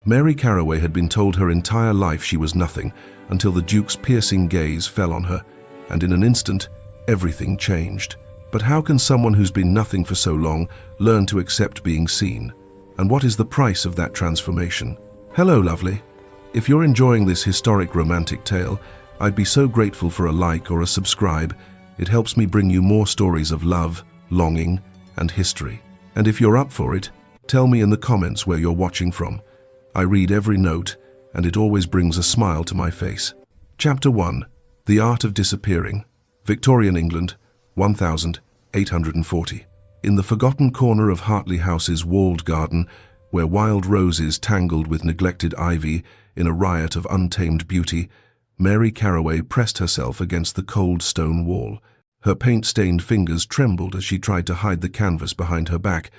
Mary Caraway had been told her entire life she was nothing until the Duke's piercing gaze fell on her, and in an instant, everything changed. But how can someone who's been nothing for so long learn to accept being seen? And what is the price of that transformation? Hello, lovely. If you're enjoying this historic romantic tale, I'd be so grateful for a like or a subscribe. It helps me bring you more stories of love, longing, and history. And if you're up for it, tell me in the comments where you're watching from. I read every note, and it always brings a smile to my face. Chapter 1. The Art of Disappearing. Victorian England, 1840. In the forgotten corner of Hartley House's walled garden, where wild roses tangled with neglected ivy in a riot of untamed beauty, Mary Caraway pressed herself against the cold stone wall. Her paint-stained fingers trembled as she tried to hide the canvas behind her back,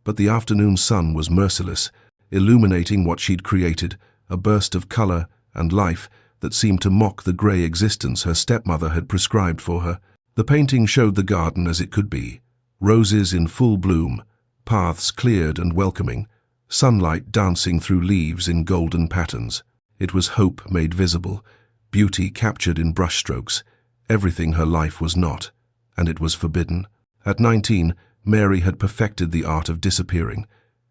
but the afternoon sun was merciless, illuminating what she'd created, a burst of color and life that seemed to mock the gray existence her stepmother had prescribed for her. The painting showed the garden as it could be, roses in full bloom, paths cleared and welcoming, sunlight dancing through leaves in golden patterns. It was hope made visible, beauty captured in brushstrokes, everything her life was not, and it was forbidden. At 19, Mary had perfected the art of disappearing.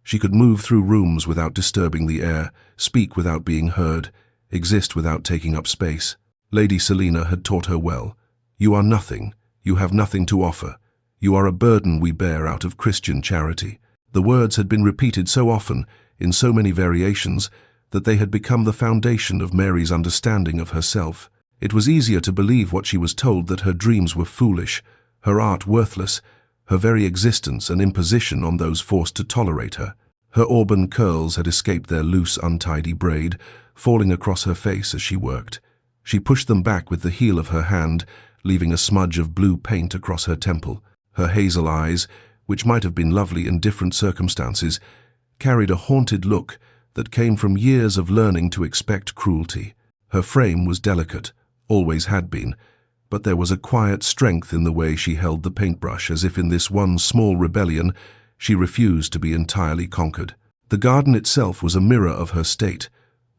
She could move through rooms without disturbing the air, speak without being heard, exist without taking up space. Lady Selina had taught her well. You are nothing, you have nothing to offer. You are a burden we bear out of Christian charity. The words had been repeated so often, in so many variations, that they had become the foundation of Mary's understanding of herself. It was easier to believe what she was told, that her dreams were foolish, her art worthless, her very existence an imposition on those forced to tolerate her. Her auburn curls had escaped their loose, untidy braid, falling across her face as she worked. She pushed them back with the heel of her hand, leaving a smudge of blue paint across her temple. Her hazel eyes, which might have been lovely in different circumstances, carried a haunted look that came from years of learning to expect cruelty. Her frame was delicate, always had been, but there was a quiet strength in the way she held the paintbrush, as if in this one small rebellion she refused to be entirely conquered. The garden itself was a mirror of her state.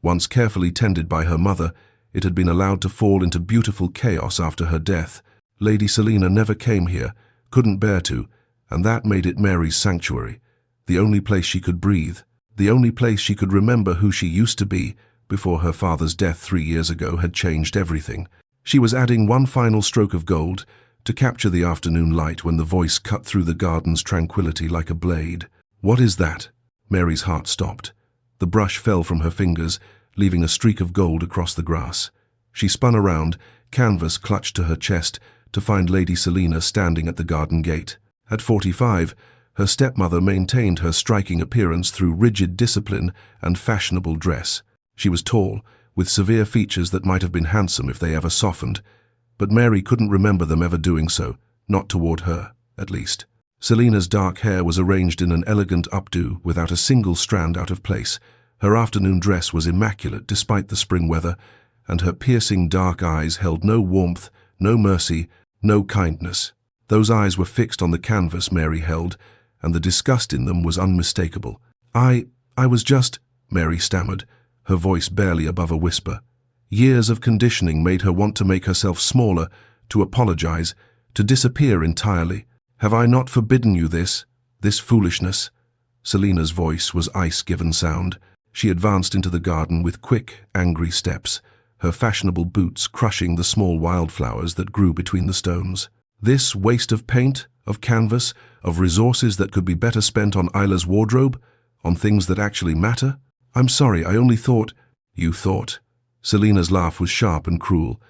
Once carefully tended by her mother, it had been allowed to fall into beautiful chaos after her death. Lady Selina never came here, couldn't bear to, and that made it Mary's sanctuary, the only place she could breathe, the only place she could remember who she used to be before her father's death 3 years ago had changed everything. She was adding one final stroke of gold to capture the afternoon light when the voice cut through the garden's tranquility like a blade. What is that? Mary's heart stopped. The brush fell from her fingers, leaving a streak of gold across the grass. She spun around, canvas clutched to her chest, to find Lady Selina standing at the garden gate. At 45, her stepmother maintained her striking appearance through rigid discipline and fashionable dress. She was tall, with severe features that might have been handsome if they ever softened, but Mary couldn't remember them ever doing so, not toward her, at least. Selina's dark hair was arranged in an elegant updo without a single strand out of place. Her afternoon dress was immaculate despite the spring weather, and her piercing dark eyes held no warmth, no mercy, no kindness. Those eyes were fixed on the canvas Mary held, and the disgust in them was unmistakable. I was just, Mary stammered, her voice barely above a whisper. Years of conditioning made her want to make herself smaller, to apologize, to disappear entirely. Have I not forbidden you this foolishness? Selina's voice was ice-given sound. She advanced into the garden with quick, angry steps, her fashionable boots crushing the small wildflowers that grew between the stones. This waste of paint, of canvas, of resources that could be better spent on Isla's wardrobe, on things that actually matter? I'm sorry, I only thought— You thought? Selina's laugh was sharp and cruel.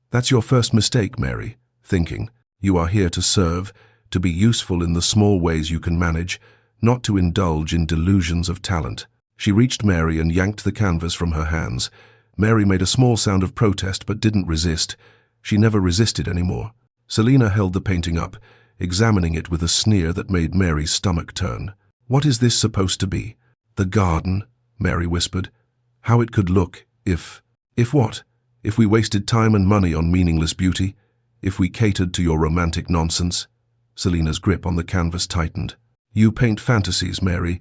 That's your first mistake, Mary, thinking. You are here to serve, to be useful in the small ways you can manage, not to indulge in delusions of talent. She reached Mary and yanked the canvas from her hands. Mary made a small sound of protest but didn't resist. She never resisted anymore. Selina held the painting up, examining it with a sneer that made Mary's stomach turn. What is this supposed to be? The garden, Mary whispered. How it could look if what? If we wasted time and money on meaningless beauty? If we catered to your romantic nonsense? Selina's grip on the canvas tightened. You paint fantasies, Mary,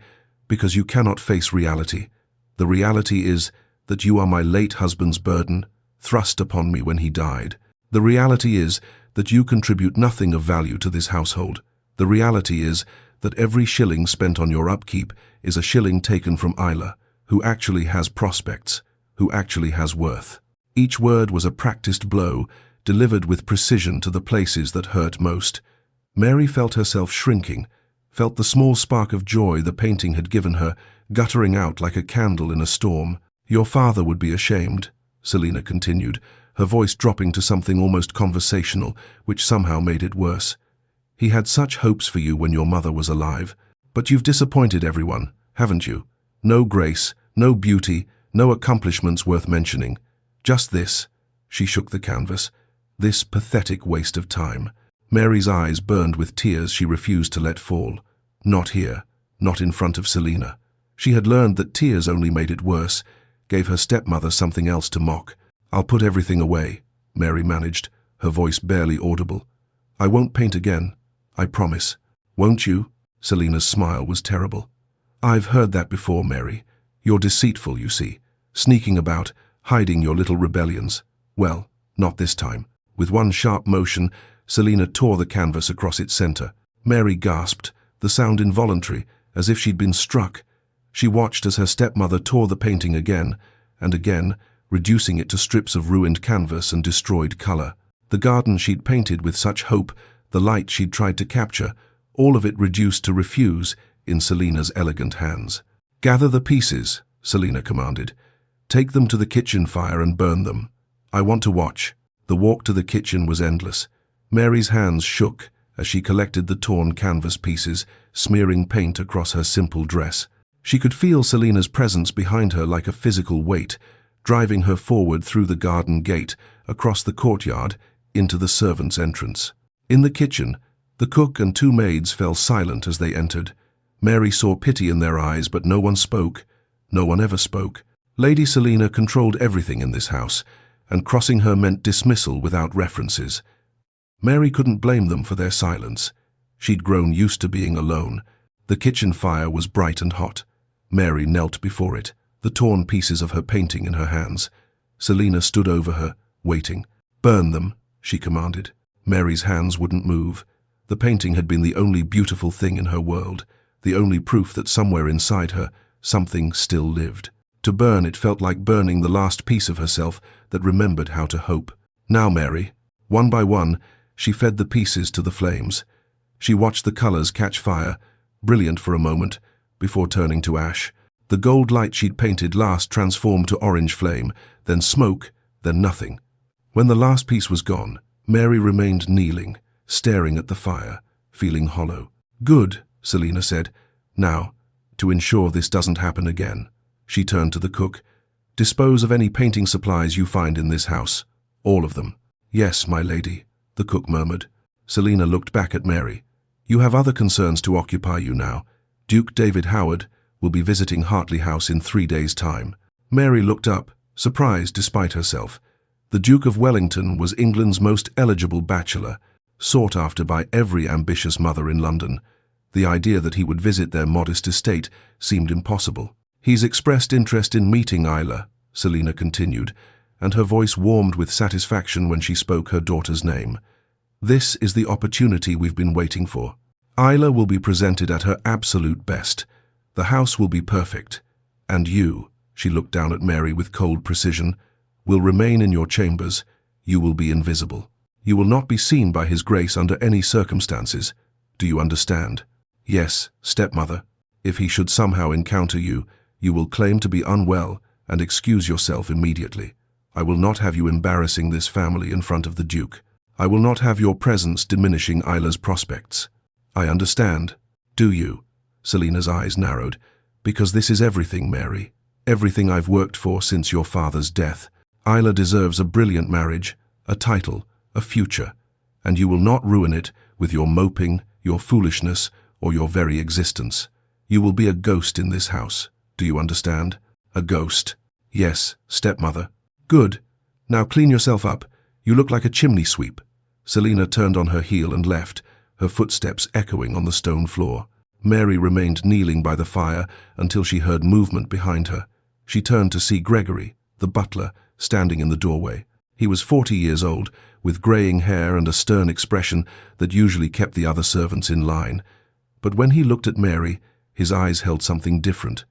because you cannot face reality. The reality is that you are my late husband's burden, thrust upon me when he died. The reality is that you contribute nothing of value to this household. The reality is that every shilling spent on your upkeep is a shilling taken from Isla, who actually has prospects, who actually has worth. Each word was a practiced blow, delivered with precision to the places that hurt most. Mary felt herself shrinking, felt the small spark of joy the painting had given her, guttering out like a candle in a storm. Your father would be ashamed, Selina continued, her voice dropping to something almost conversational, which somehow made it worse. He had such hopes for you when your mother was alive. But you've disappointed everyone, haven't you? No grace, no beauty, no accomplishments worth mentioning. Just this, she shook the canvas, this pathetic waste of time. Mary's eyes burned with tears she refused to let fall. Not here, not in front of Selina. She had learned that tears only made it worse, gave her stepmother something else to mock. I'll put everything away, Mary managed, her voice barely audible. I won't paint again, I promise. Won't you? Selina's smile was terrible. I've heard that before, Mary. You're deceitful, you see, sneaking about, hiding your little rebellions. Well, not this time. With one sharp motion, Selina tore the canvas across its center. Mary gasped, the sound involuntary, as if she'd been struck. She watched as her stepmother tore the painting again and again, reducing it to strips of ruined canvas and destroyed color. The garden she'd painted with such hope, the light she'd tried to capture, all of it reduced to refuse in Selina's elegant hands. Gather the pieces, Selina commanded. Take them to the kitchen fire and burn them. I want to watch. The walk to the kitchen was endless. Mary's hands shook as she collected the torn canvas pieces, smearing paint across her simple dress. She could feel Selina's presence behind her like a physical weight, driving her forward through the garden gate, across the courtyard, into the servants' entrance. In the kitchen, the cook and two maids fell silent as they entered. Mary saw pity in their eyes, but no one spoke. No one ever spoke. Lady Selina controlled everything in this house, and crossing her meant dismissal without references. Mary couldn't blame them for their silence. She'd grown used to being alone. The kitchen fire was bright and hot. Mary knelt before it, the torn pieces of her painting in her hands. Selina stood over her, waiting. Burn them, she commanded. Mary's hands wouldn't move. The painting had been the only beautiful thing in her world, the only proof that somewhere inside her, something still lived. To burn it felt like burning the last piece of herself that remembered how to hope. Now Mary, one by one, she fed the pieces to the flames. She watched the colors catch fire, brilliant for a moment, before turning to ash. The gold light she'd painted last transformed to orange flame, then smoke, then nothing. When the last piece was gone, Mary remained kneeling, staring at the fire, feeling hollow. Good, Selina said. Now, to ensure this doesn't happen again. She turned to the cook. Dispose of any painting supplies you find in this house. All of them. Yes, my lady, the cook murmured. Selina looked back at Mary. You have other concerns to occupy you now. Duke David Howard will be visiting Hartley House in 3 days' time. Mary looked up, surprised despite herself. The Duke of Wellington was England's most eligible bachelor, sought after by every ambitious mother in London. The idea that he would visit their modest estate seemed impossible. He's expressed interest in meeting Isla, Selina continued, and her voice warmed with satisfaction when she spoke her daughter's name. This is the opportunity we've been waiting for. Isla will be presented at her absolute best. The house will be perfect. And you, she looked down at Mary with cold precision, will remain in your chambers. You will be invisible. You will not be seen by His Grace under any circumstances. Do you understand? Yes, stepmother. If he should somehow encounter you, you will claim to be unwell and excuse yourself immediately. I will not have you embarrassing this family in front of the Duke. I will not have your presence diminishing Isla's prospects. I understand. Do you? Selina's eyes narrowed. Because this is everything, Mary. Everything I've worked for since your father's death. Isla deserves a brilliant marriage, a title, a future, and you will not ruin it with your moping, your foolishness, or your very existence. You will be a ghost in this house. Do you understand? A ghost. Yes, stepmother. Good. Now clean yourself up. You look like a chimney sweep. Selina turned on her heel and left, her footsteps echoing on the stone floor. Mary remained kneeling by the fire until she heard movement behind her. She turned to see Gregory, the butler, standing in the doorway. He was 40 years old, with greying hair and a stern expression that usually kept the other servants in line. But when he looked at Mary, his eyes held something different.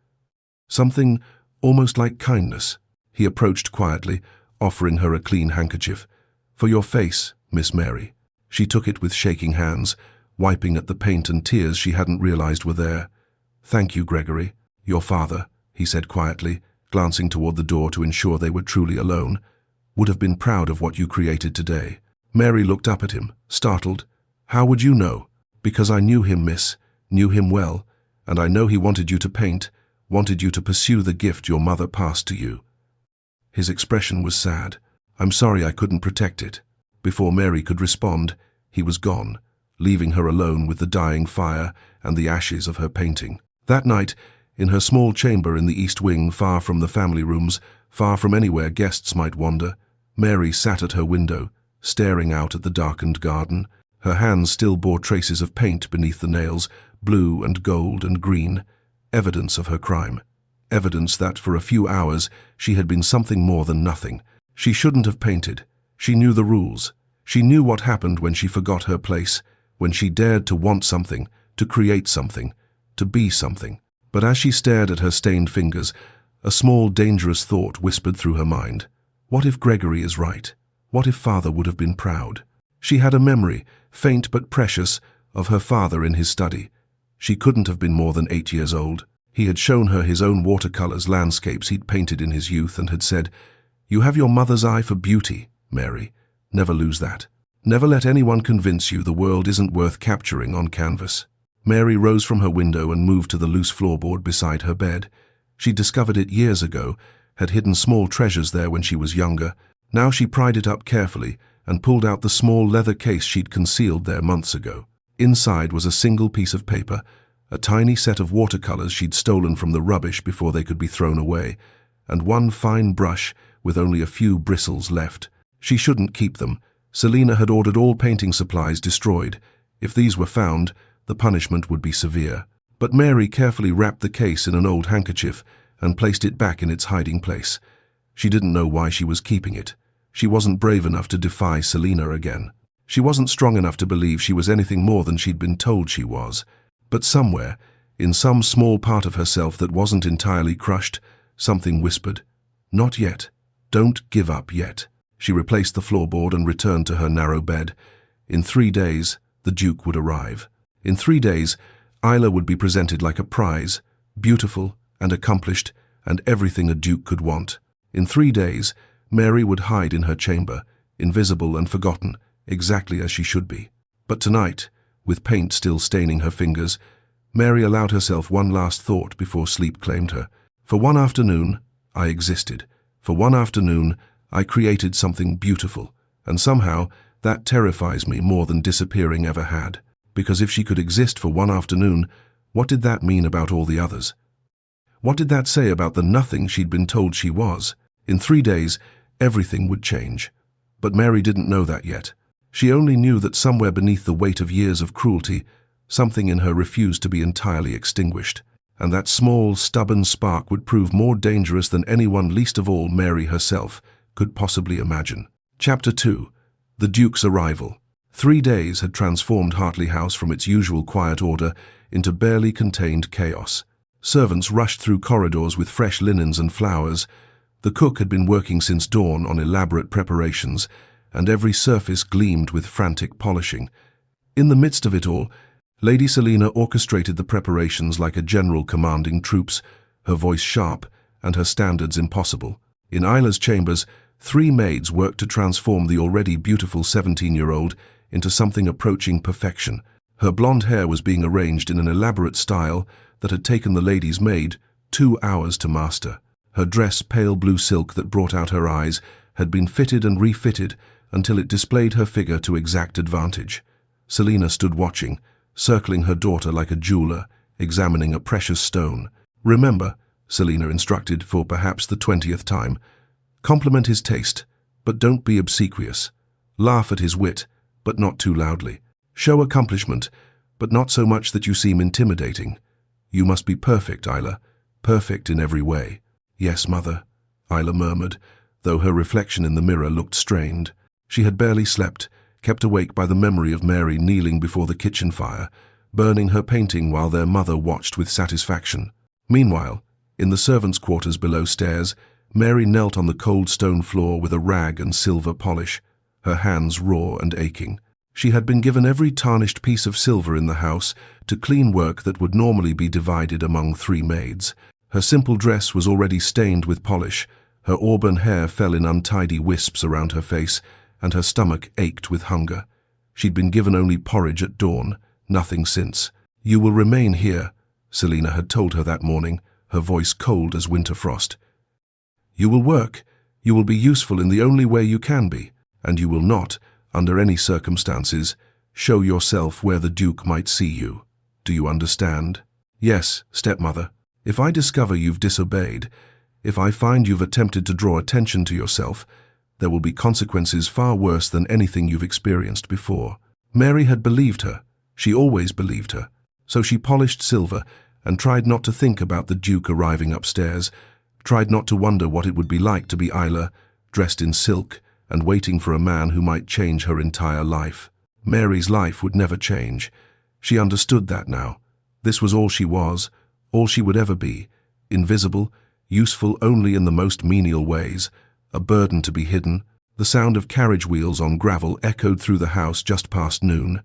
Something almost like kindness. He approached quietly, offering her a clean handkerchief. "For your face, Miss Mary." She took it with shaking hands, wiping at the paint and tears she hadn't realized were there. "Thank you, Gregory. Your father," he said quietly, glancing toward the door to ensure they were truly alone, "would have been proud of what you created today." Mary looked up at him, startled. "How would you know?" "Because I knew him, miss, knew him well, and I know he wanted you to paint, wanted you to pursue the gift your mother passed to you." His expression was sad. "I'm sorry I couldn't protect it." Before Mary could respond, he was gone, leaving her alone with the dying fire and the ashes of her painting. That night, in her small chamber in the east wing, far from the family rooms, far from anywhere guests might wander, Mary sat at her window, staring out at the darkened garden. Her hands still bore traces of paint beneath the nails, blue and gold and green, evidence of her crime. Evidence that for a few hours she had been something more than nothing. She shouldn't have painted. She knew the rules. She knew what happened when she forgot her place, when she dared to want something, to create something, to be something. But as she stared at her stained fingers, a small, dangerous thought whispered through her mind. What if Gregory is right? What if father would have been proud? She had a memory, faint but precious, of her father in his study. She couldn't have been more than 8 years old. He had shown her his own watercolors, landscapes he'd painted in his youth, and had said, "You have your mother's eye for beauty, Mary. Never lose that. Never let anyone convince you the world isn't worth capturing on canvas." Mary rose from her window and moved to the loose floorboard beside her bed. She'd discovered it years ago, had hidden small treasures there when she was younger. Now she pried it up carefully and pulled out the small leather case she'd concealed there months ago. Inside was a single piece of paper, a tiny set of watercolors she'd stolen from the rubbish before they could be thrown away, and one fine brush with only a few bristles left. She shouldn't keep them. Selina had ordered all painting supplies destroyed. If these were found, the punishment would be severe. But Mary carefully wrapped the case in an old handkerchief and placed it back in its hiding place. She didn't know why she was keeping it. She wasn't brave enough to defy Selina again. She wasn't strong enough to believe she was anything more than she'd been told she was. But somewhere, in some small part of herself that wasn't entirely crushed, something whispered, "Not yet. Don't give up yet." She replaced the floorboard and returned to her narrow bed. In 3 days, the Duke would arrive. In 3 days, Isla would be presented like a prize, beautiful and accomplished, and everything a duke could want. In 3 days, Mary would hide in her chamber, invisible and forgotten, exactly as she should be. But tonight, with paint still staining her fingers, Mary allowed herself one last thought before sleep claimed her. For one afternoon, I existed. For one afternoon, I created something beautiful, and somehow that terrifies me more than disappearing ever had. Because if she could exist for one afternoon, what did that mean about all the others? What did that say about the nothing she'd been told she was? In 3 days, everything would change. But Mary didn't know that yet. She only knew that somewhere beneath the weight of years of cruelty, something in her refused to be entirely extinguished. And that small, stubborn spark would prove more dangerous than anyone, least of all Mary herself, could possibly imagine. Chapter 2. The Duke's Arrival. 3 days had transformed Hartley House from its usual quiet order into barely contained chaos. Servants rushed through corridors with fresh linens and flowers. The cook had been working since dawn on elaborate preparations, and every surface gleamed with frantic polishing. In the midst of it all, Lady Selina orchestrated the preparations like a general commanding troops, her voice sharp and her standards impossible. In Isla's chambers, 3 maids worked to transform the already beautiful 17-year-old into something approaching perfection. Her blonde hair was being arranged in an elaborate style that had taken the lady's maid 2 hours to master. Her dress, pale blue silk that brought out her eyes, had been fitted and refitted until it displayed her figure to exact advantage. Selina stood watching, circling her daughter like a jeweler, examining a precious stone. "Remember," Selina instructed for perhaps the 20th time, "compliment his taste, but don't be obsequious. Laugh at his wit, but not too loudly. Show accomplishment, but not so much that you seem intimidating. You must be perfect, Isla, perfect in every way. "Yes, mother," Isla murmured, though her reflection in the mirror looked strained. She had barely slept, kept awake by the memory of Mary kneeling before the kitchen fire, burning her painting while their mother watched with satisfaction. Meanwhile, in the servants' quarters below stairs, Mary knelt on the cold stone floor with a rag and silver polish, her hands raw and aching. She had been given every tarnished piece of silver in the house to clean work that would normally be divided among 3 maids. Her simple dress was already stained with polish, her auburn hair fell in untidy wisps around her face, and her stomach ached with hunger. She'd been given only porridge at dawn, nothing since. "You will remain here," Selina had told her that morning, her voice cold as winter frost. "You will work, you will be useful in the only way you can be, and you will not, under any circumstances, show yourself where the Duke might see you. Do you understand?" "Yes, stepmother. If I discover you've disobeyed, if I find you've attempted to draw attention to yourself, there will be consequences far worse than anything you've experienced before." Mary had believed her. She always believed her. So she polished silver and tried not to think about the Duke arriving upstairs, tried not to wonder what it would be like to be Isla, dressed in silk, and waiting for a man who might change her entire life. Mary's life would never change. She understood that now. This was all she was, all she would ever be, invisible, useful only in the most menial ways, a burden to be hidden. The sound of carriage wheels on gravel echoed through the house just past noon.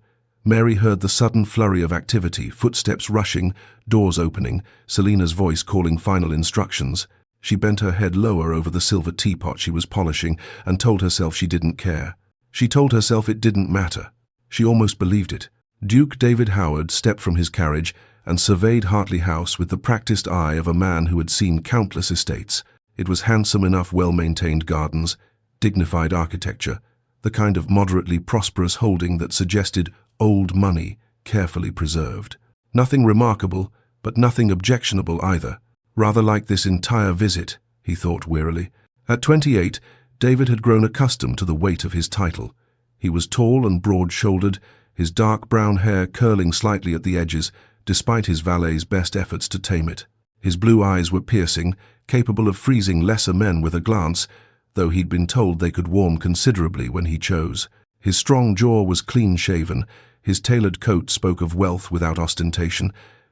Mary heard the sudden flurry of activity, footsteps rushing, doors opening, Selina's voice calling final instructions. She bent her head lower over the silver teapot she was polishing and told herself she didn't care. She told herself it didn't matter. She almost believed it. Duke David Howard stepped from his carriage and surveyed Hartley House with the practiced eye of a man who had seen countless estates. It was handsome enough, well-maintained gardens, dignified architecture, the kind of moderately prosperous holding that suggested old money, carefully preserved. Nothing remarkable, but nothing objectionable either. Rather like this entire visit, he thought wearily. At 28, David had grown accustomed to the weight of his title. He was tall and broad-shouldered, his dark brown hair curling slightly at the edges, despite his valet's best efforts to tame it. His blue eyes were piercing, capable of freezing lesser men with a glance, though he'd been told they could warm considerably when he chose. His strong jaw was clean-shaven, his tailored coat spoke of wealth without ostentation,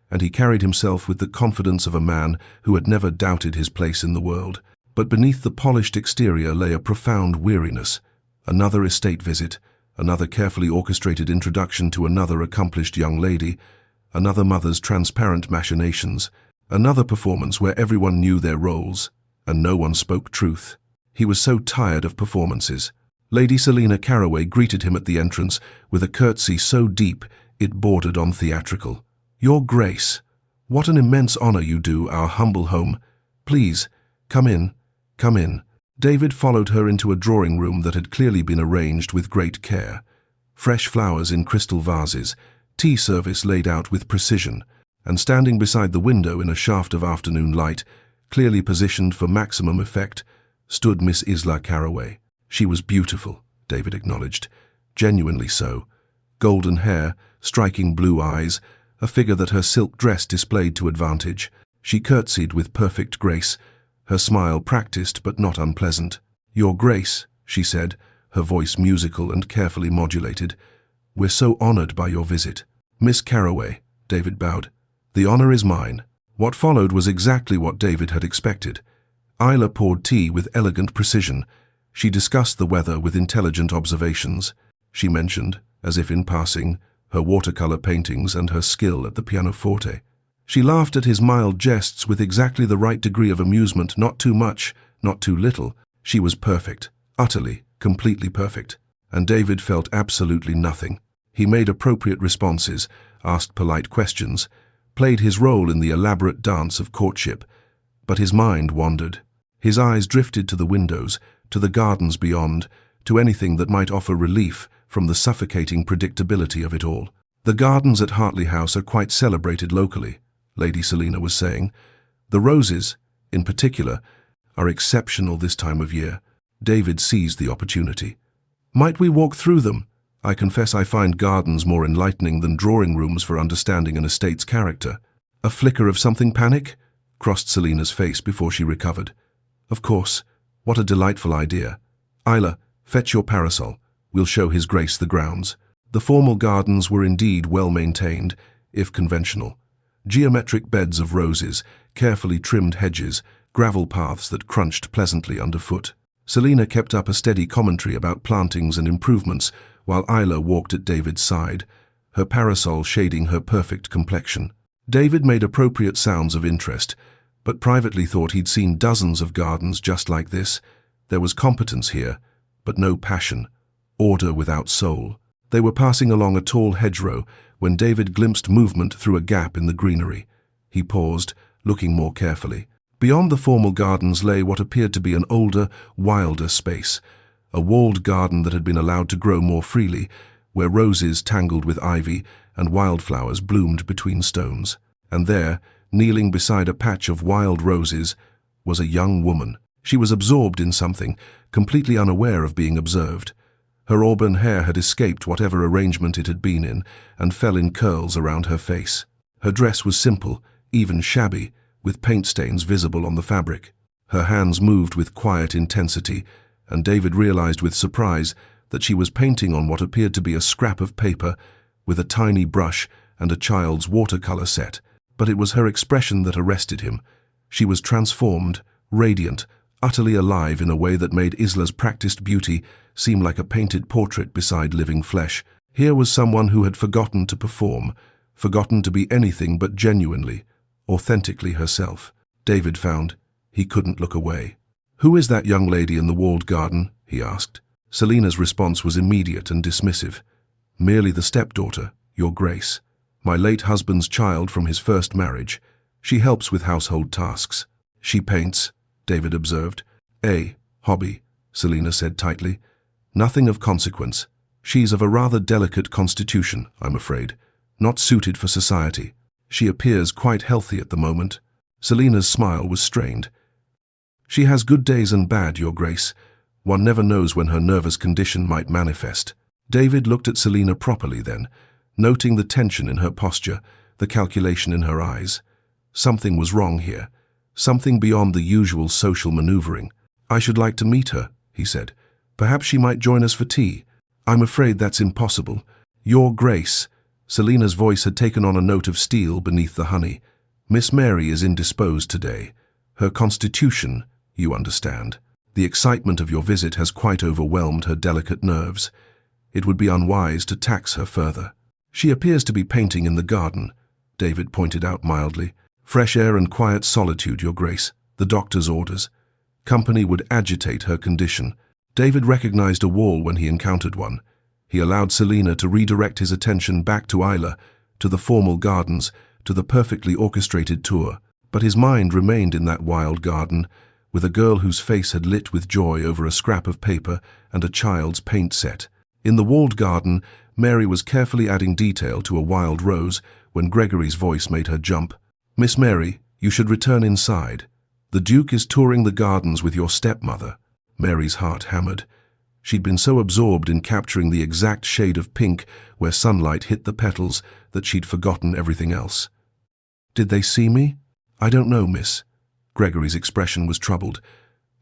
and he carried himself with the confidence of a man who had never doubted his place in the world. But beneath the polished exterior lay a profound weariness. Another estate visit, another carefully orchestrated introduction to another accomplished young lady, another mother's transparent machinations, another performance where everyone knew their roles, and no one spoke truth. He was so tired of performances. Lady Selina Caraway greeted him at the entrance with a curtsy so deep it bordered on theatrical. "Your Grace, what an immense honor you do our humble home. Please, come in, come in." David followed her into a drawing room that had clearly been arranged with great care. Fresh flowers in crystal vases, tea service laid out with precision, and standing beside the window in a shaft of afternoon light, clearly positioned for maximum effect, stood Miss Isla Caraway. She was beautiful, David acknowledged, genuinely so. Golden hair, striking blue eyes, a figure that her silk dress displayed to advantage. She curtsied with perfect grace, her smile practiced but not unpleasant. "Your Grace," she said, her voice musical and carefully modulated, "we're so honored by your visit." "Miss Caraway," David bowed. "The honor is mine." What followed was exactly what David had expected. Isla poured tea with elegant precision. She discussed the weather with intelligent observations. She mentioned, as if in passing, her watercolor paintings and her skill at the pianoforte. She laughed at his mild jests with exactly the right degree of amusement, not too much, not too little. She was perfect, utterly, completely perfect. And David felt absolutely nothing. He made appropriate responses, asked polite questions, played his role in the elaborate dance of courtship. But his mind wandered. His eyes drifted to the windows, to the gardens beyond, to anything that might offer relief from the suffocating predictability of it all. "The gardens at Hartley House are quite celebrated locally," Lady Selina was saying. "The roses, in particular, are exceptional this time of year." David seized the opportunity. "Might we walk through them? I confess I find gardens more enlightening than drawing rooms for understanding an estate's character." A flicker of something panic crossed Selina's face before she recovered. Of course. What a delightful idea. Isla, fetch your parasol. We'll show His Grace the grounds. The formal gardens were indeed well maintained, if conventional. Geometric beds of roses, carefully trimmed hedges, gravel paths that crunched pleasantly underfoot. Selina kept up a steady commentary about plantings and improvements, while Isla walked at David's side, her parasol shading her perfect complexion. David made appropriate sounds of interest, but privately thought he'd seen dozens of gardens just like this. There was competence here, but no passion, order without soul. They were passing along a tall hedgerow when David glimpsed movement through a gap in the greenery. He paused, looking more carefully. Beyond the formal gardens lay what appeared to be an older, wilder space, a walled garden that had been allowed to grow more freely, where roses tangled with ivy and wildflowers bloomed between stones. And there, kneeling beside a patch of wild roses, was a young woman. She was absorbed in something, completely unaware of being observed. Her auburn hair had escaped whatever arrangement it had been in and fell in curls around her face. Her dress was simple, even shabby, with paint stains visible on the fabric. Her hands moved with quiet intensity, and David realized with surprise that she was painting on what appeared to be a scrap of paper with a tiny brush and a child's watercolor set. But it was her expression that arrested him. She was transformed, radiant, utterly alive in a way that made Isla's practiced beauty seem like a painted portrait beside living flesh. Here was someone who had forgotten to perform, forgotten to be anything but genuinely, authentically herself. David found he couldn't look away. "Who is that young lady in the walled garden?" he asked. Selina's response was immediate and dismissive. "Merely the stepdaughter, Your Grace. My late husband's child from his first marriage. She helps with household tasks." "She paints," David observed. "A hobby," Selina said tightly. "Nothing of consequence. She's of a rather delicate constitution, I'm afraid, not suited for society. She appears quite healthy at the moment." Selina's smile was strained. "She has good days and bad, Your Grace. One never knows when her nervous condition might manifest." David looked at Selina properly then, noting the tension in her posture, the calculation in her eyes. Something was wrong here, something beyond the usual social maneuvering. "I should like to meet her," he said. "Perhaps she might join us for tea." "I'm afraid that's impossible. Your Grace." Selina's voice had taken on a note of steel beneath the honey. "Miss Mary is indisposed today. Her constitution, you understand. The excitement of your visit has quite overwhelmed her delicate nerves. It would be unwise to tax her further." "She appears to be painting in the garden," David pointed out mildly. "Fresh air and quiet solitude, Your Grace. The doctor's orders. Company would agitate her condition." David recognized a wall when he encountered one. He allowed Selina to redirect his attention back to Isla, to the formal gardens, to the perfectly orchestrated tour. But his mind remained in that wild garden, with a girl whose face had lit with joy over a scrap of paper and a child's paint set. In the walled garden, Mary was carefully adding detail to a wild rose when Gregory's voice made her jump. "Miss Mary, you should return inside. The Duke is touring the gardens with your stepmother." Mary's heart hammered. She'd been so absorbed in capturing the exact shade of pink where sunlight hit the petals that she'd forgotten everything else. "Did they see me?" "I don't know, miss." Gregory's expression was troubled.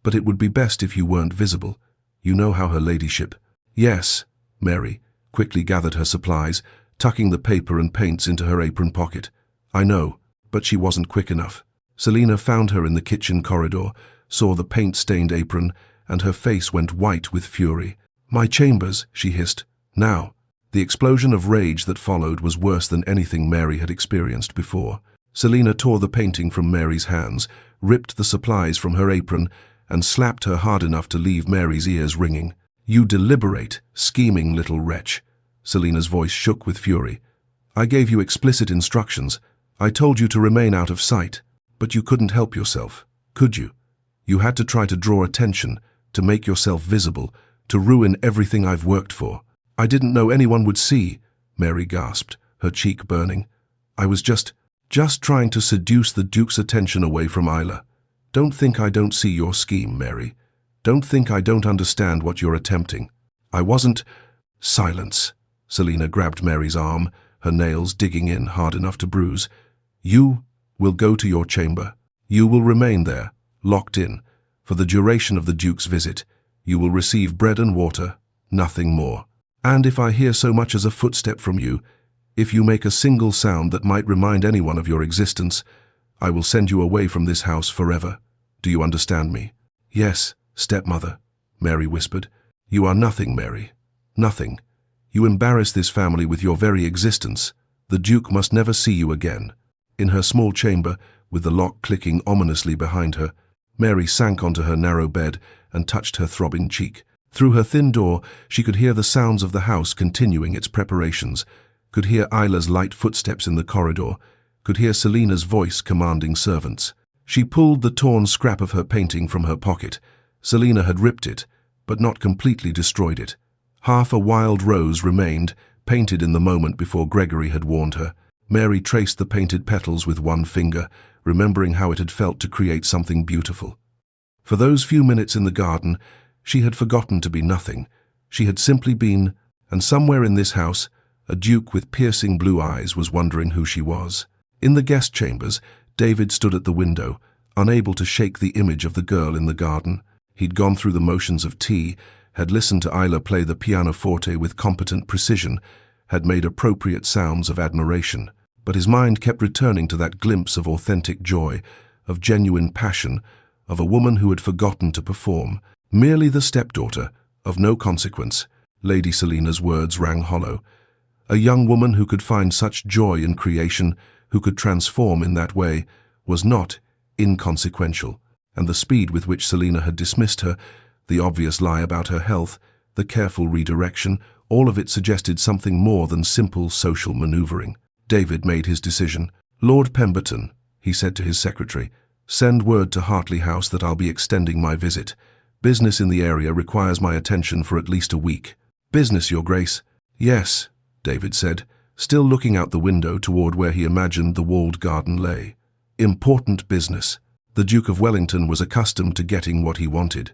"But it would be best if you weren't visible. You know how her ladyship—" "Yes." Mary quickly gathered her supplies, tucking the paper and paints into her apron pocket. "I know, but she wasn't quick enough." Selina found her in the kitchen corridor, saw the paint-stained apron, and her face went white with fury. "My chambers," she hissed. "Now." The explosion of rage that followed was worse than anything Mary had experienced before. Selina tore the painting from Mary's hands, ripped the supplies from her apron, and slapped her hard enough to leave Mary's ears ringing. "You deliberate, scheming little wretch." Selina's voice shook with fury. "I gave you explicit instructions. I told you to remain out of sight. But you couldn't help yourself, could you? You had to try to draw attention, to make yourself visible, to ruin everything I've worked for." "I didn't know anyone would see," Mary gasped, her cheek burning. "I was just trying to seduce the Duke's attention away from Isla. Don't think I don't see your scheme, Mary. Don't think I don't understand what you're attempting. I wasn't—" "Silence." Selina grabbed Mary's arm, her nails digging in hard enough to bruise. "You will go to your chamber. You will remain there, locked in, For the duration of the Duke's visit, you will receive bread and water, nothing more. And if I hear so much as a footstep from you, if you make a single sound that might remind anyone of your existence, I will send you away from this house forever. Do you understand me?" "Yes, stepmother," Mary whispered. "You are nothing, Mary. Nothing. You embarrass this family with your very existence. The Duke must never see you again." In her small chamber, with the lock clicking ominously behind her, Mary sank onto her narrow bed and touched her throbbing cheek. Through her thin door, she could hear the sounds of the house continuing its preparations, could hear Isla's light footsteps in the corridor, could hear Selina's voice commanding servants. She pulled the torn scrap of her painting from her pocket. Selina had ripped it, but not completely destroyed it. Half a wild rose remained, painted in the moment before Gregory had warned her. Mary traced the painted petals with one finger, remembering how it had felt to create something beautiful. For those few minutes in the garden, she had forgotten to be nothing. She had simply been, and somewhere in this house, a Duke with piercing blue eyes was wondering who she was. In the guest chambers, David stood at the window, unable to shake the image of the girl in the garden. He'd gone through the motions of tea, had listened to Isla play the pianoforte with competent precision, had made appropriate sounds of admiration. But his mind kept returning to that glimpse of authentic joy, of genuine passion, of a woman who had forgotten to perform. Merely the stepdaughter, of no consequence. Lady Selina's words rang hollow. A young woman who could find such joy in creation, who could transform in that way, was not inconsequential. And the speed with which Selina had dismissed her, the obvious lie about her health, the careful redirection, all of it suggested something more than simple social maneuvering. David made his decision. "Lord Pemberton," he said to his secretary, "send word to Hartley House that I'll be extending my visit. Business in the area requires my attention for at least a week." "Business, Your Grace?" "Yes," David said, still looking out the window toward where he imagined the walled garden lay. "Important business." The Duke of Wellington was accustomed to getting what he wanted.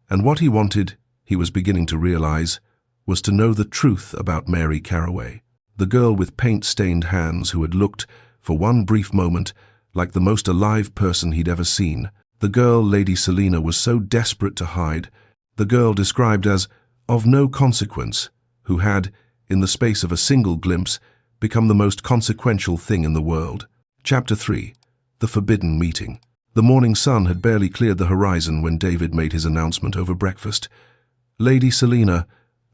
And what he wanted, he was beginning to realize, was to know the truth about Mary Carraway, the girl with paint-stained hands who had looked, for one brief moment, like the most alive person he'd ever seen. The girl Lady Selina was so desperate to hide, the girl described as of no consequence, who had, in the space of a single glimpse, become the most consequential thing in the world. Chapter 3. The Forbidden Meeting. The morning sun had barely cleared the horizon when David made his announcement over breakfast. "Lady Selina,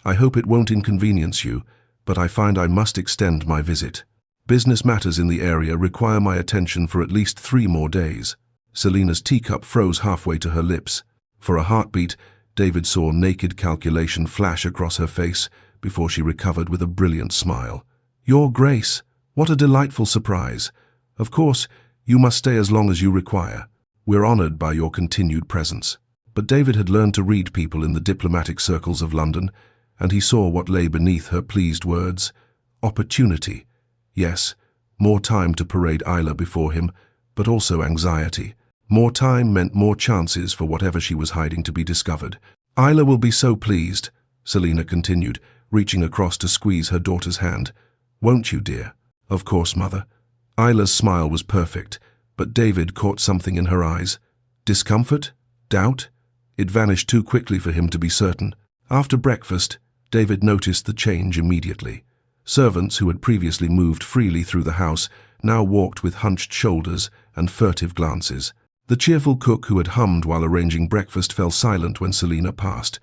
I hope it won't inconvenience you, but I find I must extend my visit. Business matters in the area require my attention for at least 3 more days." Selina's teacup froze halfway to her lips. For a heartbeat, David saw naked calculation flash across her face before she recovered with a brilliant smile. "Your Grace, what a delightful surprise. Of course, you must stay as long as you require. We're honored by your continued presence." But David had learned to read people in the diplomatic circles of London, and he saw what lay beneath her pleased words. Opportunity. Yes, more time to parade Isla before him, but also anxiety. More time meant more chances for whatever she was hiding to be discovered. "Isla will be so pleased," Selina continued, reaching across to squeeze her daughter's hand. "Won't you, dear?" "Of course, Mother." Isla's smile was perfect, but David caught something in her eyes. Discomfort? Doubt? It vanished too quickly for him to be certain. After breakfast, David noticed the change immediately. Servants who had previously moved freely through the house now walked with hunched shoulders and furtive glances. The cheerful cook who had hummed while arranging breakfast fell silent when Selina passed.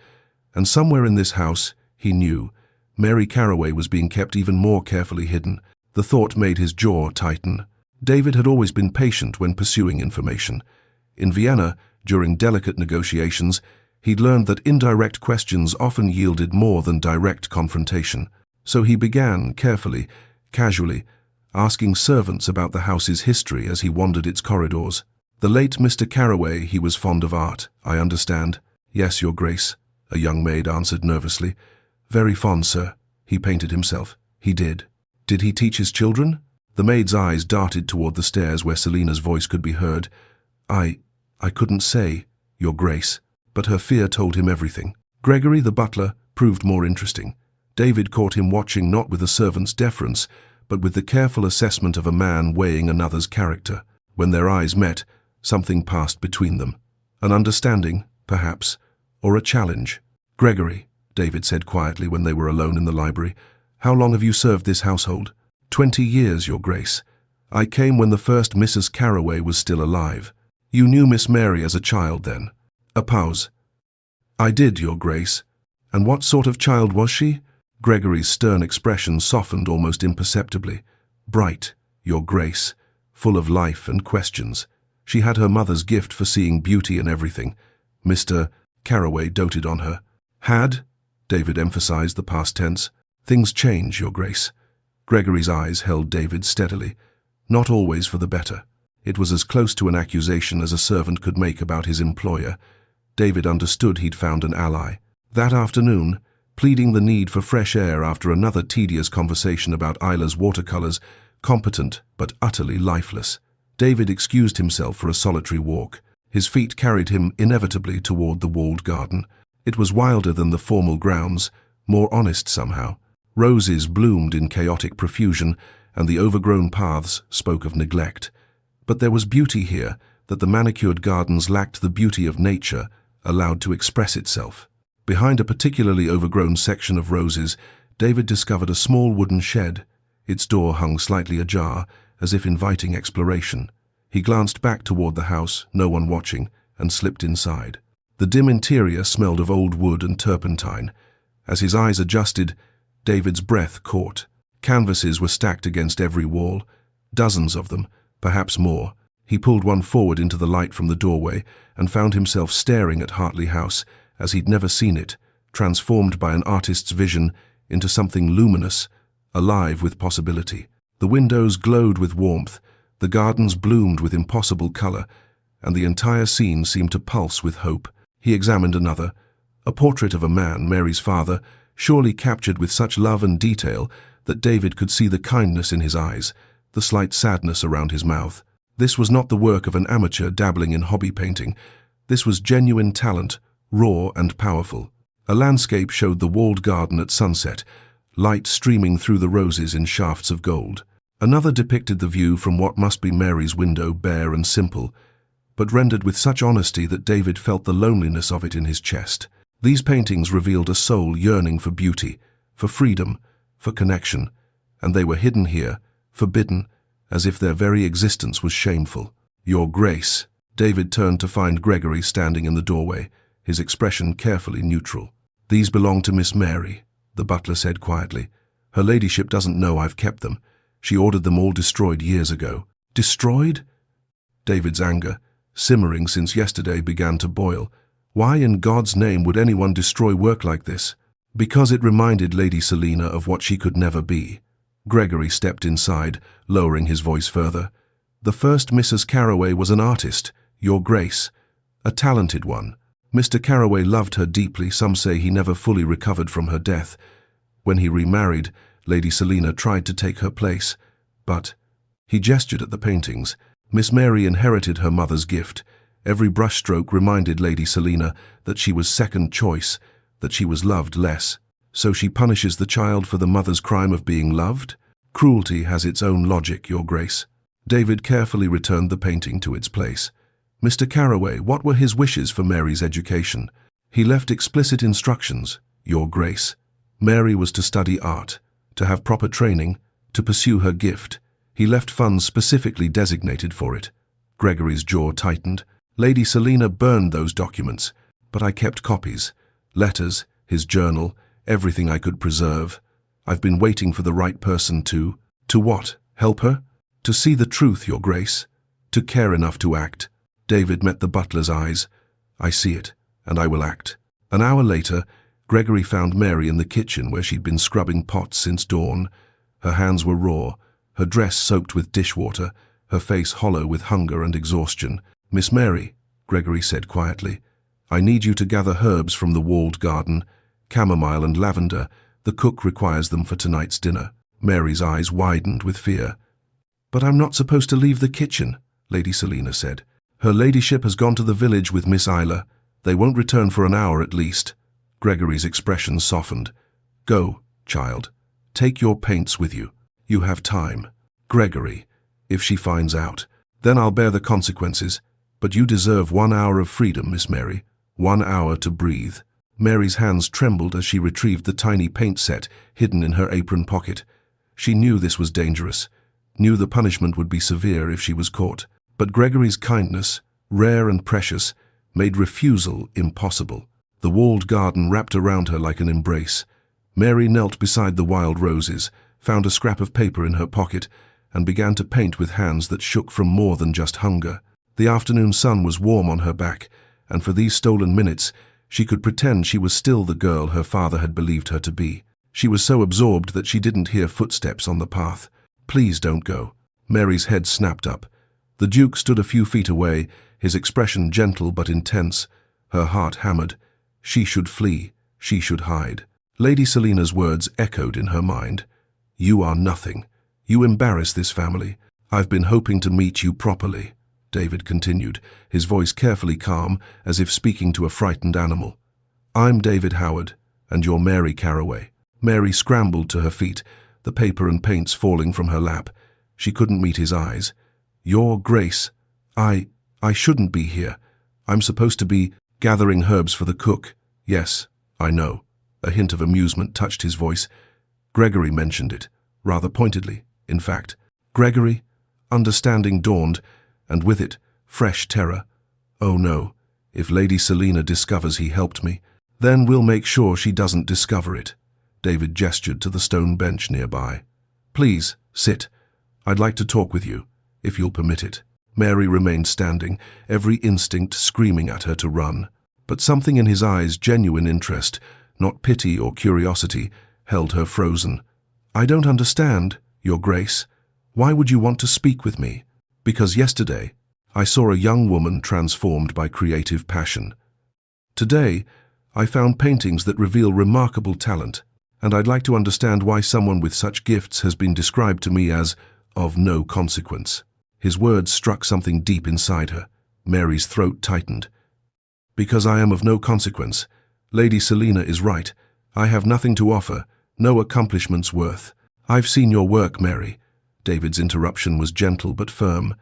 And somewhere in this house, he knew, Mary Carraway was being kept even more carefully hidden. The thought made his jaw tighten. David had always been patient when pursuing information. In Vienna, during delicate negotiations, he'd learned that indirect questions often yielded more than direct confrontation. So he began, carefully, casually, asking servants about the house's history as he wandered its corridors. "The late Mr. Carraway, he was fond of art, I understand." "Yes, Your Grace," a young maid answered nervously. "Very fond, sir. He painted himself." "He did. Did he teach his children?" The maid's eyes darted toward the stairs where Selina's voice could be heard. I couldn't say, Your Grace." But her fear told him everything. Gregory, the butler, proved more interesting. David caught him watching not with a servant's deference, but with the careful assessment of a man weighing another's character. When their eyes met, something passed between them. An understanding, perhaps, or a challenge. Gregory, David said quietly when they were alone in the library, how long have you served this household? 20 years, Your Grace. I came when the first Mrs. Carraway was still alive. You knew Miss Mary as a child then. A pause. I did, Your Grace. And what sort of child was she? Gregory's stern expression softened almost imperceptibly. Bright, Your Grace, full of life and questions. She had her mother's gift for seeing beauty in everything. Mr. Carraway doted on her. Had? David emphasized the past tense. Things change, Your Grace. Gregory's eyes held David steadily. Not always for the better. It was as close to an accusation as a servant could make about his employer. David understood he'd found an ally. That afternoon, pleading the need for fresh air after another tedious conversation about Isla's watercolors, competent but utterly lifeless, David excused himself for a solitary walk. His feet carried him inevitably toward the walled garden. It was wilder than the formal grounds, more honest somehow. Roses bloomed in chaotic profusion, and the overgrown paths spoke of neglect. But there was beauty here that the manicured gardens lacked the beauty of nature, allowed to express itself. Behind a particularly overgrown section of roses, David discovered a small wooden shed. Its door hung slightly ajar, as if inviting exploration. He glanced back toward the house, no one watching, and slipped inside. The dim interior smelled of old wood and turpentine. As his eyes adjusted, David's breath caught. Canvases were stacked against every wall, dozens of them, perhaps more. He pulled one forward into the light from the doorway and found himself staring at Hartley House as he'd never seen it, transformed by an artist's vision into something luminous, alive with possibility. The windows glowed with warmth, the gardens bloomed with impossible color, and the entire scene seemed to pulse with hope. He examined another, a portrait of a man, Mary's father, surely captured with such love and detail that David could see the kindness in his eyes, the slight sadness around his mouth. This was not the work of an amateur dabbling in hobby painting. This was genuine talent, raw and powerful. A landscape showed the walled garden at sunset, light streaming through the roses in shafts of gold. Another depicted the view from what must be Mary's window, bare and simple, but rendered with such honesty that David felt the loneliness of it in his chest. These paintings revealed a soul yearning for beauty, for freedom, for connection, and they were hidden here, forbidden, as if their very existence was shameful. Your Grace. David turned to find Gregory standing in the doorway, his expression carefully neutral. These belong to Miss Mary, the butler said quietly. Her ladyship doesn't know I've kept them. She ordered them all destroyed years ago. Destroyed? David's anger, simmering since yesterday, began to boil. Why in God's name would anyone destroy work like this? Because it reminded Lady Selina of what she could never be. Gregory stepped inside, lowering his voice further. The first Mrs. Carraway was an artist, Your Grace, a talented one. Mr. Carraway loved her deeply. Some say he never fully recovered from her death. When he remarried, Lady Selina tried to take her place, but he gestured at the paintings. Miss Mary inherited her mother's gift. Every brushstroke reminded Lady Selina that she was second choice, that she was loved less. So she punishes the child for the mother's crime of being loved? Cruelty has its own logic, Your Grace. David carefully returned the painting to its place. Mr. Carraway, what were his wishes for Mary's education? He left explicit instructions, Your Grace. Mary was to study art, to have proper training, to pursue her gift. He left funds specifically designated for it. Gregory's jaw tightened. Lady Selina burned those documents, but I kept copies. Letters, his journal, everything I could preserve. I've been waiting for the right person to what? Help her? To see the truth, Your Grace. To care enough to act. David met the butler's eyes. I see it, and I will act. An hour later, Gregory found Mary in the kitchen where she'd been scrubbing pots since dawn. Her hands were raw, her dress soaked with dishwater, her face hollow with hunger and exhaustion. Miss Mary, Gregory said quietly, I need you to gather herbs from the walled garden, chamomile and lavender. The cook requires them for tonight's dinner. Mary's eyes widened with fear. But I'm not supposed to leave the kitchen, Lady Selina said. Her ladyship has gone to the village with Miss Isla. They won't return for an hour at least. Gregory's expression softened. Go, child. Take your paints with you. You have time. Gregory, if she finds out, then I'll bear the consequences. But you deserve 1 hour of freedom, Miss Mary. 1 hour to breathe. Mary's hands trembled as she retrieved the tiny paint set hidden in her apron pocket. She knew this was dangerous, knew the punishment would be severe if she was caught. But Gregory's kindness, rare and precious, made refusal impossible. The walled garden wrapped around her like an embrace. Mary knelt beside the wild roses, found a scrap of paper in her pocket, and began to paint with hands that shook from more than just hunger. The afternoon sun was warm on her back, and for these stolen minutes, she could pretend she was still the girl her father had believed her to be. She was so absorbed that she didn't hear footsteps on the path. "Please don't go." Mary's head snapped up. The Duke stood a few feet away, his expression gentle but intense. Her heart hammered. She should flee. She should hide. Lady Selina's words echoed in her mind. "You are nothing. You embarrass this family. I've been hoping to meet you properly," David continued, his voice carefully calm, as if speaking to a frightened animal. "I'm David Howard, and you're Mary Carraway." Mary scrambled to her feet, the paper and paints falling from her lap. She couldn't meet his eyes. "Your Grace, I shouldn't be here. I'm supposed to be gathering herbs for the cook." "Yes, I know." A hint of amusement touched his voice. Gregory mentioned it, rather pointedly, in fact. Gregory? Understanding dawned, and with it, fresh terror. "Oh no, if Lady Selina discovers he helped me, then we'll make sure she doesn't discover it." David gestured to the stone bench nearby. "Please, sit. I'd like to talk with you, if you'll permit it." Mary remained standing, every instinct screaming at her to run. But something in his eyes, genuine interest, not pity or curiosity, held her frozen. "I don't understand, Your Grace. Why would you want to speak with me?" "Because yesterday, I saw a young woman transformed by creative passion. Today, I found paintings that reveal remarkable talent, and I'd like to understand why someone with such gifts has been described to me as of no consequence." His words struck something deep inside her. Mary's throat tightened. "Because I am of no consequence. Lady Selina is right. I have nothing to offer, no accomplishments worth." "I've seen your work, Mary." David's interruption was gentle but firm.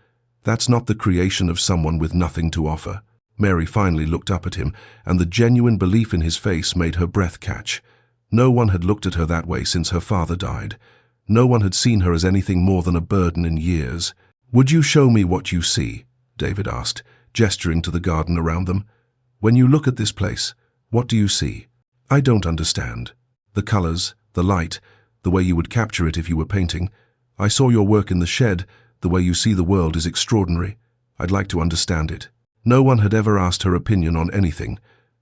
"That's not the creation of someone with nothing to offer." Mary finally looked up at him, and the genuine belief in his face made her breath catch. No one had looked at her that way since her father died. No one had seen her as anything more than a burden in years. "Would you show me what you see?" David asked, gesturing to the garden around them. "When you look at this place, what do you see?" "I don't understand. The colors, the light, the way you would capture it if you were painting. I saw your work in the shed. The way you see the world is extraordinary. I'd like to understand it." No one had ever asked her opinion on anything.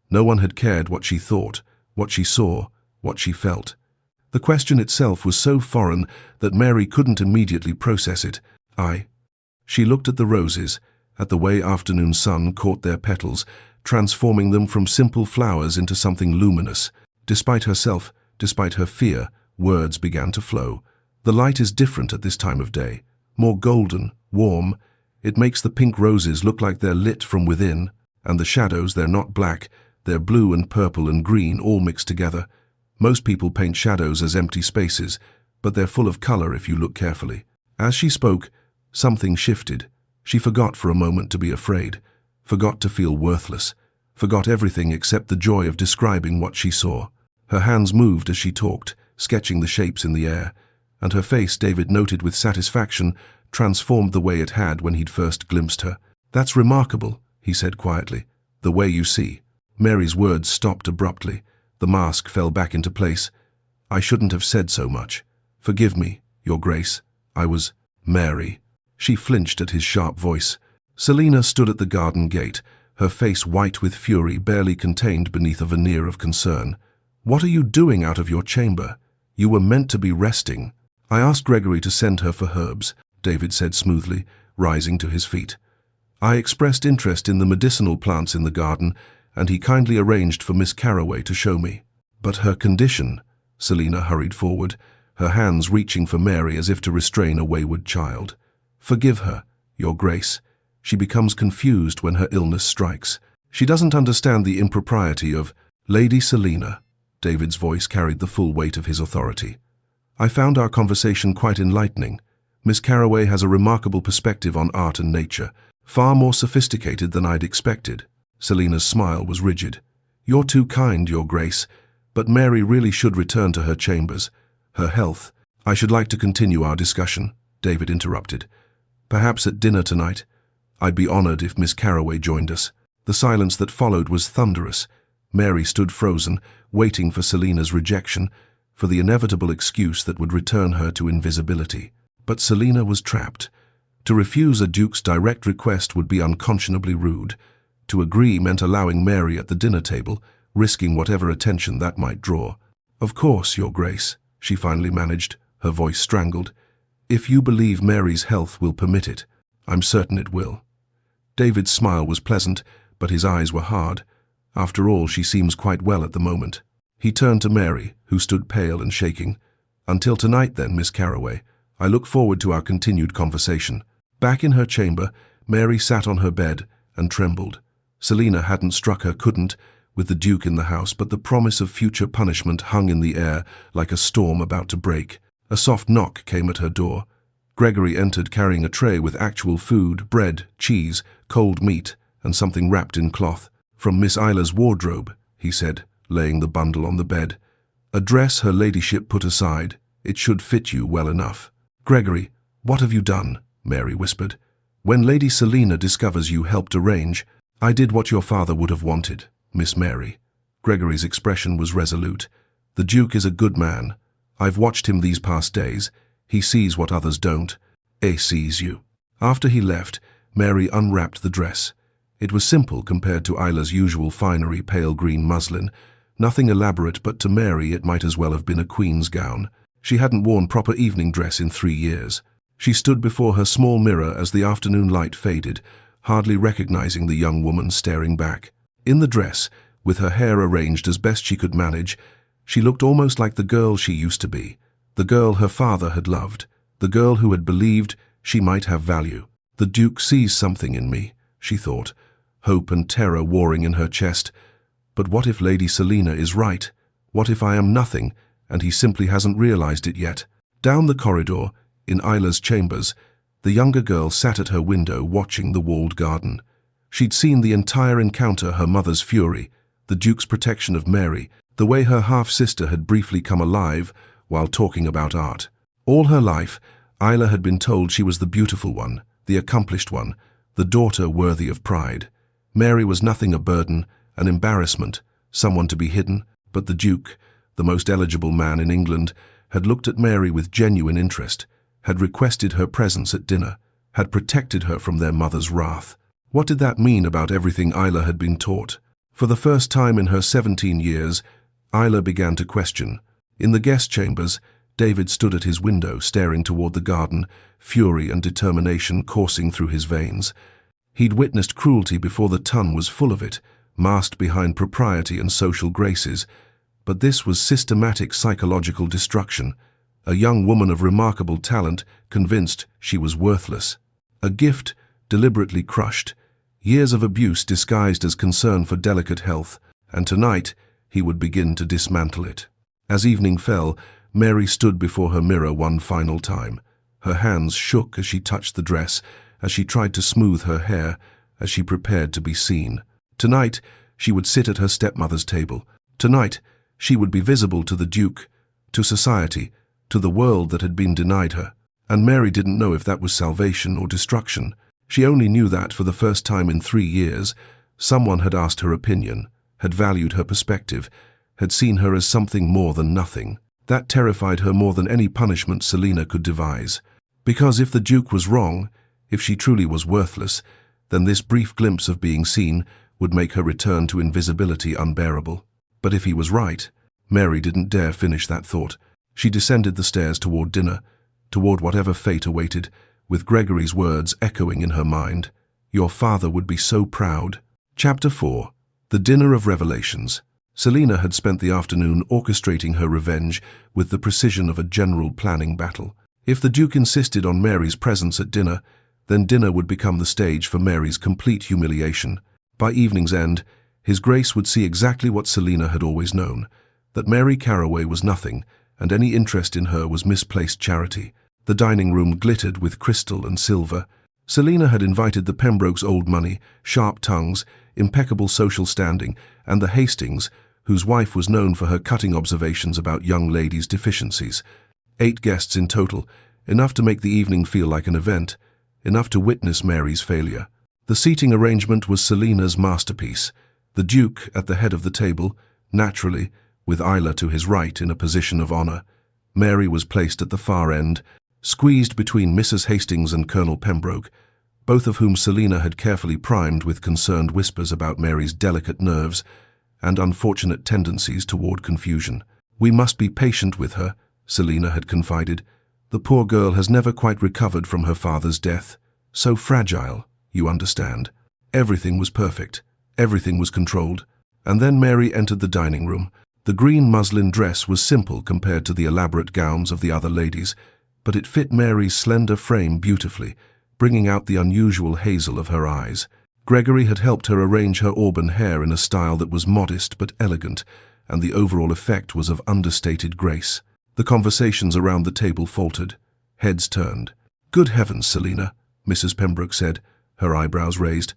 No one had cared what she thought, what she saw, what she felt. The question itself was so foreign that Mary couldn't immediately process it. She looked at the roses, at the way afternoon sun caught their petals, transforming them from simple flowers into something luminous. Despite herself, despite her fear, words began to flow. "The light is different at this time of day, more golden, warm. It makes the pink roses look like they're lit from within, and the shadows, they're not black, they're blue and purple and green all mixed together. Most people paint shadows as empty spaces, but they're full of color if you look carefully." As she spoke, something shifted. She forgot for a moment to be afraid, forgot to feel worthless, forgot everything except the joy of describing what she saw. Her hands moved as she talked, sketching the shapes in the air, and her face, David noted with satisfaction, transformed the way it had when he'd first glimpsed her. "That's remarkable," he said quietly. "The way you see." Mary's words stopped abruptly. The mask fell back into place. "I shouldn't have said so much. Forgive me, Your Grace. I was Mary." She flinched at his sharp voice. Selina stood at the garden gate, her face white with fury, barely contained beneath a veneer of concern. "What are you doing out of your chamber? You were meant to be resting." "I asked Gregory to send her for herbs," David said smoothly, rising to his feet. "I expressed interest in the medicinal plants in the garden, and he kindly arranged for Miss Carraway to show me." "But her condition," Selina hurried forward, her hands reaching for Mary as if to restrain a wayward child. "Forgive her, Your Grace. She becomes confused when her illness strikes. She doesn't understand the impropriety of—" "Lady Selina," David's voice carried the full weight of his authority. "I found our conversation quite enlightening. Miss Carraway has a remarkable perspective on art and nature. far more sophisticated than I'd expected. Selina's smile was rigid. You're too kind, Your Grace, but Mary really should return to her chambers. Her health. I should like to continue our discussion, David interrupted. Perhaps at dinner tonight. I'd be honored if Miss Carroway joined us. The silence that followed was thunderous. Mary stood frozen, waiting for Selina's rejection, for the inevitable excuse that would return her to invisibility. But Selina was trapped. To refuse a duke's direct request would be unconscionably rude. To agree meant allowing Mary at the dinner table, risking whatever attention that might draw. Of course, Your Grace, she finally managed, her voice strangled. If you believe Mary's health will permit it, I'm certain it will. David's smile was pleasant, but his eyes were hard. After all, she seems quite well at the moment. He turned to Mary, who stood pale and shaking. Until tonight then, Miss Carroway. I look forward to our continued conversation. Back in her chamber, Mary sat on her bed and trembled. Selina hadn't struck her, couldn't, with the Duke in the house, but the promise of future punishment hung in the air like a storm about to break. A soft knock came at her door. Gregory entered carrying a tray with actual food, bread, cheese, cold meat, and something wrapped in cloth. From Miss Isla's wardrobe, he said, laying the bundle on the bed. A dress her ladyship put aside. It should fit you well enough. Gregory, what have you done? Mary whispered. When Lady Selina discovers you helped arrange, I did what your father would have wanted, Miss Mary. Gregory's expression was resolute. The Duke is a good man. I've watched him these past days. He sees what others don't. He sees you. After he left, Mary unwrapped the dress. It was simple compared to Isla's usual finery, pale green muslin. Nothing elaborate, but to Mary it might as well have been a queen's gown. She hadn't worn proper evening dress in 3 years. She stood before her small mirror as the afternoon light faded, hardly recognizing the young woman staring back. In the dress, with her hair arranged as best she could manage, she looked almost like the girl she used to be, the girl her father had loved, the girl who had believed she might have value. The Duke sees something in me, she thought, hope and terror warring in her chest. But what if Lady Selina is right? What if I am nothing, and he simply hasn't realized it yet? Down the corridor, in Isla's chambers, the younger girl sat at her window watching the walled garden. She'd seen the entire encounter, her mother's fury, the Duke's protection of Mary, the way her half-sister had briefly come alive while talking about art. All her life, Isla had been told she was the beautiful one, the accomplished one, the daughter worthy of pride. Mary was nothing a burden, an embarrassment, someone to be hidden, but the Duke, the most eligible man in England, had looked at Mary with genuine interest, had requested her presence at dinner, had protected her from their mother's wrath. What did that mean about everything Isla had been taught? For the first time in her 17 years, Isla began to question. In the guest chambers, David stood at his window, staring toward the garden, fury and determination coursing through his veins. He'd witnessed cruelty before the ton was full of it, masked behind propriety and social graces. But this was systematic psychological destruction. A young woman of remarkable talent, convinced she was worthless. A gift deliberately crushed. Years of abuse disguised as concern for delicate health, and tonight he would begin to dismantle it. As evening fell, Mary stood before her mirror one final time. Her hands shook as she touched the dress, as she tried to smooth her hair, as she prepared to be seen. Tonight, she would sit at her stepmother's table. Tonight, she would be visible to the Duke, to society, to the world that had been denied her. And Mary didn't know if that was salvation or destruction. She only knew that, for the first time in 3 years, someone had asked her opinion, had valued her perspective, had seen her as something more than nothing. That terrified her more than any punishment Selina could devise. Because if the Duke was wrong, if she truly was worthless, then this brief glimpse of being seen would make her return to invisibility unbearable. But if he was right, Mary didn't dare finish that thought. She descended the stairs toward dinner, toward whatever fate awaited, with Gregory's words echoing in her mind. Your father would be so proud. Chapter 4. The Dinner of Revelations. Selina had spent the afternoon orchestrating her revenge with the precision of a general planning battle. If the Duke insisted on Mary's presence at dinner, then dinner would become the stage for Mary's complete humiliation. By evening's end, His Grace would see exactly what Selina had always known, that Mary Carroway was nothing, and any interest in her was misplaced charity. The dining room glittered with crystal and silver. Selina had invited the Pembrokes' old money, sharp tongues, impeccable social standing, and the Hastings, whose wife was known for her cutting observations about young ladies' deficiencies. 8 guests in total, enough to make the evening feel like an event, enough to witness Mary's failure. The seating arrangement was Selina's masterpiece. The Duke at the head of the table, naturally, with Isla to his right in a position of honor. Mary was placed at the far end, squeezed between Mrs. Hastings and Colonel Pembroke, both of whom Selina had carefully primed with concerned whispers about Mary's delicate nerves and unfortunate tendencies toward confusion. "We must be patient with her," Selina had confided. "The poor girl has never quite recovered from her father's death. So fragile, you understand." Everything was perfect. Everything was controlled. And then Mary entered the dining room. The green muslin dress was simple compared to the elaborate gowns of the other ladies, but it fit Mary's slender frame beautifully, bringing out the unusual hazel of her eyes. Gregory had helped her arrange her auburn hair in a style that was modest but elegant, and the overall effect was of understated grace. The conversations around the table faltered. Heads turned. "Good heavens, Selina," Mrs. Pembroke said, her eyebrows raised.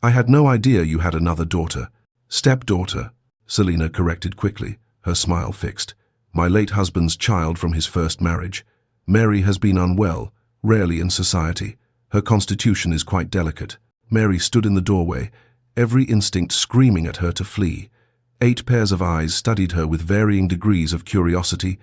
"I had no idea you had another daughter." "Stepdaughter," Selina corrected quickly, her smile fixed. "My late husband's child from his first marriage. Mary has been unwell, rarely in society. Her constitution is quite delicate." Mary stood in the doorway, every instinct screaming at her to flee. 8 pairs of eyes studied her with varying degrees of curiosity,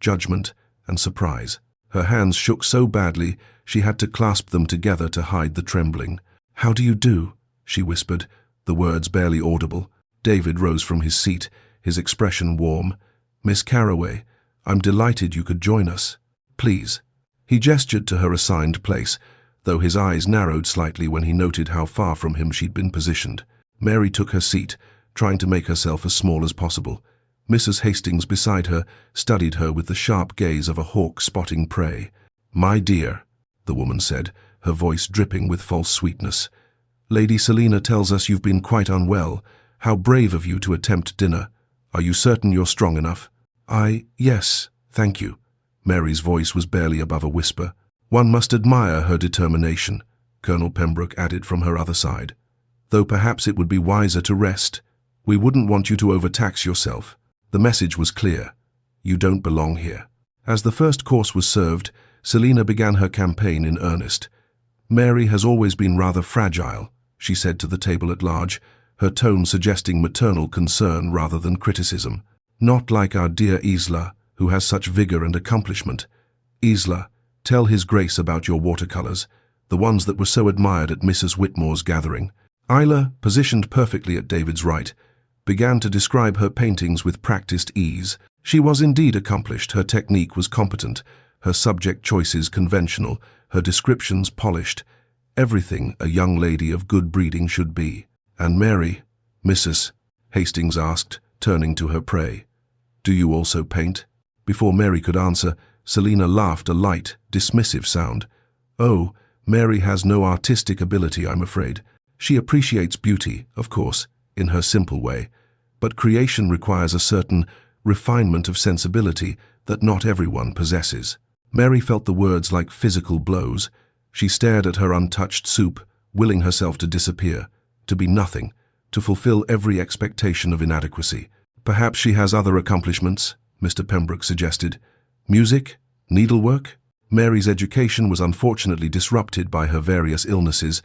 judgment, and surprise. Her hands shook so badly she had to clasp them together to hide the trembling. "How do you do?" she whispered, the words barely audible. David rose from his seat, his expression warm. "Miss Carroway, I'm delighted you could join us. Please." He gestured to her assigned place, though his eyes narrowed slightly when he noted how far from him she'd been positioned. Mary took her seat, trying to make herself as small as possible. Mrs. Hastings beside her studied her with the sharp gaze of a hawk spotting prey. "My dear," the woman said, her voice dripping with false sweetness. "Lady Selina tells us you've been quite unwell. How brave of you to attempt dinner. Are you certain you're strong enough?" Yes, thank you." Mary's voice was barely above a whisper. "One must admire her determination," Colonel Pembroke added from her other side. "Though perhaps it would be wiser to rest. We wouldn't want you to overtax yourself." The message was clear. You don't belong here. As the first course was served, Selina began her campaign in earnest. "Mary has always been rather fragile," she said to the table at large, her tone suggesting maternal concern rather than criticism. "Not like our dear Isla, who has such vigor and accomplishment. Isla, tell His Grace about your watercolors, the ones that were so admired at Mrs. Whitmore's gathering." Isla, positioned perfectly at David's right, began to describe her paintings with practiced ease. She was indeed accomplished, her technique was competent, her subject choices conventional, her descriptions polished, everything a young lady of good breeding should be. "And Mary, Mrs. Hastings asked, turning to her prey, "do you also paint?" Before Mary could answer, Selina laughed a light, dismissive sound. "Oh, Mary has no artistic ability, I'm afraid. She appreciates beauty, of course, in her simple way, but creation requires a certain refinement of sensibility that not everyone possesses." Mary felt the words like physical blows. She stared at her untouched soup, willing herself to disappear, to be nothing, to fulfill every expectation of inadequacy. "Perhaps she has other accomplishments," Mr. Pembroke suggested. "Music? Needlework?" Mary's education was unfortunately disrupted by her various illnesses,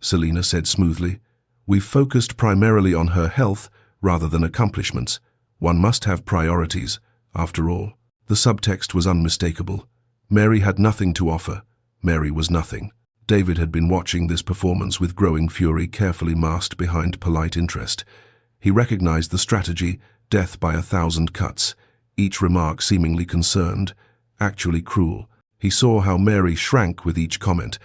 Selina said smoothly. "We've focused primarily on her health rather than accomplishments. One must have priorities, after all." The subtext was unmistakable. Mary had nothing to offer. Mary was nothing. David had been watching this performance with growing fury, carefully masked behind polite interest. He recognized the strategy, death by 1,000 cuts, each remark seemingly concerned, actually cruel. He saw how Mary shrank with each comment,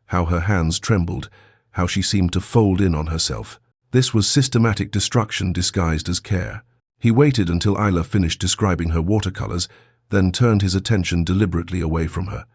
how her hands trembled, how she seemed to fold in on herself. This was systematic destruction disguised as care. He waited until Isla finished describing her watercolors, then turned his attention deliberately away from her.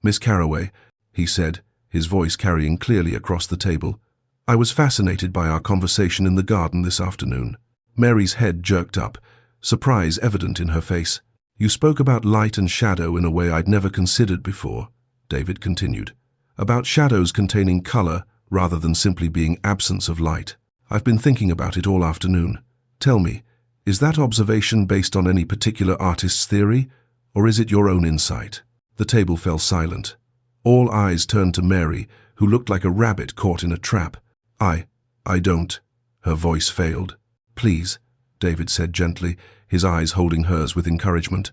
"Miss Carroway," he said, his voice carrying clearly across the table, "I was fascinated by our conversation in the garden this afternoon." Mary's head jerked up, surprise evident in her face. "You spoke about light and shadow in a way I'd never considered before," David continued. about shadows containing color rather than simply being absence of light. I've been thinking about it all afternoon. Tell me, is that observation based on any particular artist's theory, or is it your own insight? The table fell silent. All eyes turned to Mary, who looked like a rabbit caught in a trap. I don't. Her voice failed. Please, David said gently, his eyes holding hers with encouragement.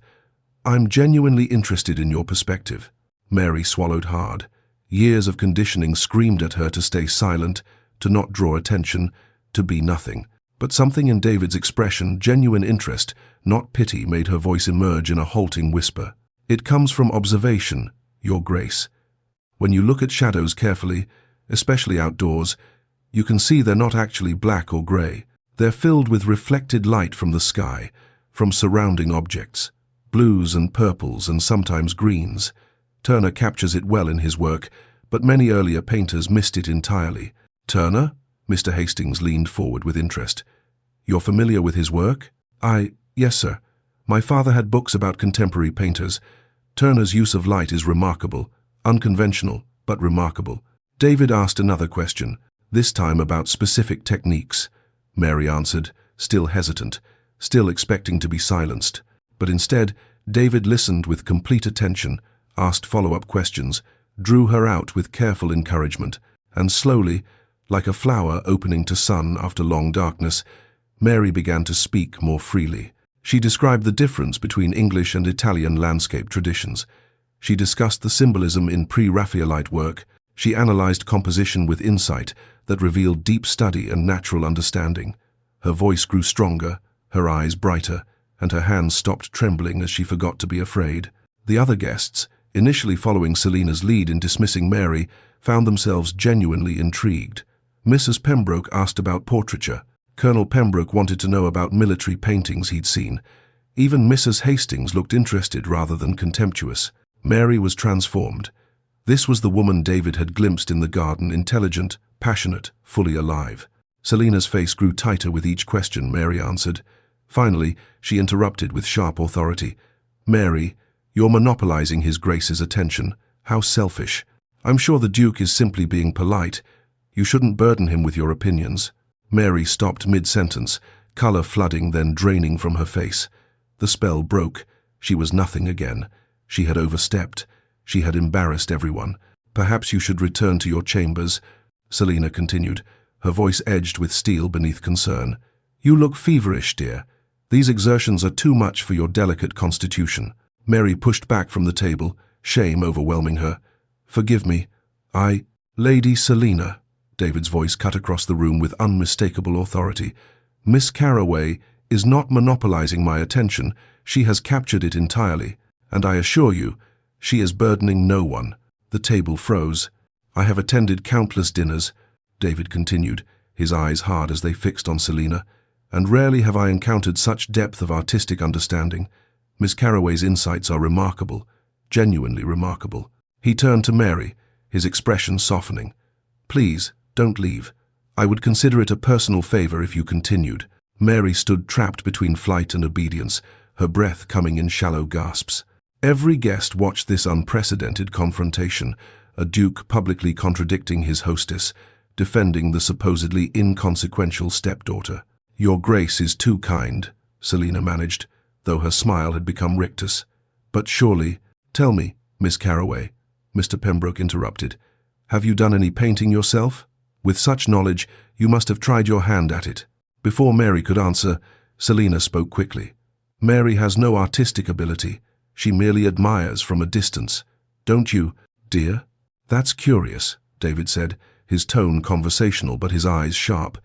I'm genuinely interested in your perspective. Mary swallowed hard. Years of conditioning screamed at her to stay silent, to not draw attention, to be nothing. But something in David's expression, genuine interest, not pity, made her voice emerge in a halting whisper. It comes from observation, Your Grace. When you look at shadows carefully, especially outdoors, you can see they're not actually black or grey. They're filled with reflected light from the sky, from surrounding objects, blues and purples and sometimes greens. Turner captures it well in his work, but many earlier painters missed it entirely. Turner? Mr. Hastings leaned forward with interest. You're familiar with his work? Yes, sir. My father had books about contemporary painters. Turner's use of light is remarkable, unconventional, but remarkable. David asked another question, this time about specific techniques. Mary answered, still hesitant, still expecting to be silenced. But instead, David listened with complete attention, asked follow-up questions, drew her out with careful encouragement, and slowly, like a flower opening to sun after long darkness, Mary began to speak more freely. She described the difference between English and Italian landscape traditions. She discussed the symbolism in pre-Raphaelite work. She analyzed composition with insight that revealed deep study and natural understanding. Her voice grew stronger, her eyes brighter, and her hands stopped trembling as she forgot to be afraid. The other guests, initially following Selina's lead in dismissing Mary, found themselves genuinely intrigued. Mrs. Pembroke asked about portraiture. Colonel Pembroke wanted to know about military paintings he'd seen. Even Mrs. Hastings looked interested rather than contemptuous. Mary was transformed. This was the woman David had glimpsed in the garden, intelligent, passionate, fully alive. Selina's face grew tighter with each question Mary answered. Finally, she interrupted with sharp authority. Mary, you're monopolizing His Grace's attention. How selfish. I'm sure the Duke is simply being polite. You shouldn't burden him with your opinions. Mary stopped mid-sentence, color flooding then draining from her face. The spell broke. She was nothing again. She had overstepped. She had embarrassed everyone. Perhaps you should return to your chambers, Selina continued, her voice edged with steel beneath concern. You look feverish, dear. These exertions are too much for your delicate constitution. Mary pushed back from the table, shame overwhelming her. Forgive me. Lady Selina, David's voice cut across the room with unmistakable authority. Miss Carraway is not monopolizing my attention. She has captured it entirely, and I assure you, she is burdening no one. The table froze. I have attended countless dinners, David continued, his eyes hard as they fixed on Selina, and rarely have I encountered such depth of artistic understanding. Miss Carraway's insights are remarkable, genuinely remarkable. He turned to Mary, his expression softening. Please, don't leave. I would consider it a personal favor if you continued. Mary stood trapped between flight and obedience, her breath coming in shallow gasps. Every guest watched this unprecedented confrontation, a duke publicly contradicting his hostess, defending the supposedly inconsequential stepdaughter. Your Grace is too kind, Selina managed, though her smile had become rictus. But surely, tell me, Miss Carraway, Mr. Pembroke interrupted, have you done any painting yourself? With such knowledge, you must have tried your hand at it. Before Mary could answer, Selina spoke quickly. Mary has no artistic ability. She merely admires from a distance. Don't you, dear? That's curious, David said, his tone conversational but his eyes sharp.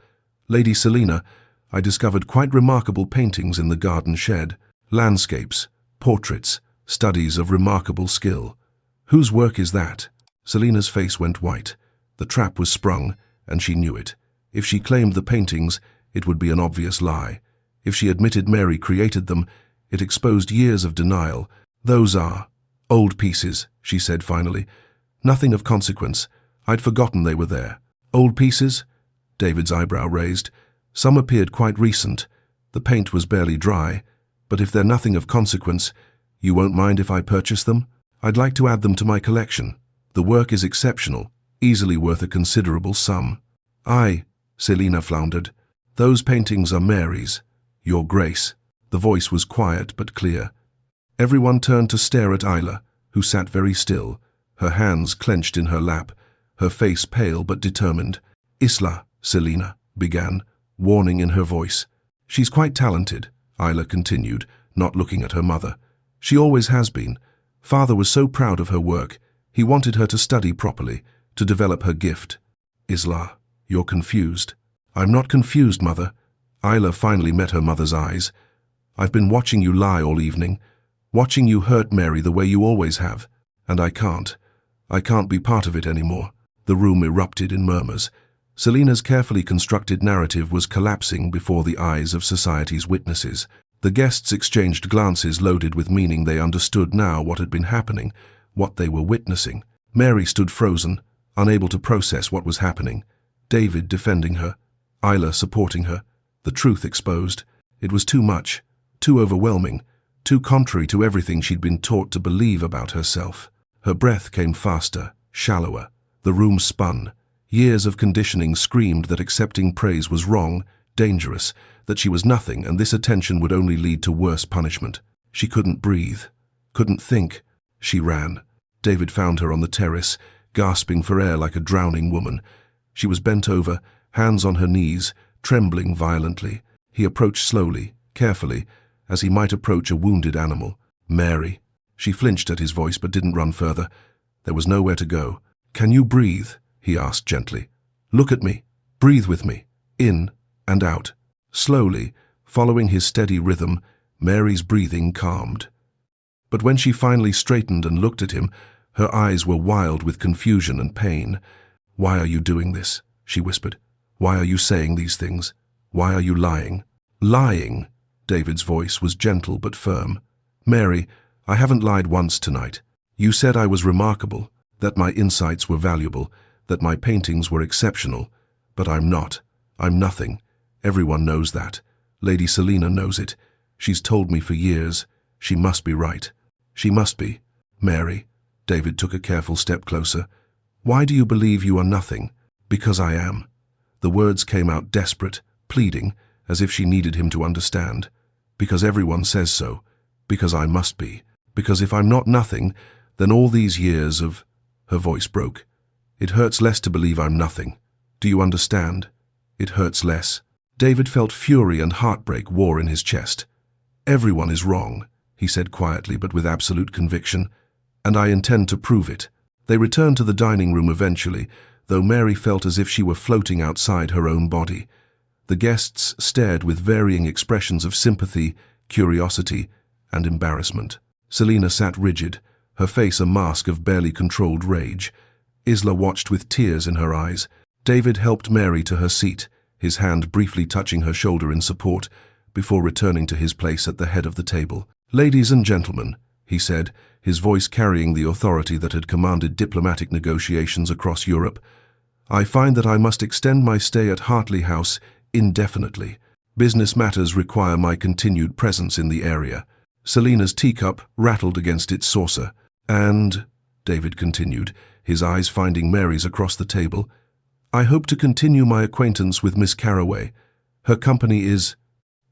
Lady Selina, I discovered quite remarkable paintings in the garden shed. Landscapes, portraits, studies of remarkable skill. Whose work is that? Selina's face went white. The trap was sprung, and she knew it. If she claimed the paintings, it would be an obvious lie. If she admitted Mary created them, it exposed years of denial. Those are old pieces, she said finally. Nothing of consequence. I'd forgotten they were there. Old pieces? David's eyebrow raised. Some appeared quite recent. The paint was barely dry. But if they're nothing of consequence, you won't mind if I purchase them? I'd like to add them to my collection. The work is exceptional, easily worth a considerable sum. Aye, Selina floundered. Those paintings are Mary's, Your Grace. The voice was quiet but clear. Everyone turned to stare at Isla, who sat very still, her hands clenched in her lap, her face pale but determined. Isla, Selina began, warning in her voice. She's quite talented, Isla continued, not looking at her mother. She always has been. Father was so proud of her work. He wanted her to study properly, to develop her gift. Isla, you're confused. I'm not confused, Mother. Isla finally met her mother's eyes. I've been watching you lie all evening, watching you hurt Mary the way you always have, and I can't be part of it anymore. The room erupted in murmurs. Selina's carefully constructed narrative was collapsing before the eyes of society's witnesses. The guests exchanged glances loaded with meaning. They understood now what had been happening, what they were witnessing. Mary stood frozen, unable to process what was happening. David defending her, Isla supporting her, the truth exposed. It was too much, too overwhelming, too contrary to everything she'd been taught to believe about herself. Her breath came faster, shallower. The room spun. Years of conditioning screamed that accepting praise was wrong, dangerous, that she was nothing, and this attention would only lead to worse punishment. She couldn't breathe, couldn't think. She ran. David found her on the terrace, gasping for air like a drowning woman. She was bent over, hands on her knees, trembling violently. He approached slowly, carefully, as he might approach a wounded animal. Mary. She flinched at his voice but didn't run further. There was nowhere to go. Can you breathe? He asked gently. Look at me. Breathe with me. In and out. Slowly, following his steady rhythm, Mary's breathing calmed. But when she finally straightened and looked at him, her eyes were wild with confusion and pain. Why are you doing this? She whispered. Why are you saying these things? Why are you lying? Lying? David's voice was gentle but firm. Mary, I haven't lied once tonight. You said I was remarkable, that my insights were valuable, that my paintings were exceptional, but I'm not. I'm nothing. Everyone knows that. Lady Selina knows it. She's told me for years. She must be right. She must be. Mary, David took a careful step closer. Why do you believe you are nothing? Because I am. The words came out desperate, pleading, as if she needed him to understand. Because everyone says so. Because I must be. Because if I'm not nothing, then all these years of... Her voice broke. It hurts less to believe I'm nothing. Do you understand? It hurts less. David felt fury and heartbreak war in his chest. Everyone is wrong, he said quietly but with absolute conviction, and I intend to prove it. They returned to the dining room eventually, though Mary felt as if she were floating outside her own body. The guests stared with varying expressions of sympathy, curiosity, and embarrassment. Selina sat rigid, her face a mask of barely controlled rage. Isla watched with tears in her eyes. David helped Mary to her seat, his hand briefly touching her shoulder in support, before returning to his place at the head of the table. Ladies and gentlemen, he said, his voice carrying the authority that had commanded diplomatic negotiations across Europe, I find that I must extend my stay at Hartley House indefinitely. Business matters require my continued presence in the area. Selina's teacup rattled against its saucer. And, David continued, his eyes finding Mary's across the table, I hope to continue my acquaintance with Miss Carraway. Her company is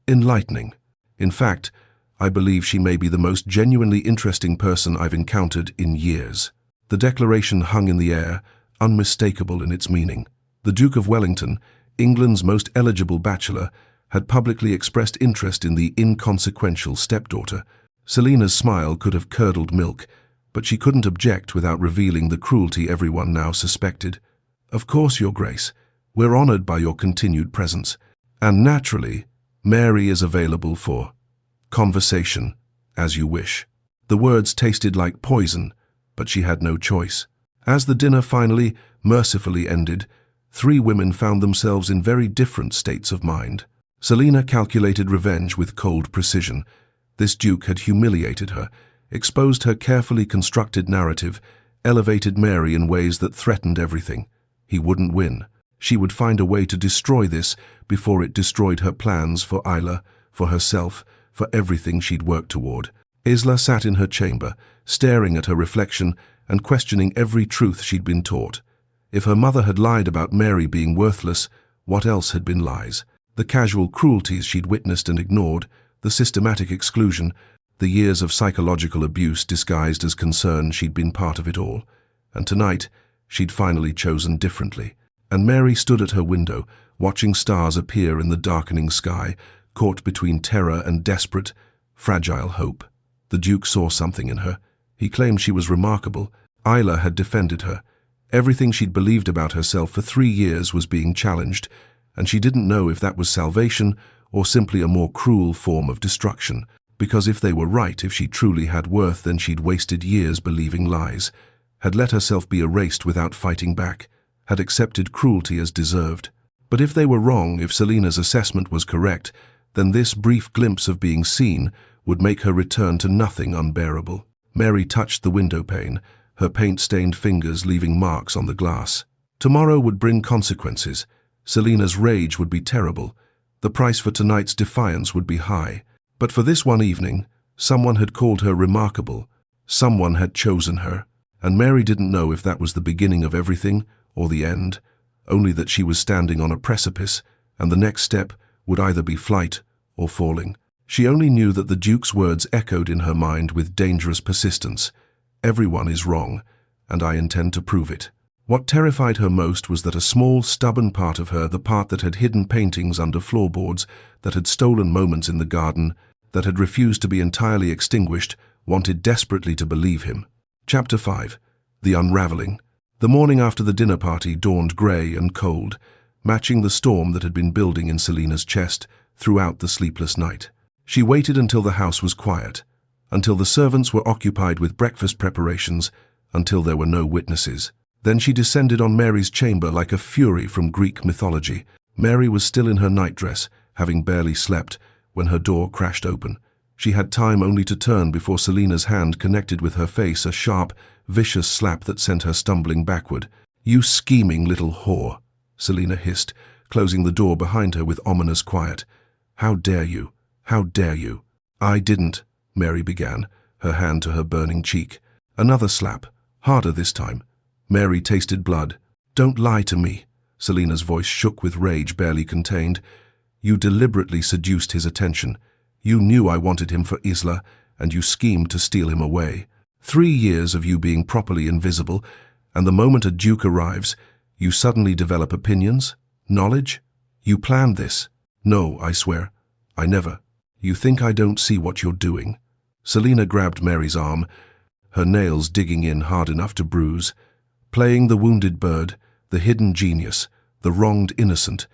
enlightening. In fact, I believe she may be the most genuinely interesting person I've encountered in years. The declaration hung in the air, unmistakable in its meaning. The Duke of Wellington, England's most eligible bachelor, had publicly expressed interest in the inconsequential stepdaughter. Selina's smile could have curdled milk, but she couldn't object without revealing the cruelty everyone now suspected. Of course, Your Grace, we're honored by your continued presence, and naturally, Mary is available for conversation, as you wish. The words tasted like poison, but she had no choice. As the dinner finally, mercifully ended, three women found themselves in very different states of mind. Selina calculated revenge with cold precision. This duke had humiliated her, exposed her carefully constructed narrative, elevated Mary in ways that threatened everything. He wouldn't win. She would find a way to destroy this before it destroyed her plans for Isla, for herself, for everything she'd worked toward. Isla sat in her chamber, staring at her reflection and questioning every truth she'd been taught. If her mother had lied about Mary being worthless, what else had been lies? The casual cruelties she'd witnessed and ignored, the systematic exclusion, the years of psychological abuse disguised as concern. She'd been part of it all. And tonight, she'd finally chosen differently. And Mary stood at her window, watching stars appear in the darkening sky, caught between terror and desperate, fragile hope. The Duke saw something in her. He claimed she was remarkable. Isla had defended her. Everything she'd believed about herself for 3 years was being challenged, and she didn't know if that was salvation or simply a more cruel form of destruction. Because if they were right, if she truly had worth, then she'd wasted years believing lies, had let herself be erased without fighting back, had accepted cruelty as deserved. But if they were wrong, if Selina's assessment was correct, then this brief glimpse of being seen would make her return to nothing unbearable. Mary touched the window pane, her paint-stained fingers leaving marks on the glass. Tomorrow would bring consequences. Selina's rage would be terrible. The price for tonight's defiance would be high. But for this one evening, someone had called her remarkable. Someone had chosen her. And Mary didn't know if that was the beginning of everything or the end, only that she was standing on a precipice, and the next step would either be flight or falling. She only knew that the Duke's words echoed in her mind with dangerous persistence. Everyone is wrong, and I intend to prove it. What terrified her most was that a small, stubborn part of her, the part that had hidden paintings under floorboards, that had stolen moments in the garden, that had refused to be entirely extinguished, wanted desperately to believe him. Chapter 5. The Unraveling. The morning after the dinner party dawned grey and cold, matching the storm that had been building in Selina's chest throughout the sleepless night. She waited until the house was quiet, until the servants were occupied with breakfast preparations, until there were no witnesses. Then she descended on Mary's chamber like a fury from Greek mythology. Mary was still in her nightdress, having barely slept, when her door crashed open. She had time only to turn before Selina's hand connected with her face, a sharp, vicious slap that sent her stumbling backward. "You scheming little whore," Selina hissed, closing the door behind her with ominous quiet. "How dare you? How dare you?" "I didn't," Mary began, her hand to her burning cheek. Another slap, harder this time. Mary tasted blood. "Don't lie to me." Selina's voice shook with rage barely contained. "You deliberately seduced his attention. You knew I wanted him for Isla, and you schemed to steal him away. 3 years of you being properly invisible, and the moment a Duke arrives, you suddenly develop opinions? Knowledge? You planned this." "No, I swear. I never." "You think I don't see what you're doing?" Selina grabbed Mary's arm, her nails digging in hard enough to bruise. "Playing the wounded bird, the hidden genius, the wronged innocent,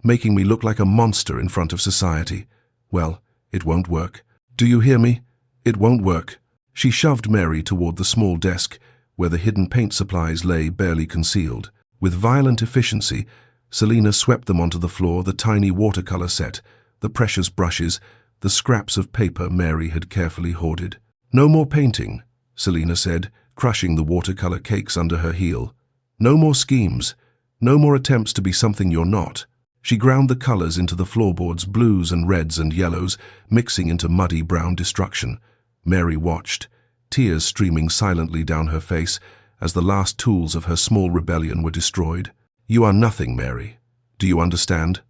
making me look like a monster in front of society. Well, it won't work. Do you hear me? It won't work." She shoved Mary toward the small desk where the hidden paint supplies lay barely concealed. With violent efficiency, Selina swept them onto the floor, the tiny watercolor set, the precious brushes, the scraps of paper Mary had carefully hoarded. "No more painting," Selina said, crushing the watercolor cakes under her heel. "No more schemes. No more attempts to be something you're not." She ground the colors into the floorboards, blues and reds and yellows, mixing into muddy brown destruction. Mary watched, tears streaming silently down her face as the last tools of her small rebellion were destroyed. "You are nothing, Mary. Do you understand?"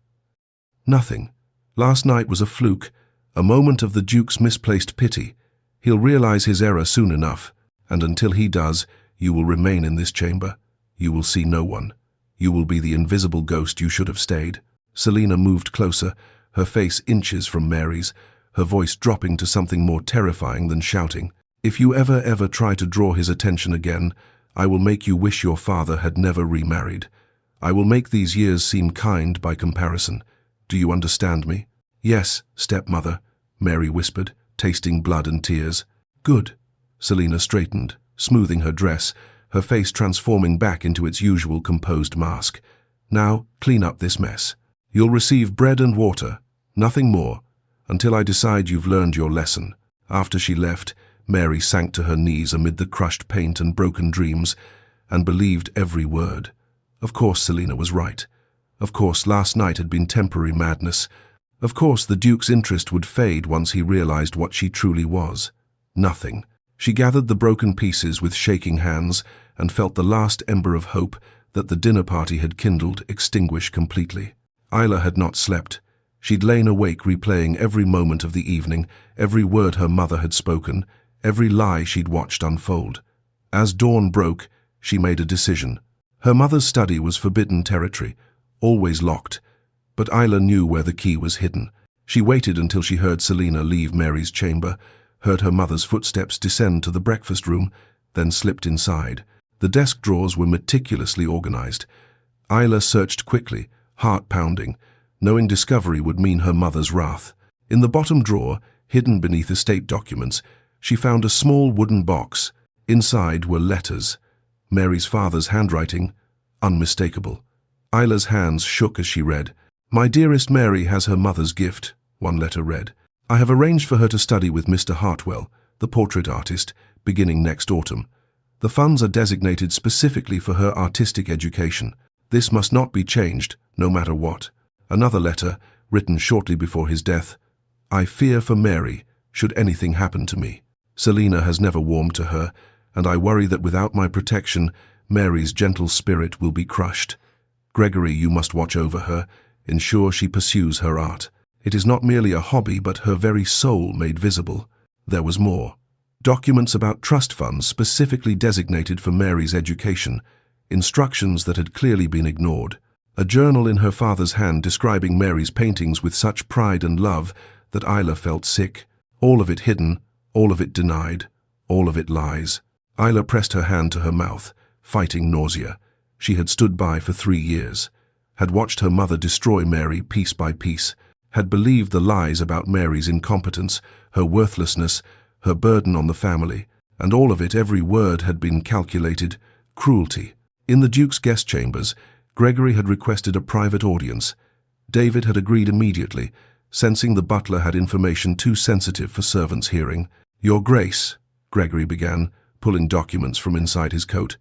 "Nothing. Last night was a fluke, a moment of the Duke's misplaced pity. He'll realize his error soon enough, and until he does, you will remain in this chamber. You will see no one. You will be the invisible ghost you should have stayed." Selina moved closer, her face inches from Mary's, her voice dropping to something more terrifying than shouting. "If you ever try to draw his attention again, I will make you wish your father had never remarried. I will make these years seem kind by comparison. Do you understand me?" "Yes, stepmother," Mary whispered, tasting blood and tears. "Good." Selina straightened, smoothing her dress, her face transforming back into its usual composed mask. "Now, clean up this mess. You'll receive bread and water, nothing more, until I decide you've learned your lesson." After she left, Mary sank to her knees amid the crushed paint and broken dreams, and believed every word. Of course Selina was right. Of course last night had been temporary madness. Of course the Duke's interest would fade once he realized what she truly was. Nothing. She gathered the broken pieces with shaking hands and felt the last ember of hope that the dinner party had kindled extinguish completely. Isla had not slept. She'd lain awake replaying every moment of the evening, every word her mother had spoken, every lie she'd watched unfold. As dawn broke, she made a decision. Her mother's study was forbidden territory, always locked, but Isla knew where the key was hidden. She waited until she heard Selina leave Mary's chamber, heard her mother's footsteps descend to the breakfast room, then slipped inside. The desk drawers were meticulously organized. Isla searched quickly, heart pounding, knowing discovery would mean her mother's wrath. In the bottom drawer, hidden beneath estate documents, she found a small wooden box. Inside were letters. Mary's father's handwriting, unmistakable. Isla's hands shook as she read. "My dearest Mary has her mother's gift," one letter read. "I have arranged for her to study with Mr. Hartwell, the portrait artist, beginning next autumn. The funds are designated specifically for her artistic education. This must not be changed, no matter what." Another letter, written shortly before his death. "I fear for Mary, should anything happen to me. Selina has never warmed to her, and I worry that without my protection, Mary's gentle spirit will be crushed. Gregory, you must watch over her, ensure she pursues her art. It is not merely a hobby, but her very soul made visible." There was more. Documents about trust funds specifically designated for Mary's education, instructions that had clearly been ignored. A journal in her father's hand describing Mary's paintings with such pride and love that Isla felt sick. All of it hidden, all of it denied, all of it lies. Isla pressed her hand to her mouth, fighting nausea. She had stood by for 3 years, had watched her mother destroy Mary piece by piece, had believed the lies about Mary's incompetence, her worthlessness, her burden on the family, and all of it, every word, had been calculated. Cruelty. In the Duke's guest chambers, Gregory had requested a private audience. David had agreed immediately, sensing the butler had information too sensitive for servants' hearing. "Your Grace," Gregory began, pulling documents from inside his coat.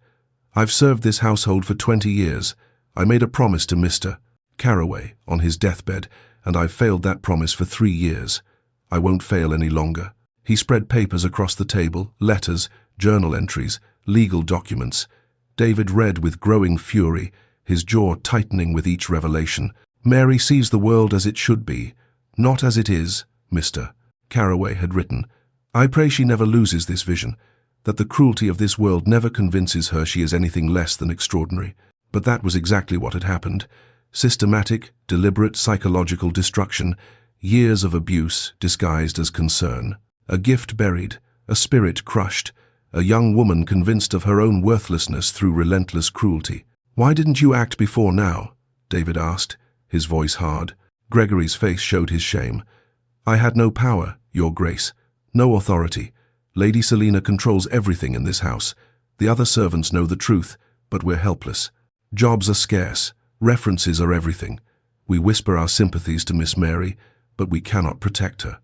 "I've served this household for 20 years. I made a promise to Mr. Carraway on his deathbed, and I've failed that promise for 3 years. I won't fail any longer." He spread papers across the table, letters, journal entries, legal documents. David read with growing fury, his jaw tightening with each revelation. "Mary sees the world as it should be, not as it is," Mr. Carraway had written. "I pray she never loses this vision, that the cruelty of this world never convinces her she is anything less than extraordinary." But that was exactly what had happened. Systematic, deliberate psychological destruction, years of abuse disguised as concern. A gift buried, a spirit crushed, a young woman convinced of her own worthlessness through relentless cruelty. "Why didn't you act before now?" David asked, his voice hard. Gregory's face showed his shame. "I had no power, Your Grace, no authority. Lady Selina controls everything in this house. The other servants know the truth, but we're helpless. Jobs are scarce, references are everything. We whisper our sympathies to Miss Mary, but we cannot protect her."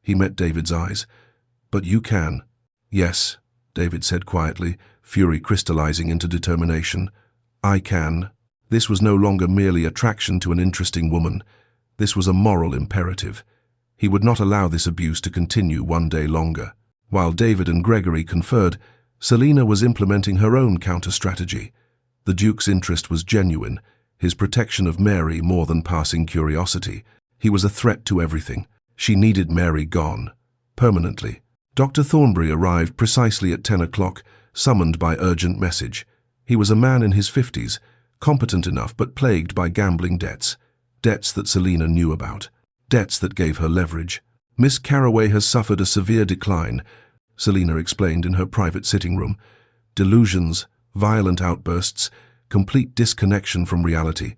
He met David's eyes. "But you can." "Yes," David said quietly, fury crystallizing into determination. "I can." This was no longer merely attraction to an interesting woman. This was a moral imperative. He would not allow this abuse to continue one day longer. While David and Gregory conferred, Selina was implementing her own counter-strategy. The Duke's interest was genuine, his protection of Mary more than passing curiosity. He was a threat to everything. She needed Mary gone, permanently. Dr. Thornbury arrived precisely at 10 o'clock, summoned by urgent message. He was a man in his 50s, competent enough but plagued by gambling debts. Debts that Selina knew about. Debts that gave her leverage. "Miss Carraway has suffered a severe decline," Selina explained in her private sitting room. "Delusions, violent outbursts, complete disconnection from reality.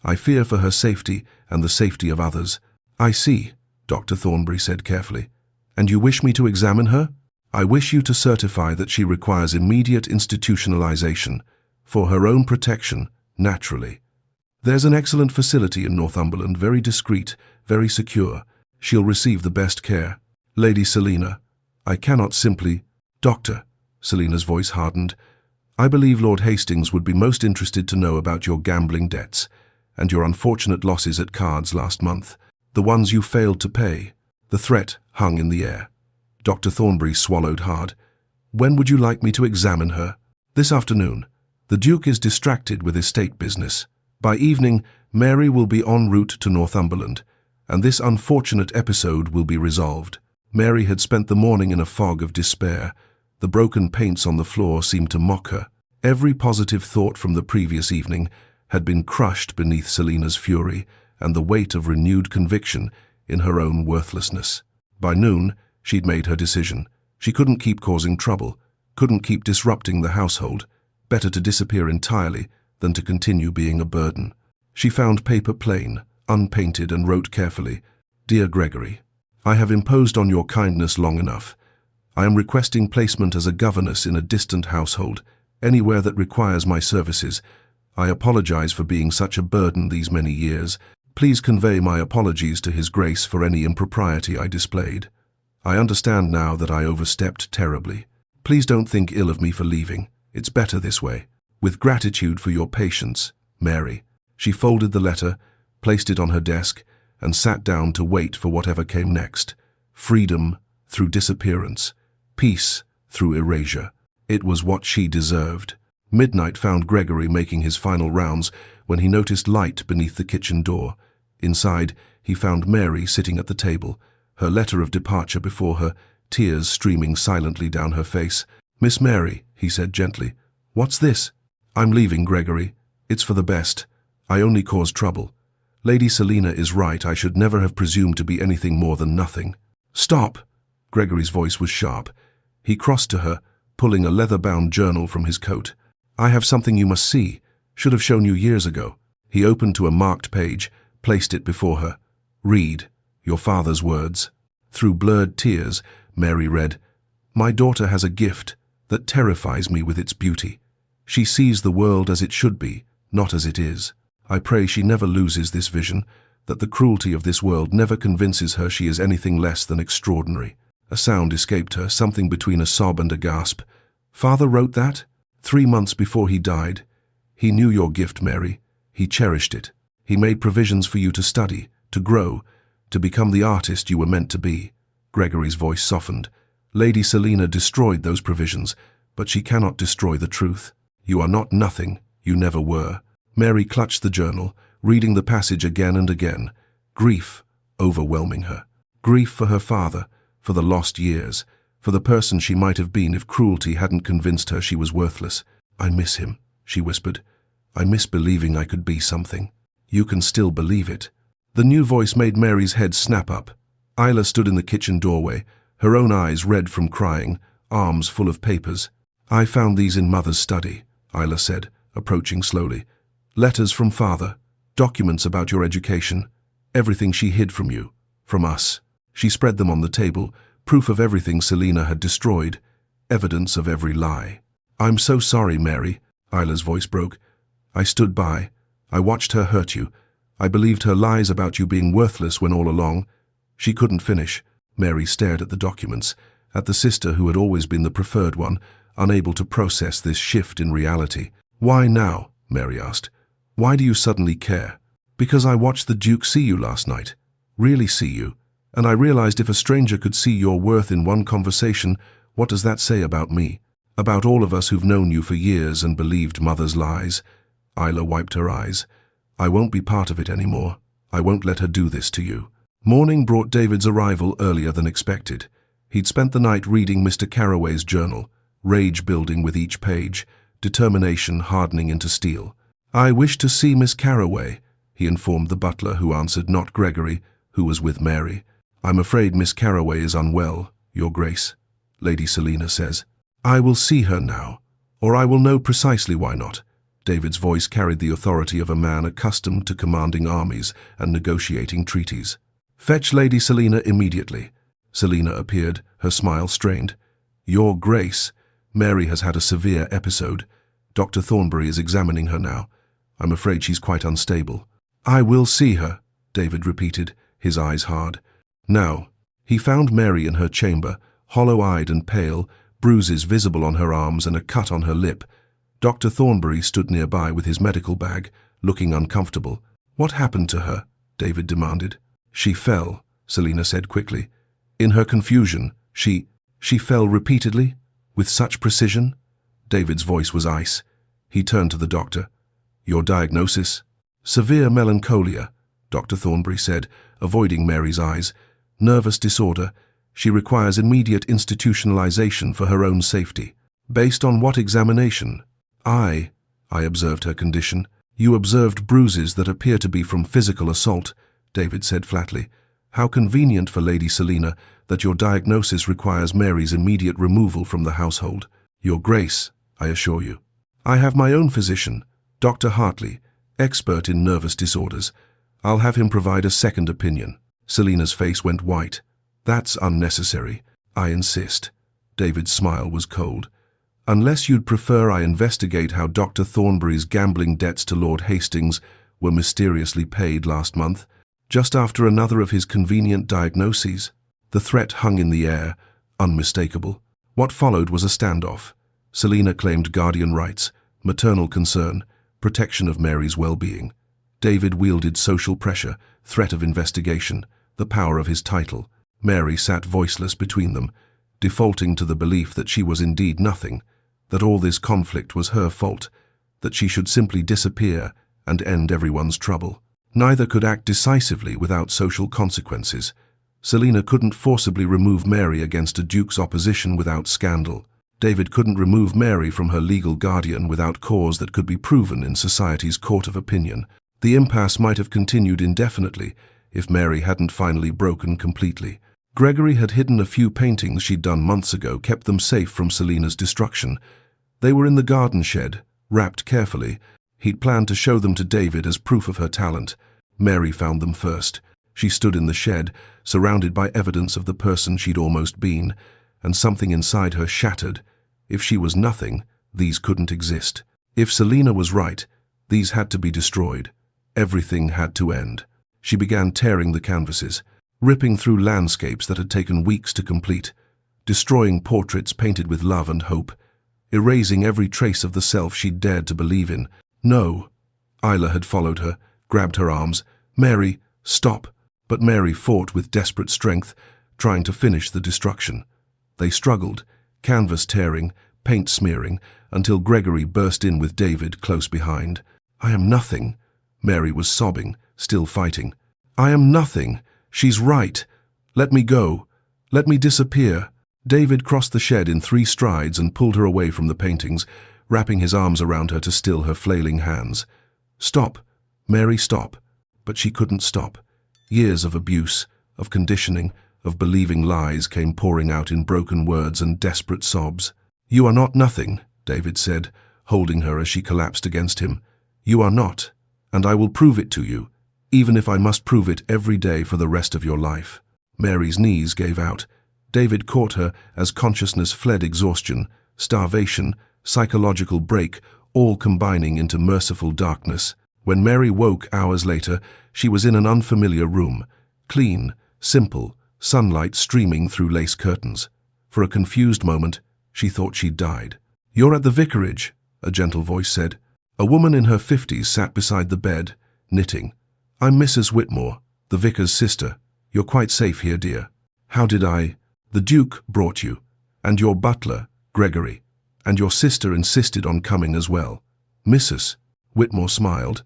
I fear for her safety and the safety of others." "I see," Dr. Thornbury said carefully. "And you wish me to examine her?" "I wish you to certify that she requires immediate institutionalization, for her own protection, naturally. There's an excellent facility in Northumberland, very discreet, very secure. She'll receive the best care. Lady Selina, I cannot simply—" "Doctor," Selina's voice hardened, "I believe Lord Hastings would be most interested to know about your gambling debts and your unfortunate losses at cards last month, the ones you failed to pay." The threat hung in the air. Dr. Thornbury swallowed hard. When would you like me to examine her? This afternoon. The Duke is distracted with estate business. By evening, Mary will be en route to Northumberland, and this unfortunate episode will be resolved. Mary had spent the morning in a fog of despair. The broken paints on the floor seemed to mock her. Every positive thought from the previous evening had been crushed beneath Selina's fury and the weight of renewed conviction in her own worthlessness. By noon, she'd made her decision. She couldn't keep causing trouble, couldn't keep disrupting the household. Better to disappear entirely than to continue being a burden. She found paper plain, unpainted, and wrote carefully, "Dear Gregory, I have imposed on your kindness long enough. I am requesting placement as a governess in a distant household, anywhere that requires my services. I apologize for being such a burden these many years. Please convey my apologies to His Grace for any impropriety I displayed. I understand now that I overstepped terribly. Please don't think ill of me for leaving. It's better this way. With gratitude for your patience, Mary." She folded the letter, placed it on her desk, and sat down to wait for whatever came next. Freedom through disappearance. Peace through erasure. It was what she deserved. Midnight found Gregory making his final rounds when he noticed light beneath the kitchen door. Inside, he found Mary sitting at the table, her letter of departure before her, tears streaming silently down her face. "Miss Mary," he said gently, "what's this?" "I'm leaving, Gregory. It's for the best. I only caused trouble. Lady Selina is right. I should never have presumed to be anything more than nothing." "Stop!" Gregory's voice was sharp. He crossed to her, pulling a leather-bound journal from his coat. "I have something you must see. Should have shown you years ago." He opened to a marked page, placed it before her. "Read your father's words." Through blurred tears, Mary read, "My daughter has a gift that terrifies me with its beauty. She sees the world as it should be, not as it is. I pray she never loses this vision, that the cruelty of this world never convinces her she is anything less than extraordinary." A sound escaped her, something between a sob and a gasp. "Father wrote that? 3 months before he died. He knew your gift, Mary. He cherished it. He made provisions for you to study, to grow, to become the artist you were meant to be." Gregory's voice softened. "Lady Selina destroyed those provisions, but she cannot destroy the truth. You are not nothing. You never were." Mary clutched the journal, reading the passage again and again. Grief overwhelming her. Grief for her father, for the lost years, for the person she might have been if cruelty hadn't convinced her she was worthless. "I miss him," she whispered. "I miss believing I could be something." "You can still believe it." The new voice made Mary's head snap up. Isla stood in the kitchen doorway, her own eyes red from crying, arms full of papers. "I found these in Mother's study," Isla said, approaching slowly. "Letters from Father, documents about your education, everything she hid from you, from us." She spread them on the table, proof of everything Selina had destroyed, evidence of every lie. "I'm so sorry, Mary," Isla's voice broke. "I stood by. I watched her hurt you. I believed her lies about you being worthless when all along." She couldn't finish. Mary stared at the documents, at the sister who had always been the preferred one, unable to process this shift in reality. "Why now?" Mary asked. "Why do you suddenly care?" "Because I watched the Duke see you last night. Really see you. And I realized if a stranger could see your worth in one conversation, what does that say about me? About all of us who've known you for years and believed Mother's lies?" Isla wiped her eyes. "I won't be part of it anymore. I won't let her do this to you." Morning brought David's arrival earlier than expected. He'd spent the night reading Mr. Carraway's journal, rage building with each page, determination hardening into steel. "I wish to see Miss Carraway," he informed the butler, who answered, not Gregory, who was with Mary. "I'm afraid Miss Carraway is unwell, Your Grace," Lady Selina says. "I will see her now, or I will know precisely why not." David's voice carried the authority of a man accustomed to commanding armies and negotiating treaties. "Fetch Lady Selina immediately." Selina appeared, her smile strained. "Your Grace, Mary has had a severe episode. Dr. Thornbury is examining her now. I'm afraid she's quite unstable." "I will see her," David repeated, his eyes hard. Now, he found Mary in her chamber, hollow-eyed and pale, bruises visible on her arms and a cut on her lip. Dr. Thornbury stood nearby with his medical bag, looking uncomfortable. "What happened to her?" David demanded. "She fell," Selina said quickly. In her confusion, she fell repeatedly? With such precision? David's voice was ice. He turned to the doctor. Your diagnosis? Severe melancholia, Dr. Thornbury said, avoiding Mary's eyes. Nervous disorder. She requires immediate institutionalization for her own safety. Based on what examination? I observed her condition. You observed bruises that appear to be from physical assault, David said flatly. How convenient for Lady Selina that your diagnosis requires Mary's immediate removal from the household. Your Grace, I assure you. I have my own physician, Dr. Hartley, expert in nervous disorders. I'll have him provide a second opinion. Selina's face went white. That's unnecessary. I insist. David's smile was cold. Unless you'd prefer I investigate how Dr. Thornbury's gambling debts to Lord Hastings were mysteriously paid last month, just after another of his convenient diagnoses. The threat hung in the air, unmistakable. What followed was a standoff. Selina claimed guardian rights, maternal concern, protection of Mary's well-being. David wielded social pressure, threat of investigation, the power of his title. Mary sat voiceless between them, defaulting to the belief that she was indeed nothing, that all this conflict was her fault, that she should simply disappear and end everyone's trouble. Neither could act decisively without social consequences. Selina couldn't forcibly remove Mary against a duke's opposition without scandal. David couldn't remove Mary from her legal guardian without cause that could be proven in society's court of opinion. The impasse might have continued indefinitely if Mary hadn't finally broken completely. Gregory had hidden a few paintings she'd done months ago, kept them safe from Selina's destruction. They were in the garden shed, wrapped carefully. He'd planned to show them to David as proof of her talent. Mary found them first. She stood in the shed, surrounded by evidence of the person she'd almost been, and something inside her shattered. If she was nothing, these couldn't exist. If Selina was right, these had to be destroyed. Everything had to end. She began tearing the canvases, ripping through landscapes that had taken weeks to complete, destroying portraits painted with love and hope, erasing every trace of the self she'd dared to believe in. No. Isla had followed her, grabbed her arms. Mary, stop. But Mary fought with desperate strength, trying to finish the destruction. They struggled, canvas tearing, paint smearing, until Gregory burst in with David close behind. I am nothing. Mary was sobbing, still fighting. I am nothing. She's right. Let me go. Let me disappear. David crossed the shed in 3 strides and pulled her away from the paintings, wrapping his arms around her to still her flailing hands. Stop. Mary, stop. But she couldn't stop. Years of abuse, of conditioning, of believing lies came pouring out in broken words and desperate sobs. You are not nothing, David said, holding her as she collapsed against him. You are not, and I will prove it to you, even if I must prove it every day for the rest of your life. Mary's knees gave out. David caught her as consciousness fled, exhaustion, starvation, psychological break, all combining into merciful darkness. When Mary woke hours later, she was in an unfamiliar room, clean, simple, sunlight streaming through lace curtains. For a confused moment, she thought she'd died. You're at the vicarage, a gentle voice said. A woman in her 50s sat beside the bed, knitting. I'm Mrs. Whitmore, the vicar's sister. You're quite safe here, dear. How did I? The Duke brought you, and your butler, Gregory, and your sister insisted on coming as well. Mrs. Whitmore smiled.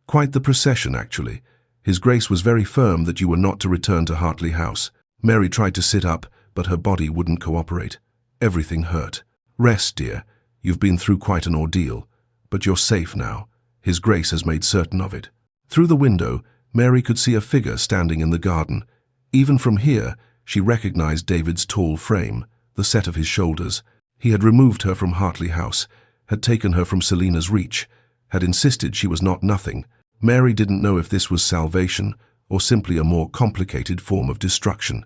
Quite the procession, actually. His Grace was very firm that you were not to return to Hartley House. Mary tried to sit up, but her body wouldn't cooperate. Everything hurt. Rest, dear. You've been through quite an ordeal. But you're safe now. His Grace has made certain of it. Through the window, Mary could see a figure standing in the garden. Even from here, she recognized David's tall frame, the set of his shoulders. He had removed her from Hartley House, had taken her from Selina's reach, had insisted she was not nothing. Mary didn't know if this was salvation or simply a more complicated form of destruction.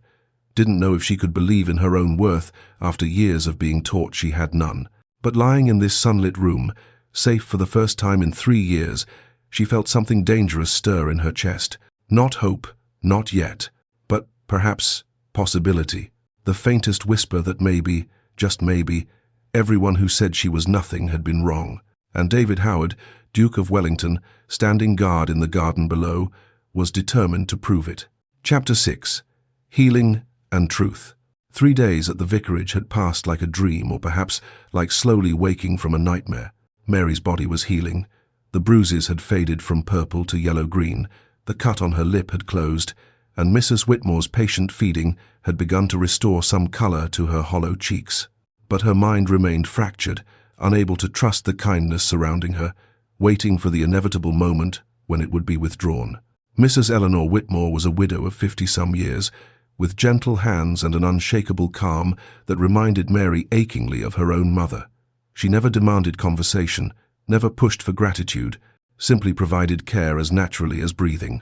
Didn't know if she could believe in her own worth after years of being taught she had none. But lying in this sunlit room, safe for the first time in 3 years, she felt something dangerous stir in her chest. Not hope, not yet, but perhaps possibility. The faintest whisper that maybe, just maybe, everyone who said she was nothing had been wrong. And David Howard, Duke of Wellington, standing guard in the garden below, was determined to prove it. Chapter 6. Healing and Truth. 3 days at the vicarage had passed like a dream, or perhaps like slowly waking from a nightmare. Mary's body was healing. The bruises had faded from purple to yellow-green, the cut on her lip had closed, and Mrs. Whitmore's patient feeding had begun to restore some color to her hollow cheeks. But her mind remained fractured, unable to trust the kindness surrounding her, waiting for the inevitable moment when it would be withdrawn. Mrs. Eleanor Whitmore was a widow of 50-some years, with gentle hands and an unshakable calm that reminded Mary achingly of her own mother. She never demanded conversation, never pushed for gratitude, simply provided care as naturally as breathing.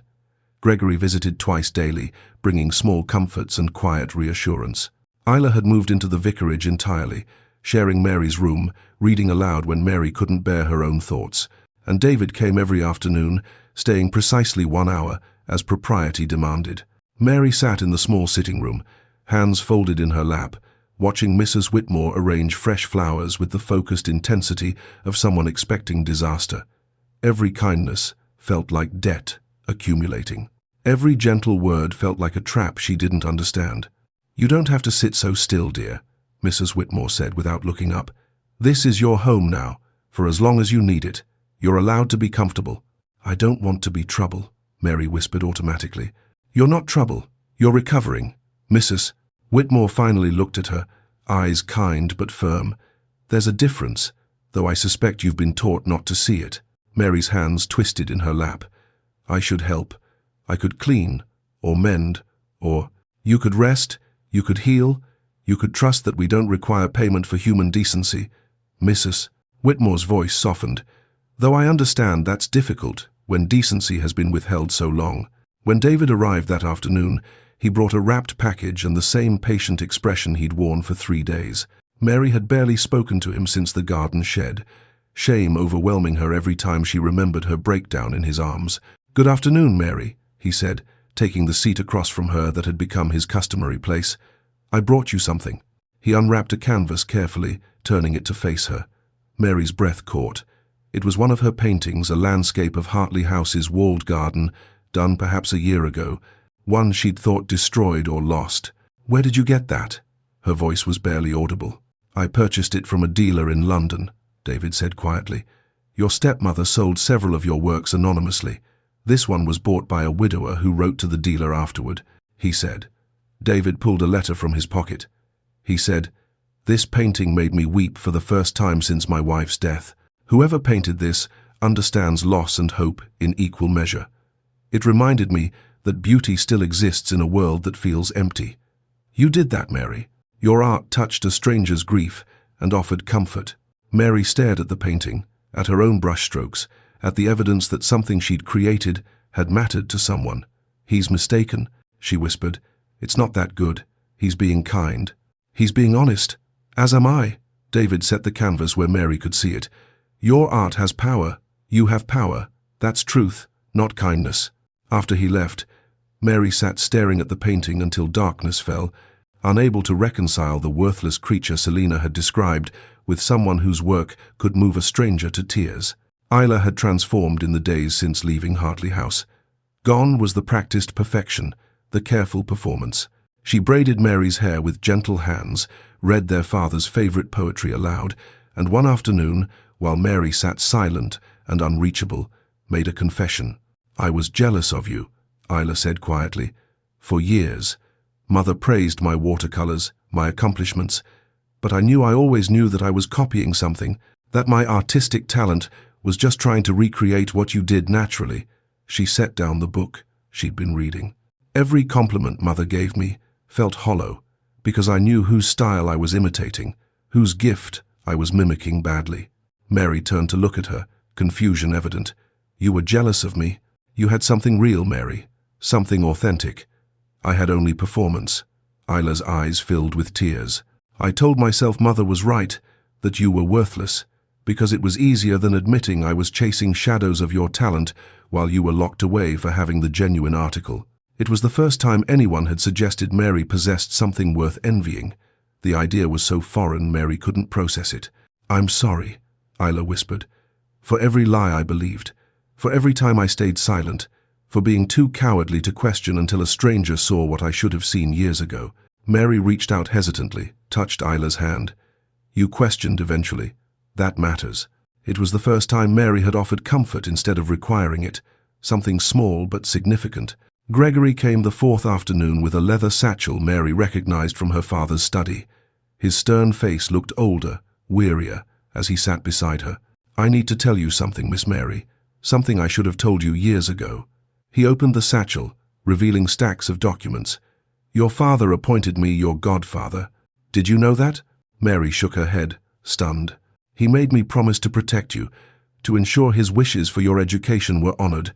Gregory visited twice daily, bringing small comforts and quiet reassurance. Isla had moved into the vicarage entirely, sharing Mary's room, reading aloud when Mary couldn't bear her own thoughts, and David came every afternoon, staying precisely 1 hour, as propriety demanded. Mary sat in the small sitting room, hands folded in her lap, watching Mrs. Whitmore arrange fresh flowers with the focused intensity of someone expecting disaster. Every kindness felt like debt accumulating. Every gentle word felt like a trap she didn't understand. "You don't have to sit so still, dear," Mrs. Whitmore said without looking up. "This is your home now, for as long as you need it. You're allowed to be comfortable." "I don't want to be trouble," Mary whispered automatically. "You're not trouble. You're recovering." Mrs. Whitmore finally looked at her, eyes kind but firm. "There's a difference, though I suspect you've been taught not to see it." Mary's hands twisted in her lap. "I should help. I could clean, or mend, or you could rest, you could heal, you could trust that we don't require payment for human decency." Mrs. Whitmore's voice softened. "Though I understand that's difficult when decency has been withheld so long." When David arrived that afternoon, he brought a wrapped package and the same patient expression he'd worn for 3 days. Mary had barely spoken to him since the garden shed, shame overwhelming her every time she remembered her breakdown in his arms. "Good afternoon, Mary," he said, taking the seat across from her that had become his customary place. "I brought you something." He unwrapped a canvas carefully, turning it to face her. Mary's breath caught. It was one of her paintings, a landscape of Hartley House's walled garden, done perhaps a year ago, one she'd thought destroyed or lost. "Where did you get that?" Her voice was barely audible. "I purchased it from a dealer in London," David said quietly. "Your stepmother sold several of your works anonymously. This one was bought by a widower who wrote to the dealer afterward," he said. David pulled a letter from his pocket. He said, "This painting made me weep for the first time since my wife's death. Whoever painted this understands loss and hope in equal measure. It reminded me that beauty still exists in a world that feels empty. You did that, Mary. Your art touched a stranger's grief and offered comfort." Mary stared at the painting, at her own brushstrokes, at the evidence that something she'd created had mattered to someone. "He's mistaken," she whispered. "It's not that good. He's being kind. He's being honest. As am I." David set the canvas where Mary could see it. "Your art has power. You have power. That's truth, not kindness." After he left, Mary sat staring at the painting until darkness fell, unable to reconcile the worthless creature Selina had described with someone whose work could move a stranger to tears. Isla had transformed in the days since leaving Hartley House. Gone was the practiced perfection, the careful performance. She braided Mary's hair with gentle hands, read their father's favorite poetry aloud, and one afternoon, while Mary sat silent and unreachable, made a confession. "I was jealous of you," Isla said quietly. "For years. Mother praised my watercolors, my accomplishments, but I always knew that I was copying something, that my artistic talent was just trying to recreate what you did naturally." She set down the book she'd been reading. "Every compliment Mother gave me felt hollow, because I knew whose style I was imitating, whose gift I was mimicking badly." Mary turned to look at her, confusion evident. "You were jealous of me. You had something real, Mary, something authentic. I had only performance." Isla's eyes filled with tears. "I told myself Mother was right, that you were worthless, because it was easier than admitting I was chasing shadows of your talent while you were locked away for having the genuine article." It was the first time anyone had suggested Mary possessed something worth envying. The idea was so foreign Mary couldn't process it. "I'm sorry," Isla whispered, "for every lie I believed, for every time I stayed silent, for being too cowardly to question until a stranger saw what I should have seen years ago." Mary reached out hesitantly, touched Isla's hand. You questioned eventually. That matters. It was the first time Mary had offered comfort instead of requiring it, something small but significant. Gregory came the fourth afternoon with a leather satchel Mary recognized from her father's study. His stern face looked older, wearier, as he sat beside her. I need to tell you something, Miss Mary. Something I should have told you years ago. He opened the satchel, revealing stacks of documents. Your father appointed me your godfather. Did you know that? Mary shook her head, stunned. He made me promise to protect you, to ensure his wishes for your education were honored.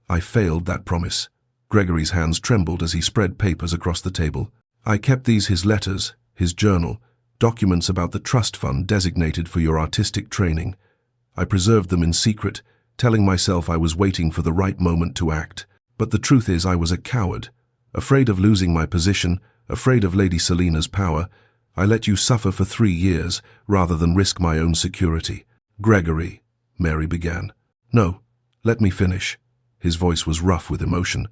I failed that promise. Gregory's hands trembled as he spread papers across the table. I kept these, his letters, his journal, documents about the trust fund designated for your artistic training. I preserved them in secret, telling myself I was waiting for the right moment to act. But the truth is I was a coward. Afraid of losing my position, afraid of Lady Selina's power, I let you suffer for 3 years rather than risk my own security. Gregory, Mary began. No, let me finish. His voice was rough with emotion.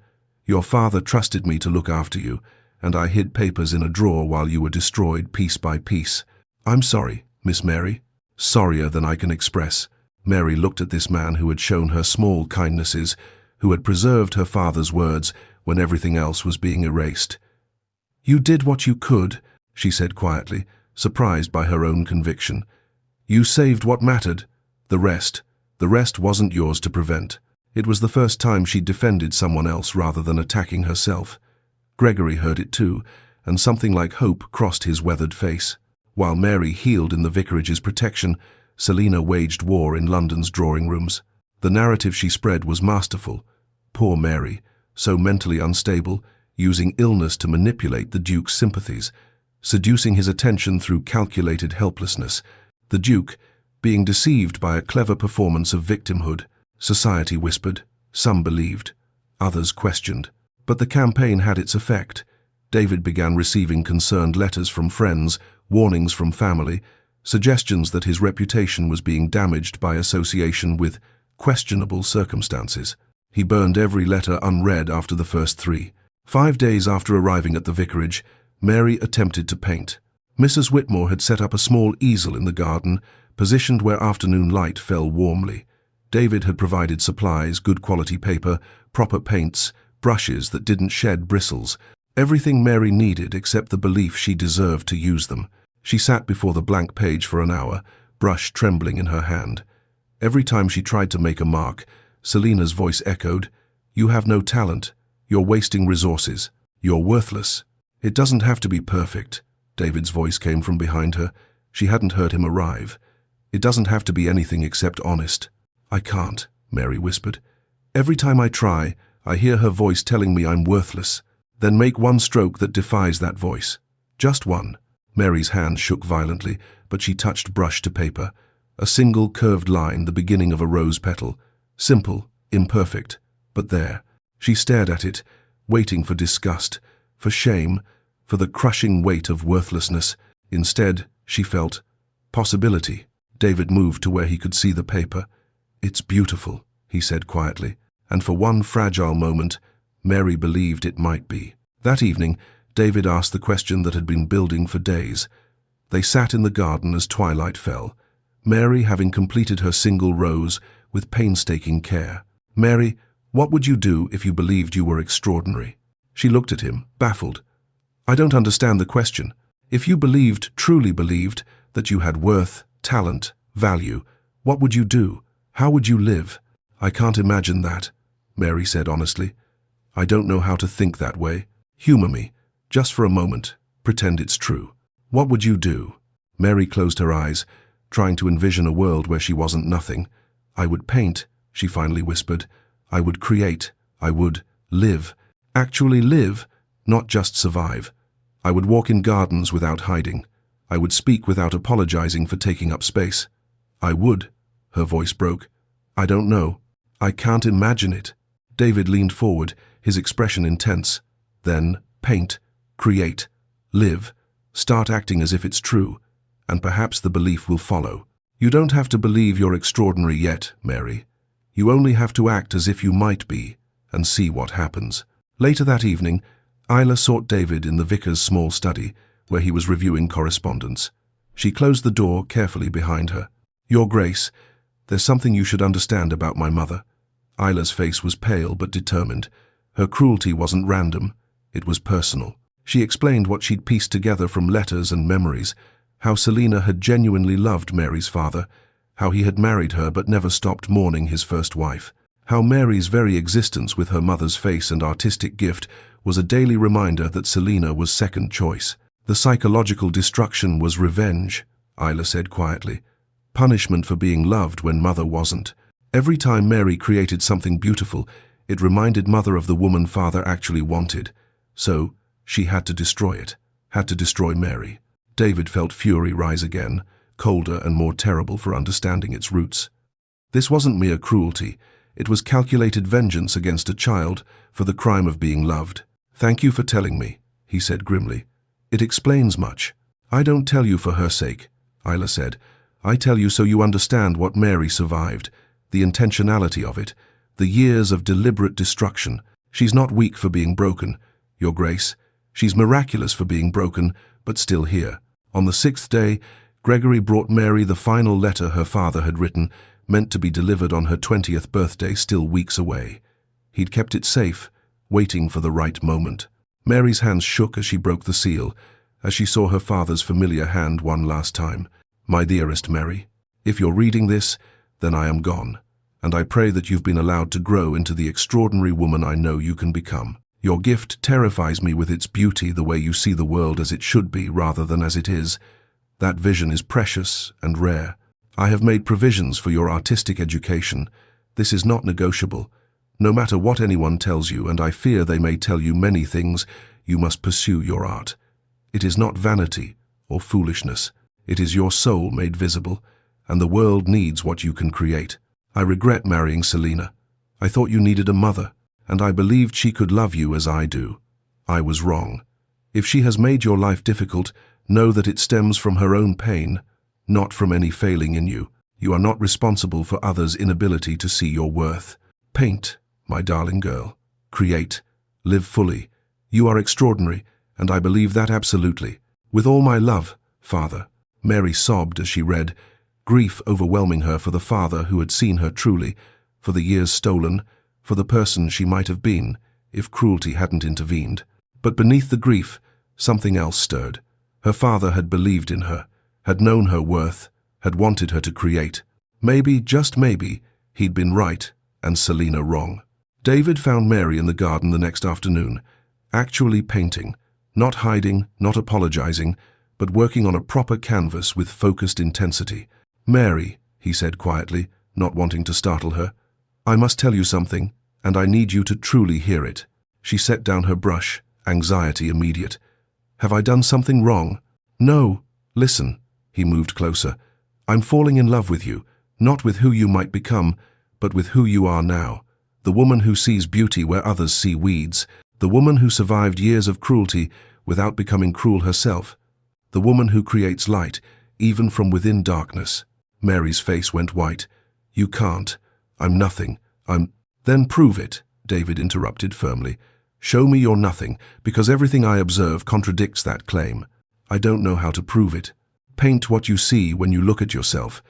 Your father trusted me to look after you, and I hid papers in a drawer while you were destroyed piece by piece. I'm sorry, Miss Mary. Sorrier than I can express. Mary looked at this man who had shown her small kindnesses, who had preserved her father's words when everything else was being erased. You did what you could, she said quietly, surprised by her own conviction. You saved what mattered. The rest wasn't yours to prevent. It was the first time she'd defended someone else rather than attacking herself. Gregory heard it too, and something like hope crossed his weathered face. While Mary healed in the vicarage's protection, Selina waged war in London's drawing rooms. The narrative she spread was masterful. Poor Mary, so mentally unstable, using illness to manipulate the Duke's sympathies, seducing his attention through calculated helplessness. The Duke, being deceived by a clever performance of victimhood. Society whispered, some believed, others questioned. But the campaign had its effect. David began receiving concerned letters from friends, warnings from family, suggestions that his reputation was being damaged by association with questionable circumstances. He burned every letter unread after the first 3. 5 days after arriving at the vicarage, Mary attempted to paint. Mrs. Whitmore had set up a small easel in the garden, positioned where afternoon light fell warmly. David had provided supplies, good quality paper, proper paints, brushes that didn't shed bristles, everything Mary needed except the belief she deserved to use them. She sat before the blank page for an hour, brush trembling in her hand. Every time she tried to make a mark, Selina's voice echoed, You have no talent. You're wasting resources. You're worthless. It doesn't have to be perfect. David's voice came from behind her. She hadn't heard him arrive. It doesn't have to be anything except honest. I can't, Mary whispered. Every time I try, I hear her voice telling me I'm worthless. Then make one stroke that defies that voice. Just one. Mary's hand shook violently, but she touched brush to paper. A single curved line, the beginning of a rose petal. Simple, imperfect, but there. She stared at it, waiting for disgust, for shame, for the crushing weight of worthlessness. Instead, she felt possibility. David moved to where he could see the paper. It's beautiful, he said quietly, and for one fragile moment, Mary believed it might be. That evening, David asked the question that had been building for days. They sat in the garden as twilight fell, Mary having completed her single rose with painstaking care. Mary, what would you do if you believed you were extraordinary? She looked at him, baffled. I don't understand the question. If you truly believed, that you had worth, talent, value, what would you do? How would you live? I can't imagine that, Mary said honestly. I don't know how to think that way. Humor me, just for a moment. Pretend it's true. What would you do? Mary closed her eyes, trying to envision a world where she wasn't nothing. I would paint, she finally whispered. I would create. I would live. Actually live, not just survive. I would walk in gardens without hiding. I would speak without apologizing for taking up space. I would. Her voice broke. I don't know. I can't imagine it. David leaned forward, his expression intense. Then, paint, create, live, start acting as if it's true, and perhaps the belief will follow. You don't have to believe you're extraordinary yet, Mary. You only have to act as if you might be, and see what happens. Later that evening, Isla sought David in the vicar's small study, where he was reviewing correspondence. She closed the door carefully behind her. "Your Grace, there's something you should understand about my mother." Isla's face was pale but determined. Her cruelty wasn't random, it was personal. She explained what she'd pieced together from letters and memories, how Selina had genuinely loved Mary's father, how he had married her but never stopped mourning his first wife, how Mary's very existence with her mother's face and artistic gift was a daily reminder that Selina was second choice. The psychological destruction was revenge, Isla said quietly. Punishment for being loved when Mother wasn't. Every time Mary created something beautiful, it reminded Mother of the woman Father actually wanted. So, she had to destroy it, had to destroy Mary. David felt fury rise again, colder and more terrible for understanding its roots. This wasn't mere cruelty, it was calculated vengeance against a child for the crime of being loved. "Thank you for telling me," he said grimly. "It explains much." "I don't tell you for her sake," Isla said. "I tell you so you understand what Mary survived, the intentionality of it, the years of deliberate destruction. She's not weak for being broken, Your Grace. She's miraculous for being broken, but still here." On the 6th day, Gregory brought Mary the final letter her father had written, meant to be delivered on her 20th birthday, still weeks away. He'd kept it safe, waiting for the right moment. Mary's hands shook as she broke the seal, as she saw her father's familiar hand one last time. "My dearest Mary, if you're reading this, then I am gone, and I pray that you've been allowed to grow into the extraordinary woman I know you can become. Your gift terrifies me with its beauty, the way you see the world as it should be rather than as it is. That vision is precious and rare. I have made provisions for your artistic education. This is not negotiable. No matter what anyone tells you, and I fear they may tell you many things, you must pursue your art. It is not vanity or foolishness. It is your soul made visible, and the world needs what you can create. I regret marrying Selina. I thought you needed a mother, and I believed she could love you as I do. I was wrong. If she has made your life difficult, know that it stems from her own pain, not from any failing in you. You are not responsible for others' inability to see your worth. Paint, my darling girl. Create. Live fully. You are extraordinary, and I believe that absolutely. With all my love, Father." Mary sobbed as she read, grief overwhelming her for the father who had seen her truly, for the years stolen, for the person she might have been if cruelty hadn't intervened. But beneath the grief, something else stirred. Her father had believed in her, had known her worth, had wanted her to create. Maybe, just maybe, he'd been right and Selina wrong. David found Mary in the garden the next afternoon, actually painting, not hiding, not apologizing, but working on a proper canvas with focused intensity. "Mary," he said quietly, not wanting to startle her, "I must tell you something, and I need you to truly hear it." She set down her brush, anxiety immediate. "Have I done something wrong?" "No, listen." He moved closer. "I'm falling in love with you, not with who you might become, but with who you are now. The woman who sees beauty where others see weeds. The woman who survived years of cruelty without becoming cruel herself. The woman who creates light, even from within darkness." Mary's face went white. "You can't. I'm nothing. Then prove it," David interrupted firmly. "Show me you're nothing, because everything I observe contradicts that claim. I don't know how to prove it. Paint what you see when you look at yourself.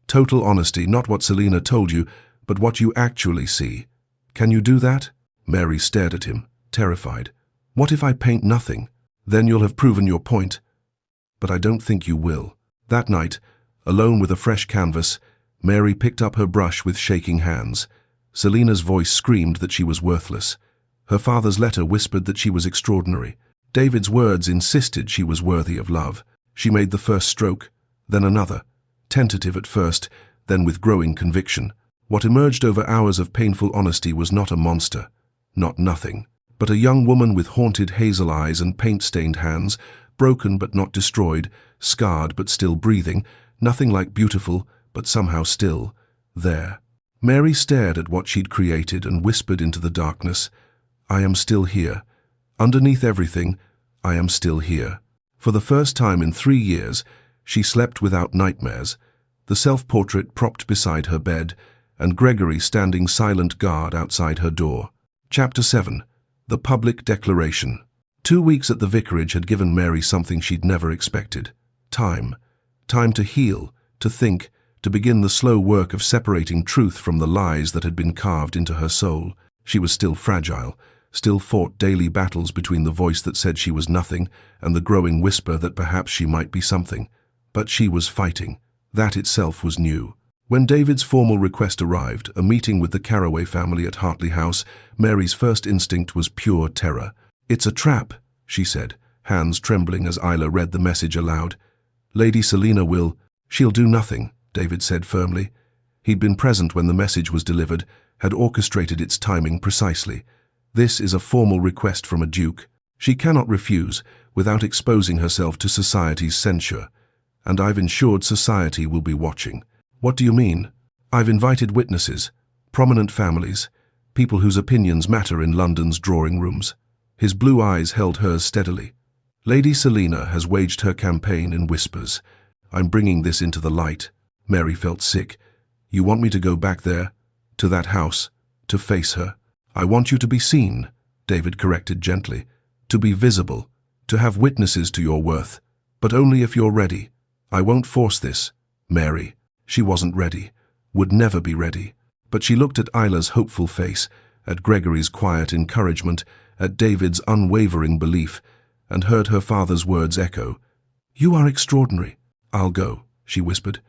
Total honesty, not what Selina told you, but what you actually see. Can you do that?" Mary stared at him, terrified. "What if I paint nothing? Then you'll have proven your point." "But I don't think you will." That night, alone with a fresh canvas, Mary picked up her brush with shaking hands. Selina's voice screamed that she was worthless. Her father's letter whispered that she was extraordinary. David's words insisted she was worthy of love. She made the first stroke, then another, tentative at first, then with growing conviction. What emerged over hours of painful honesty was not a monster, not nothing, but a young woman with haunted hazel eyes and paint-stained hands, broken but not destroyed, scarred but still breathing, nothing like beautiful, but somehow still, there. Mary stared at what she'd created and whispered into the darkness, "I am still here. Underneath everything, I am still here." For the first time in 3 years, she slept without nightmares, the self-portrait propped beside her bed, and Gregory standing silent guard outside her door. Chapter 7. The Public Declaration. 2 weeks at the vicarage had given Mary something she'd never expected. Time. Time to heal, to think, to begin the slow work of separating truth from the lies that had been carved into her soul. She was still fragile, still fought daily battles between the voice that said she was nothing and the growing whisper that perhaps she might be something. But she was fighting. That itself was new. When David's formal request arrived, a meeting with the Carraway family at Hartley House, Mary's first instinct was pure terror. "It's a trap," she said, hands trembling as Isla read the message aloud. "Lady Selina she'll do nothing," David said firmly. He'd been present when the message was delivered, had orchestrated its timing precisely. "This is a formal request from a duke. She cannot refuse without exposing herself to society's censure. And I've ensured society will be watching." "What do you mean?" "I've invited witnesses, prominent families, people whose opinions matter in London's drawing rooms." His blue eyes held hers steadily. "Lady Selina has waged her campaign in whispers. I'm bringing this into the light." Mary felt sick. "You want me to go back there, to that house, to face her?" "I want you to be seen," David corrected gently. "To be visible, to have witnesses to your worth. But only if you're ready. I won't force this." Mary. She wasn't ready, would never be ready. But she looked at Isla's hopeful face, at Gregory's quiet encouragement, at David's unwavering belief, and heard her father's words echo. "You are extraordinary." "I'll go," she whispered,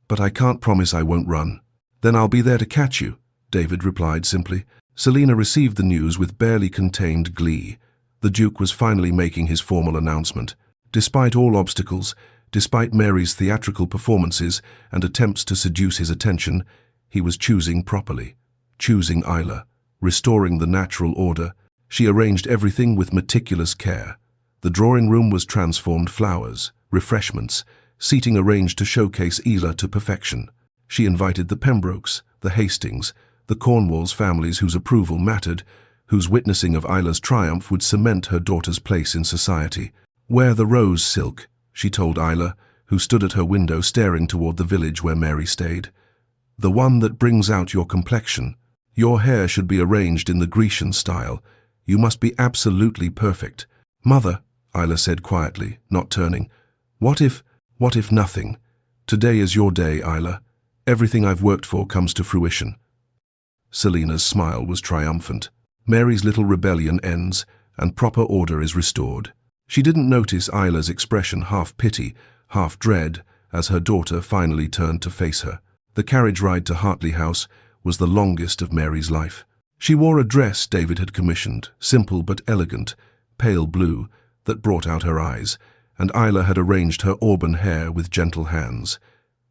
"but I can't promise I won't run." "Then I'll be there to catch you," David replied simply. Selina received the news with barely contained glee. The Duke was finally making his formal announcement. Despite all obstacles, despite Mary's theatrical performances and attempts to seduce his attention, he was choosing properly, choosing Isla, restoring the natural order. She arranged everything with meticulous care. The drawing room was transformed: flowers, refreshments, seating arranged to showcase Isla to perfection. She invited the Pembrokes, the Hastings, the Cornwalls families whose approval mattered, whose witnessing of Isla's triumph would cement her daughter's place in society. "Wear the rose silk," she told Isla, who stood at her window staring toward the village where Mary stayed. "The one that brings out your complexion. Your hair should be arranged in the Grecian style. You must be absolutely perfect." "Mother," Isla said quietly, not turning, what if nothing? Today is your day, Isla. Everything I've worked for comes to fruition." Selina's smile was triumphant. Mary's little rebellion ends, and proper order is restored. She didn't notice Isla's expression, half pity, half dread, as her daughter finally turned to face her. The carriage ride to Hartley House was the longest of Mary's life. She wore a dress David had commissioned, simple but elegant, pale blue, that brought out her eyes, and Isla had arranged her auburn hair with gentle hands.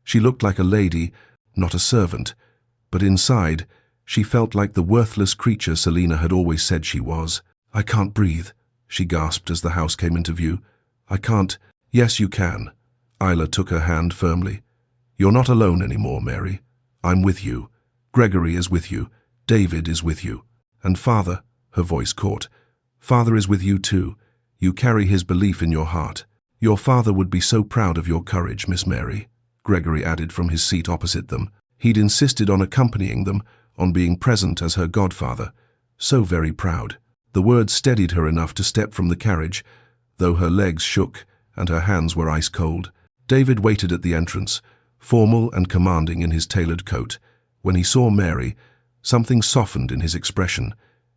She looked like a lady, not a servant, but inside, she felt like the worthless creature Selina had always said she was. "I can't breathe," she gasped as the house came into view. "I can't." "Yes, you can." Isla took her hand firmly. "You're not alone anymore, Mary. I'm with you. Gregory is with you. David is with you. And Father," her voice caught, "Father is with you too. You carry his belief in your heart. Your father would be so proud of your courage, Miss Mary," Gregory added from his seat opposite them. He'd insisted on accompanying them, on being present as her godfather. So very proud. The words steadied her enough to step from the carriage, though her legs shook and her hands were ice cold. David waited at the entrance, formal and commanding in his tailored coat. When he saw Mary, something softened in his expression.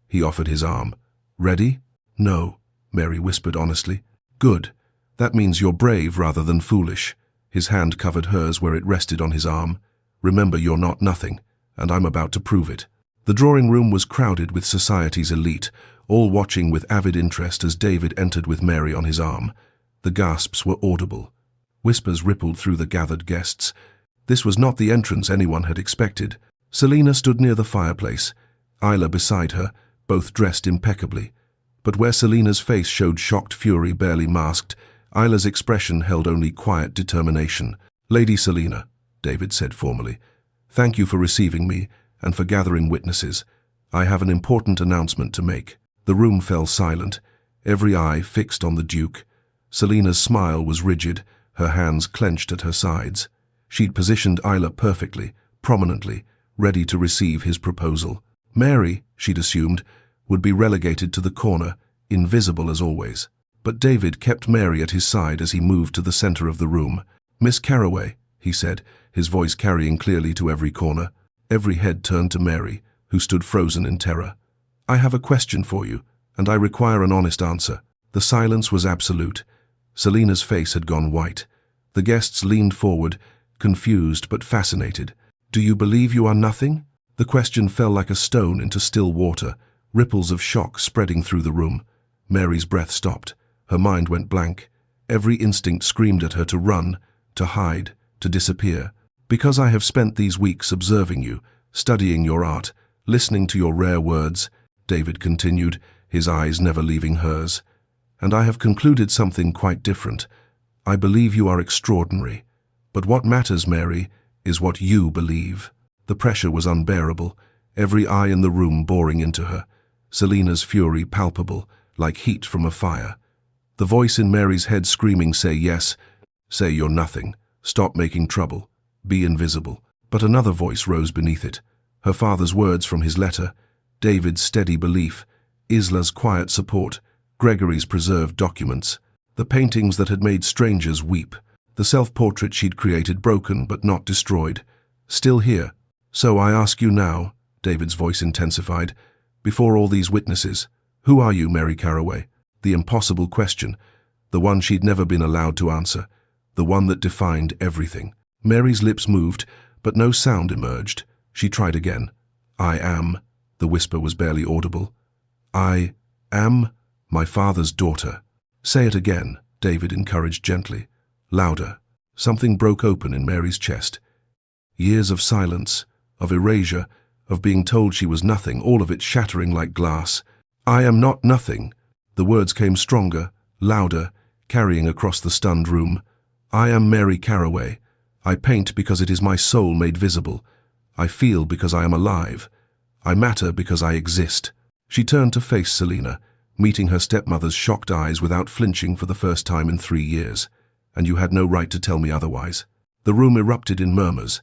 He offered his arm. "Ready?" "No," Mary whispered honestly. "Good. That means you're brave rather than foolish." His hand covered hers where it rested on his arm. "Remember, you're not nothing, and I'm about to prove it." The drawing room was crowded with society's elite, all watching with avid interest as David entered with Mary on his arm. The gasps were audible. Whispers rippled through the gathered guests. This was not the entrance anyone had expected. Selina stood near the fireplace, Isla beside her, both dressed impeccably. But where Selina's face showed shocked fury barely masked, Isla's expression held only quiet determination. "Lady Selina," David said formally, "thank you for receiving me and for gathering witnesses. I have an important announcement to make." The room fell silent, every eye fixed on the Duke. Selina's smile was rigid, her hands clenched at her sides. She'd positioned Isla perfectly, prominently, ready to receive his proposal. Mary, she'd assumed, would be relegated to the corner, invisible as always. But David kept Mary at his side as he moved to the center of the room. "Miss Carraway," he said, his voice carrying clearly to every corner. Every head turned to Mary, who stood frozen in terror. "I have a question for you, and I require an honest answer." The silence was absolute. Selina's face had gone white. The guests leaned forward, confused but fascinated. "Do you believe you are nothing?" The question fell like a stone into still water, ripples of shock spreading through the room. Mary's breath stopped. Her mind went blank. Every instinct screamed at her to run, to hide, to disappear. "Because I have spent these weeks observing you, studying your art, listening to your rare words," David continued, his eyes never leaving hers. "And I have concluded something quite different. I believe you are extraordinary. But what matters, Mary, is what you believe." The pressure was unbearable, every eye in the room boring into her. Selina's fury palpable, like heat from a fire. The voice in Mary's head screaming, "Say yes, say you're nothing, stop making trouble, be invisible." But another voice rose beneath it. Her father's words from his letter, David's steady belief, Isla's quiet support, Gregory's preserved documents, the paintings that had made strangers weep, the self-portrait she'd created broken but not destroyed, still here. "So I ask you now," David's voice intensified, "before all these witnesses, who are you, Mary Carraway?" The impossible question, the one she'd never been allowed to answer, the one that defined everything. Mary's lips moved, but no sound emerged. She tried again. "I am," the whisper was barely audible. "I am my father's daughter." "Say it again," David encouraged gently. Louder. Something broke open in Mary's chest. Years of silence, of erasure, of being told she was nothing, all of it shattering like glass. "I am not nothing." The words came stronger, louder, carrying across the stunned room. "I am Mary Carraway. I paint because it is my soul made visible. I feel because I am alive. I matter because I exist." She turned to face Selina, meeting her stepmother's shocked eyes without flinching for the first time in 3 years. "And you had no right to tell me otherwise." The room erupted in murmurs.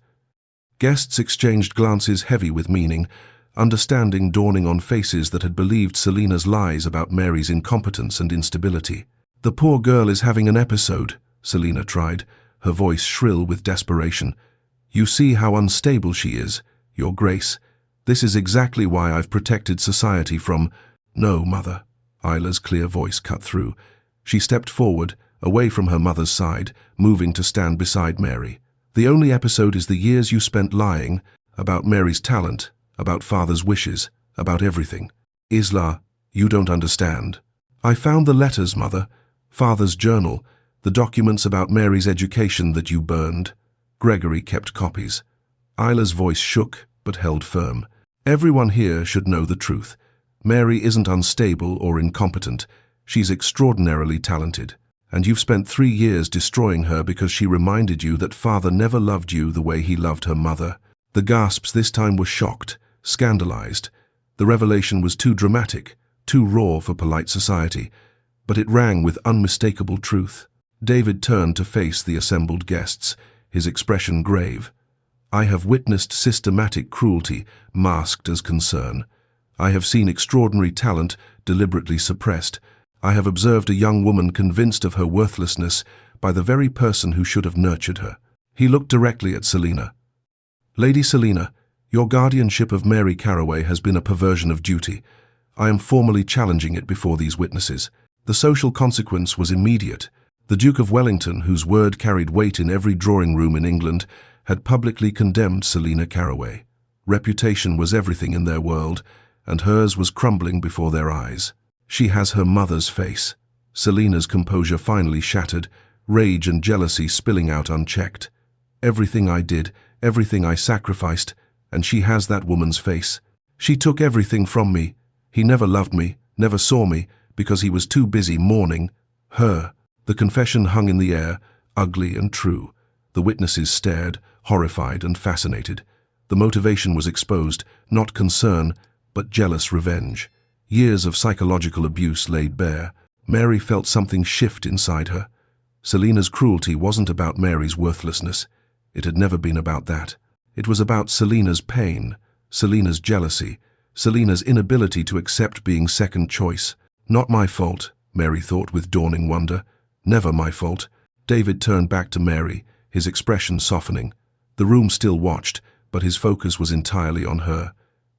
Guests exchanged glances heavy with meaning, understanding dawning on faces that had believed Selina's lies about Mary's incompetence and instability. "The poor girl is having an episode," Selina tried, her voice shrill with desperation. "You see how unstable she is, Your Grace. This is exactly why I've protected society from—" "No, Mother," Isla's clear voice cut through. She stepped forward, away from her mother's side, moving to stand beside Mary. "The only episode is the years you spent lying about Mary's talent, about Father's wishes, about everything. Isla, you don't understand. I found the letters, Mother, Father's journal, the documents about Mary's education that you burned. Gregory kept copies." Isla's voice shook but held firm. "Everyone here should know the truth. Mary isn't unstable or incompetent. She's extraordinarily talented. And you've spent 3 years destroying her because she reminded you that Father never loved you the way he loved her mother." The gasps this time were shocked, scandalized. The revelation was too dramatic, too raw for polite society, but it rang with unmistakable truth. David turned to face the assembled guests, his expression grave. "I have witnessed systematic cruelty masked as concern. I have seen extraordinary talent deliberately suppressed. I have observed a young woman convinced of her worthlessness by the very person who should have nurtured her." He looked directly at Selina. "Lady Selina, your guardianship of Mary Carraway has been a perversion of duty. I am formally challenging it before these witnesses." The social consequence was immediate. The Duke of Wellington, whose word carried weight in every drawing room in England, had publicly condemned Selina Carraway. Reputation was everything in their world, and hers was crumbling before their eyes. "She has her mother's face." Selina's composure finally shattered, rage and jealousy spilling out unchecked. "Everything I did, everything I sacrificed, and she has that woman's face. She took everything from me. He never loved me, never saw me, because he was too busy mourning her." The confession hung in the air, ugly and true. The witnesses stared, horrified and fascinated. The motivation was exposed, not concern, but jealous revenge. Years of psychological abuse laid bare. Mary felt something shift inside her. Selina's cruelty wasn't about Mary's worthlessness. It had never been about that. It was about Selina's pain, Selina's jealousy, Selina's inability to accept being second choice. Not my fault, Mary thought with dawning wonder. Never my fault. David turned back to Mary, his expression softening. The room still watched, but his focus was entirely on her.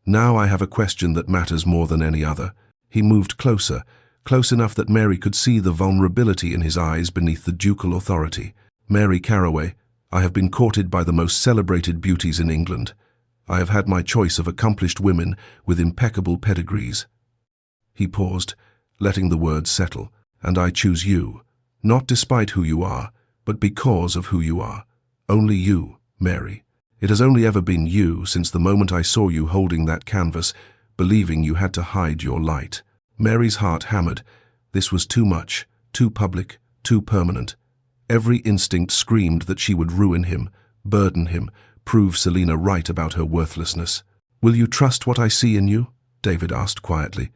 Now I have a question that matters more than any other. He moved closer, close enough that Mary could see the vulnerability in his eyes beneath the ducal authority. Mary Carraway, I have been courted by the most celebrated beauties in England. I have had my choice of accomplished women with impeccable pedigrees. He paused, letting the words settle. And I choose you, not despite who you are, but because of who you are. Only you, Mary. It has only ever been you since the moment I saw you holding that canvas, believing you had to hide your light. Mary's heart hammered. This was too much, too public, too permanent. Every instinct screamed that she would ruin him, burden him, prove Selina right about her worthlessness. Will you trust what I see in you? David asked quietly.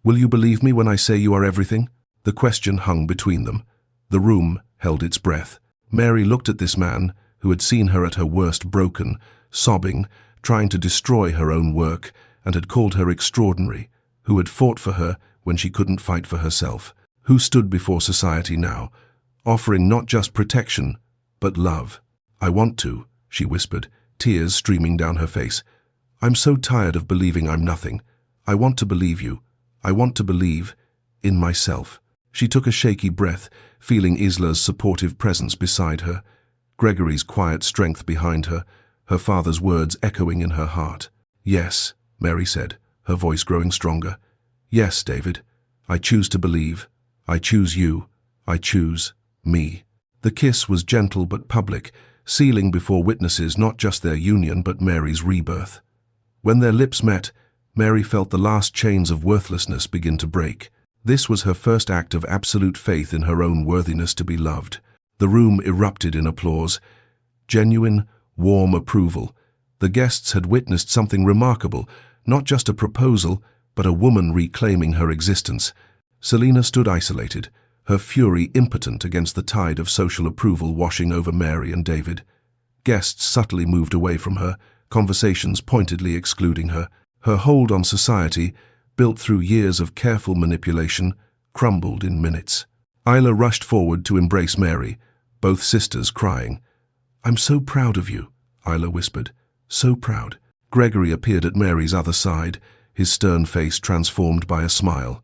Will you believe me when I say you are everything? The question hung between them. The room held its breath. Mary looked at this man, who had seen her at her worst broken, sobbing, trying to destroy her own work, and had called her extraordinary, who had fought for her when she couldn't fight for herself, who stood before society now, offering not just protection, but love. I want to, she whispered, tears streaming down her face. I'm so tired of believing I'm nothing. I want to believe you. I want to believe in myself. She took a shaky breath, feeling Isla's supportive presence beside her, Gregory's quiet strength behind her, her father's words echoing in her heart. Yes, Mary said, her voice growing stronger. Yes, David, I choose to believe. I choose you. I choose me. The kiss was gentle but public, sealing before witnesses not just their union but Mary's rebirth. When their lips met, Mary felt the last chains of worthlessness begin to break. This was her first act of absolute faith in her own worthiness to be loved. The room erupted in applause. Genuine, warm approval. The guests had witnessed something remarkable, not just a proposal, but a woman reclaiming her existence. Selina stood isolated, her fury impotent against the tide of social approval washing over Mary and David. Guests subtly moved away from her, conversations pointedly excluding her. Her hold on society, built through years of careful manipulation, crumbled in minutes. Isla rushed forward to embrace Mary, both sisters crying. I'm so proud of you, Isla whispered. So proud. Gregory appeared at Mary's other side, his stern face transformed by a smile.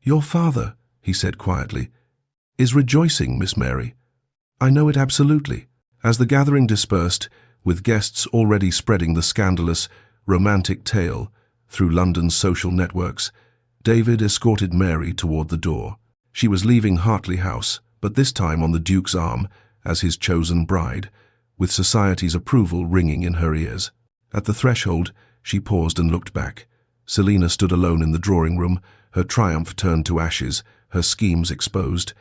Your father, he said quietly, is rejoicing, Miss Mary. I know it absolutely. As the gathering dispersed, with guests already spreading the scandalous, romantic tale through London's social networks, David escorted Mary toward the door. She was leaving Hartley House, but this time on the Duke's arm as his chosen bride, with society's approval ringing in her ears. At the threshold, she paused and looked back. Selina stood alone in the drawing room, her triumph turned to ashes, her schemes exposed.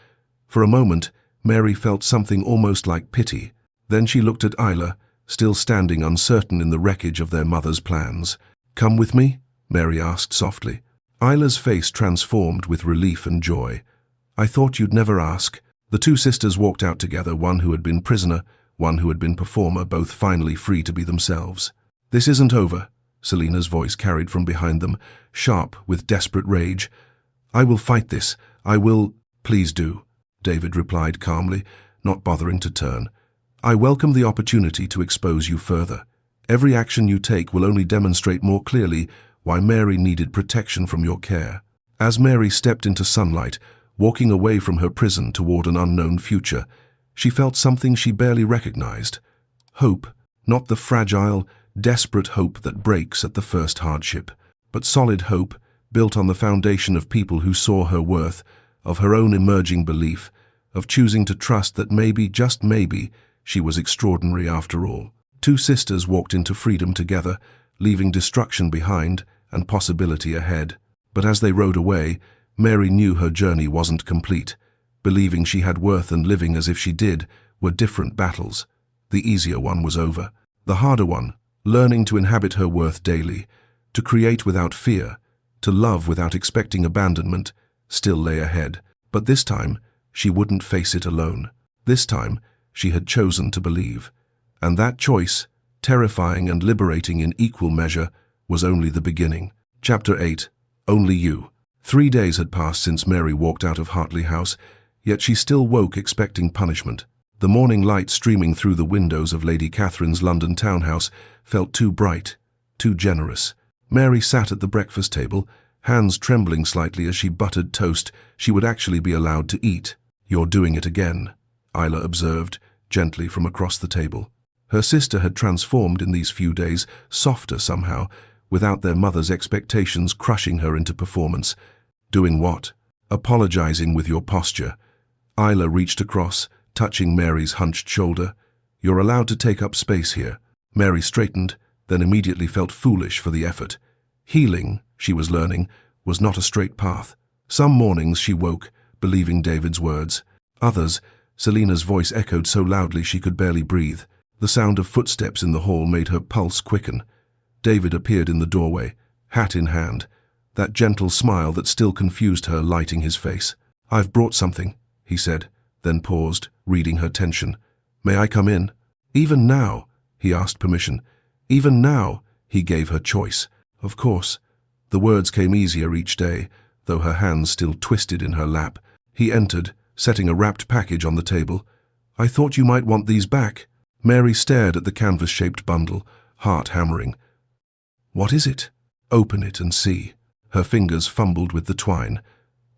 For a moment, Mary felt something almost like pity. Then she looked at Isla, still standing uncertain in the wreckage of their mother's plans. Come with me? Mary asked softly. Isla's face transformed with relief and joy. I thought you'd never ask. The two sisters walked out together, one who had been prisoner, one who had been performer, both finally free to be themselves. This isn't over, Selina's voice carried from behind them, sharp with desperate rage. I will fight this. I will. Please do, David replied calmly, not bothering to turn. I welcome the opportunity to expose you further. Every action you take will only demonstrate more clearly why Mary needed protection from your care. As Mary stepped into sunlight, walking away from her prison toward an unknown future, she felt something she barely recognized. Hope, not the fragile, desperate hope that breaks at the first hardship, but solid hope built on the foundation of people who saw her worth, of her own emerging belief, of choosing to trust that maybe, just maybe, she was extraordinary after all. Two sisters walked into freedom together, leaving destruction behind and possibility ahead. But as they rode away, Mary knew her journey wasn't complete. Believing she had worth and living as if she did were different battles. The easier one was over. The harder one, learning to inhabit her worth daily, to create without fear, to love without expecting abandonment, still lay ahead. But this time, she wouldn't face it alone. This time, she had chosen to believe. And that choice, terrifying and liberating in equal measure, was only the beginning. Chapter 8. Only You. 3 days had passed since Mary walked out of Hartley House, yet she still woke expecting punishment. The morning light streaming through the windows of Lady Catherine's London townhouse felt too bright, too generous. Mary sat at the breakfast table, hands trembling slightly as she buttered toast she would actually be allowed to eat. "You're doing it again," Isla observed, gently from across the table. Her sister had transformed in these few days, softer somehow, without their mother's expectations crushing her into performance. "Doing what?" "Apologizing with your posture." Isla reached across, touching Mary's hunched shoulder. "You're allowed to take up space here." Mary straightened, then immediately felt foolish for the effort. Healing, she was learning, was not a straight path. Some mornings she woke, believing David's words. Others, Selina's voice echoed so loudly she could barely breathe. The sound of footsteps in the hall made her pulse quicken. David appeared in the doorway, hat in hand, that gentle smile that still confused her lighting his face. "I've brought something," he said, then paused, reading her tension. "May I come in?" "Even now?" He asked permission. "Even now?" He gave her choice. "Of course." The words came easier each day, though her hands still twisted in her lap. He entered, setting a wrapped package on the table. "I thought you might want these back." Mary stared at the canvas-shaped bundle, heart hammering. "What is it?" "Open it and see." Her fingers fumbled with the twine.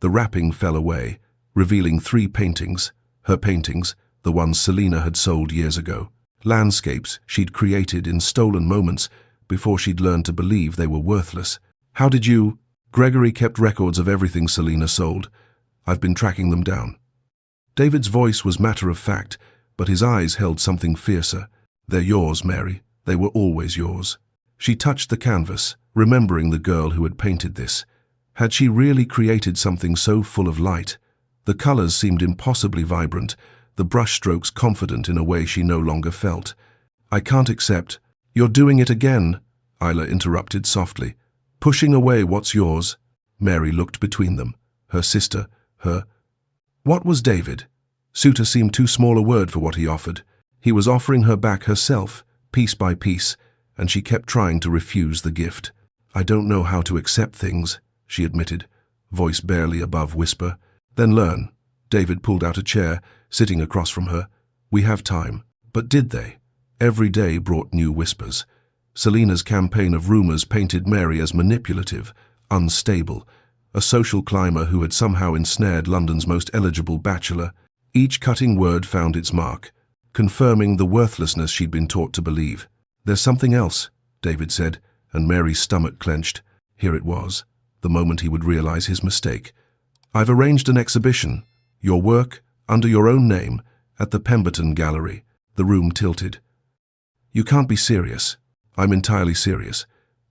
The wrapping fell away, revealing 3 paintings. Her paintings, the ones Selina had sold years ago. Landscapes she'd created in stolen moments before she'd learned to believe they were worthless. "How did you—" "Gregory kept records of everything Selina sold. I've been tracking them down." David's voice was matter-of-fact, but his eyes held something fiercer. "They're yours, Mary. They were always yours." She touched the canvas, remembering the girl who had painted this. Had she really created something so full of light? The colors seemed impossibly vibrant, the brushstrokes confident in a way she no longer felt. "I can't accept—" "You're doing it again," Isla interrupted softly. "Pushing away what's yours." Mary looked between them. Her sister, her— What was David? Suitor seemed too small a word for what he offered. He was offering her back herself, piece by piece, and she kept trying to refuse the gift. "I don't know how to accept things," she admitted, voice barely above whisper. "Then learn." David pulled out a chair, sitting across from her. "We have time." But did they? Every day brought new whispers. Selina's campaign of rumors painted Mary as manipulative, unstable, a social climber who had somehow ensnared London's most eligible bachelor. Each cutting word found its mark, confirming the worthlessness she'd been taught to believe. "There's something else," David said, and Mary's stomach clenched. Here it was, the moment he would realize his mistake. "I've arranged an exhibition, your work, under your own name, at the Pemberton Gallery." The room tilted. "You can't be serious." "I'm entirely serious.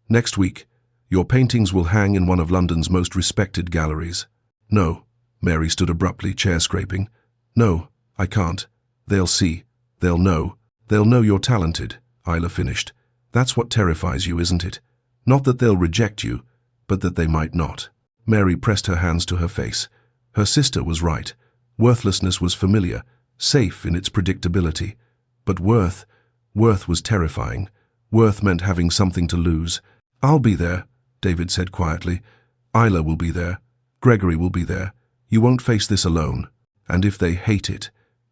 Next week, your paintings will hang in one of London's most respected galleries." "No." Mary stood abruptly, chair scraping. "No, I can't. They'll see. They'll know. They'll know you're talented," Isla finished. "That's what terrifies you, isn't it? Not that they'll reject you, but that they might not." Mary pressed her hands to her face. Her sister was right. Worthlessness was familiar, safe in its predictability. But worth was terrifying. Worth meant having something to lose. "I'll be there," David said quietly. "Isla will be there. Gregory will be there. You won't face this alone. And if they hate it,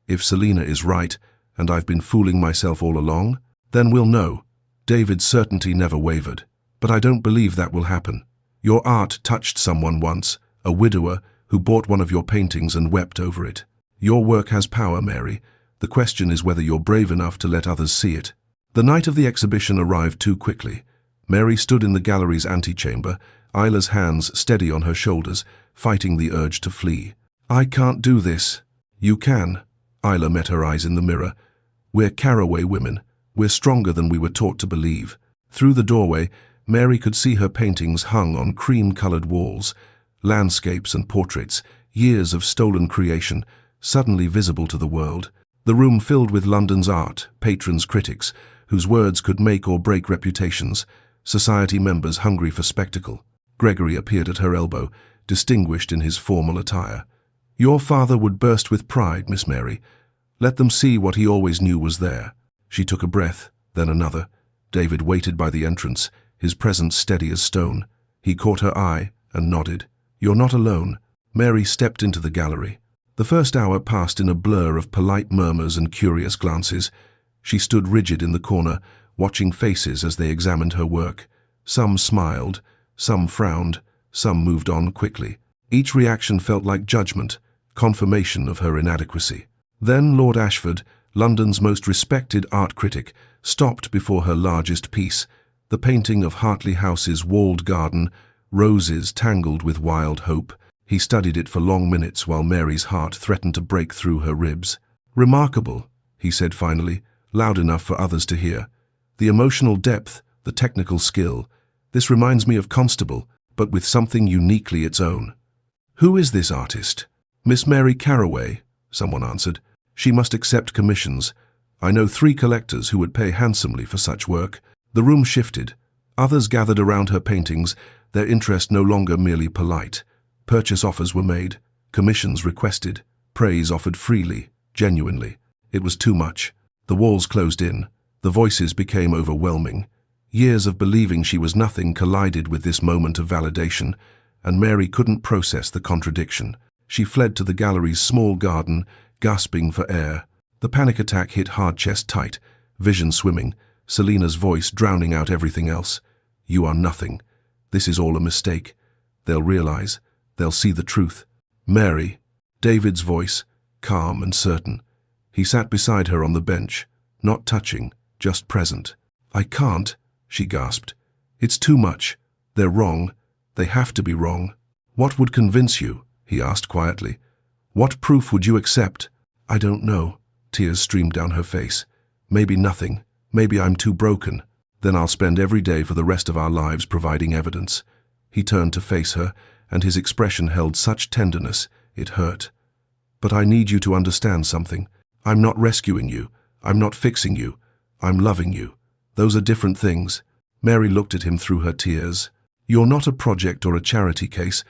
if Selina is right, and I've been fooling myself all along, then we'll know." David's certainty never wavered. "But I don't believe that will happen. Your art touched someone once, a widower, who bought one of your paintings and wept over it. Your work has power, Mary. The question is whether you're brave enough to let others see it." The night of the exhibition arrived too quickly. Mary stood in the gallery's antechamber, Isla's hands steady on her shoulders, fighting the urge to flee. "I can't do this." "You can." Isla met her eyes in the mirror. "We're Caraway women. We're stronger than we were taught to believe." Through the doorway, Mary could see her paintings hung on cream-colored walls, landscapes and portraits, years of stolen creation, suddenly visible to the world. The room filled with London's art, patrons, critics, whose words could make or break reputations, society members hungry for spectacle. Gregory appeared at her elbow, distinguished in his formal attire. "Your father would burst with pride, Miss Mary. Let them see what he always knew was there." She took a breath, then another. David waited by the entrance, his presence steady as stone. He caught her eye and nodded. "You're not alone." Mary stepped into the gallery. The first hour passed in a blur of polite murmurs and curious glances. She stood rigid in the corner, watching faces as they examined her work. Some smiled, some frowned, some moved on quickly. Each reaction felt like judgment, confirmation of her inadequacy. Then Lord Ashford, London's most respected art critic, stopped before her largest piece, the painting of Hartley House's walled garden, roses tangled with wild hope. He studied it for long minutes while Mary's heart threatened to break through her ribs. "Remarkable," he said finally, loud enough for others to hear. "The emotional depth, the technical skill. This reminds me of Constable, but with something uniquely its own." "Who is this artist?" "Miss Mary Carraway," someone answered. "She must accept commissions. I know 3 collectors who would pay handsomely for such work." The room shifted. Others gathered around her paintings, their interest no longer merely polite. Purchase offers were made, commissions requested, praise offered freely, genuinely. It was too much. The walls closed in. The voices became overwhelming. Years of believing she was nothing collided with this moment of validation, and Mary couldn't process the contradiction. She fled to the gallery's small garden, gasping for air. The panic attack hit hard chest tight, vision swimming, Selina's voice drowning out everything else. "You are nothing. This is all a mistake. They'll realize. They'll see the truth." "Mary," David's voice, calm and certain. He sat beside her on the bench, not touching, just present. "I can't," she gasped. "It's too much. They're wrong. They have to be wrong." "What would convince you?" he asked quietly. "What proof would you accept?" "I don't know." Tears streamed down her face. "Maybe nothing. Maybe I'm too broken. Then I'll spend every day for the rest of our lives providing evidence." He turned to face her, and his expression held such tenderness, it hurt. "But I need you to understand something. I'm not rescuing you. I'm not fixing you. I'm loving you. Those are different things." Mary looked at him through her tears. "You're not a project or a charity case,"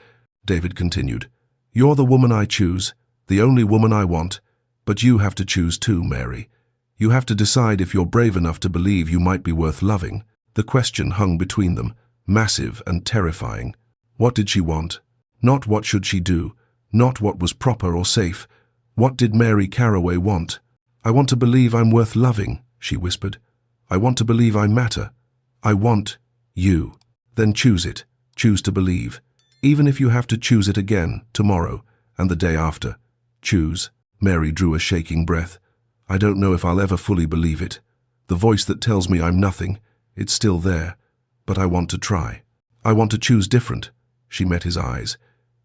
David continued. "You're the woman I choose, the only woman I want. But you have to choose too, Mary. You have to decide if you're brave enough to believe you might be worth loving." The question hung between them, massive and terrifying. What did she want? Not what should she do, not what was proper or safe. What did Mary Carraway want? "I want to believe I'm worth loving," she whispered. "I want to believe I matter. I want you." "Then choose it. Choose to believe. Even if you have to choose it again, tomorrow, and the day after. Choose." Mary drew a shaking breath. "I don't know if I'll ever fully believe it. The voice that tells me I'm nothing, it's still there. But I want to try. I want to choose different." She met his eyes.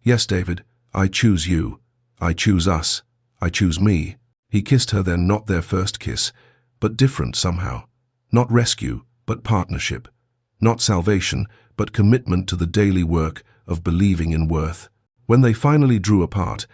"Yes, David, I choose you. I choose us. I choose me." He kissed her then, not their first kiss, but different somehow. Not rescue, but partnership. Not salvation, but commitment to the daily work of believing in worth. When they finally drew apart,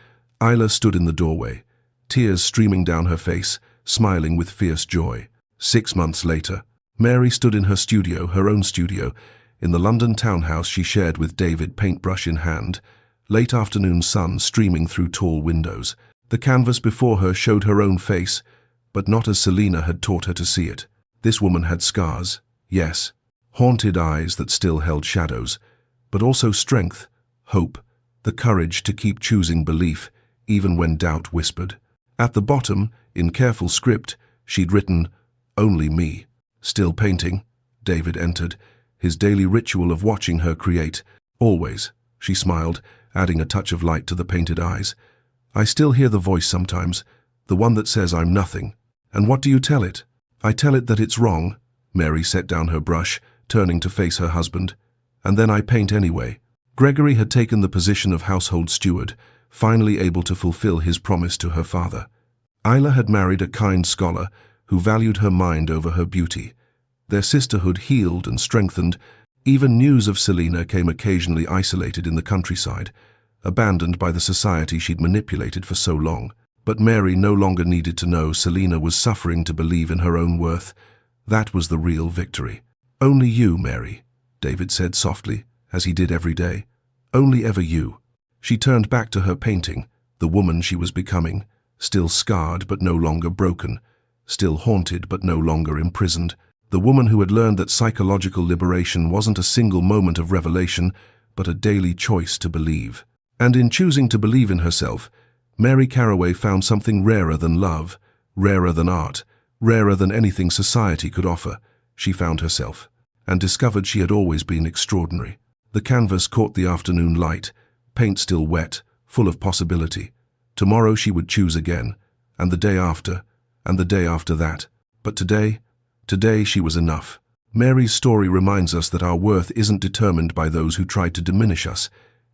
Isla stood in the doorway, tears streaming down her face, smiling with fierce joy. 6 months later, Mary stood in her studio, her own studio, in the London townhouse she shared with David, paintbrush in hand, late afternoon sun streaming through tall windows. The canvas before her showed her own face, but not as Selina had taught her to see it. This woman had scars, yes, haunted eyes that still held shadows, but also strength, hope, the courage to keep choosing belief, even when doubt whispered. At the bottom, in careful script, she'd written, "Only me." Still painting, David entered, his daily ritual of watching her create. "Always," she smiled, adding a touch of light to the painted eyes. "I still hear the voice sometimes, the one that says I'm nothing." "And what do you tell it?" "I tell it that it's wrong." Mary set down her brush, turning to face her husband. "And then I paint anyway." Gregory had taken the position of household steward, finally able to fulfill his promise to her father. Isla had married a kind scholar who valued her mind over her beauty. Their sisterhood healed and strengthened. Even news of Selina came occasionally isolated in the countryside, abandoned by the society she'd manipulated for so long. But Mary no longer needed to know Selina was suffering to believe in her own worth. That was the real victory. "Only you, Mary," David said softly, as he did every day. "Only ever you." She turned back to her painting, the woman she was becoming, still scarred but no longer broken, still haunted but no longer imprisoned. The woman who had learned that psychological liberation wasn't a single moment of revelation, but a daily choice to believe. And in choosing to believe in herself, Mary Carraway found something rarer than love, rarer than art, rarer than anything society could offer. She found herself, and discovered she had always been extraordinary. The canvas caught the afternoon light, paint still wet, full of possibility. Tomorrow she would choose again, and the day after, and the day after that. But today she was enough. Mary's story reminds us that our worth isn't determined by those who tried to diminish us.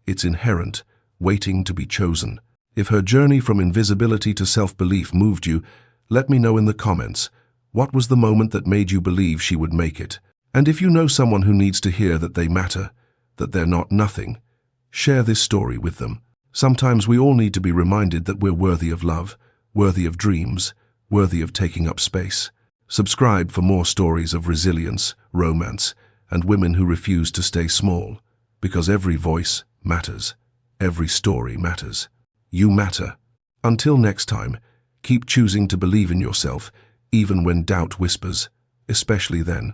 It's inherent, waiting to be chosen. If her journey from invisibility to self-belief moved you, let me know in the comments. What was the moment that made you believe she would make it? And if you know someone who needs to hear that they matter, that they're not nothing, share this story with them. Sometimes we all need to be reminded that we're worthy of love, worthy of dreams, worthy of taking up space. Subscribe for more stories of resilience, romance, and women who refuse to stay small, because every voice matters, every story matters. You matter. Until next time, keep choosing to believe in yourself, even when doubt whispers, especially then.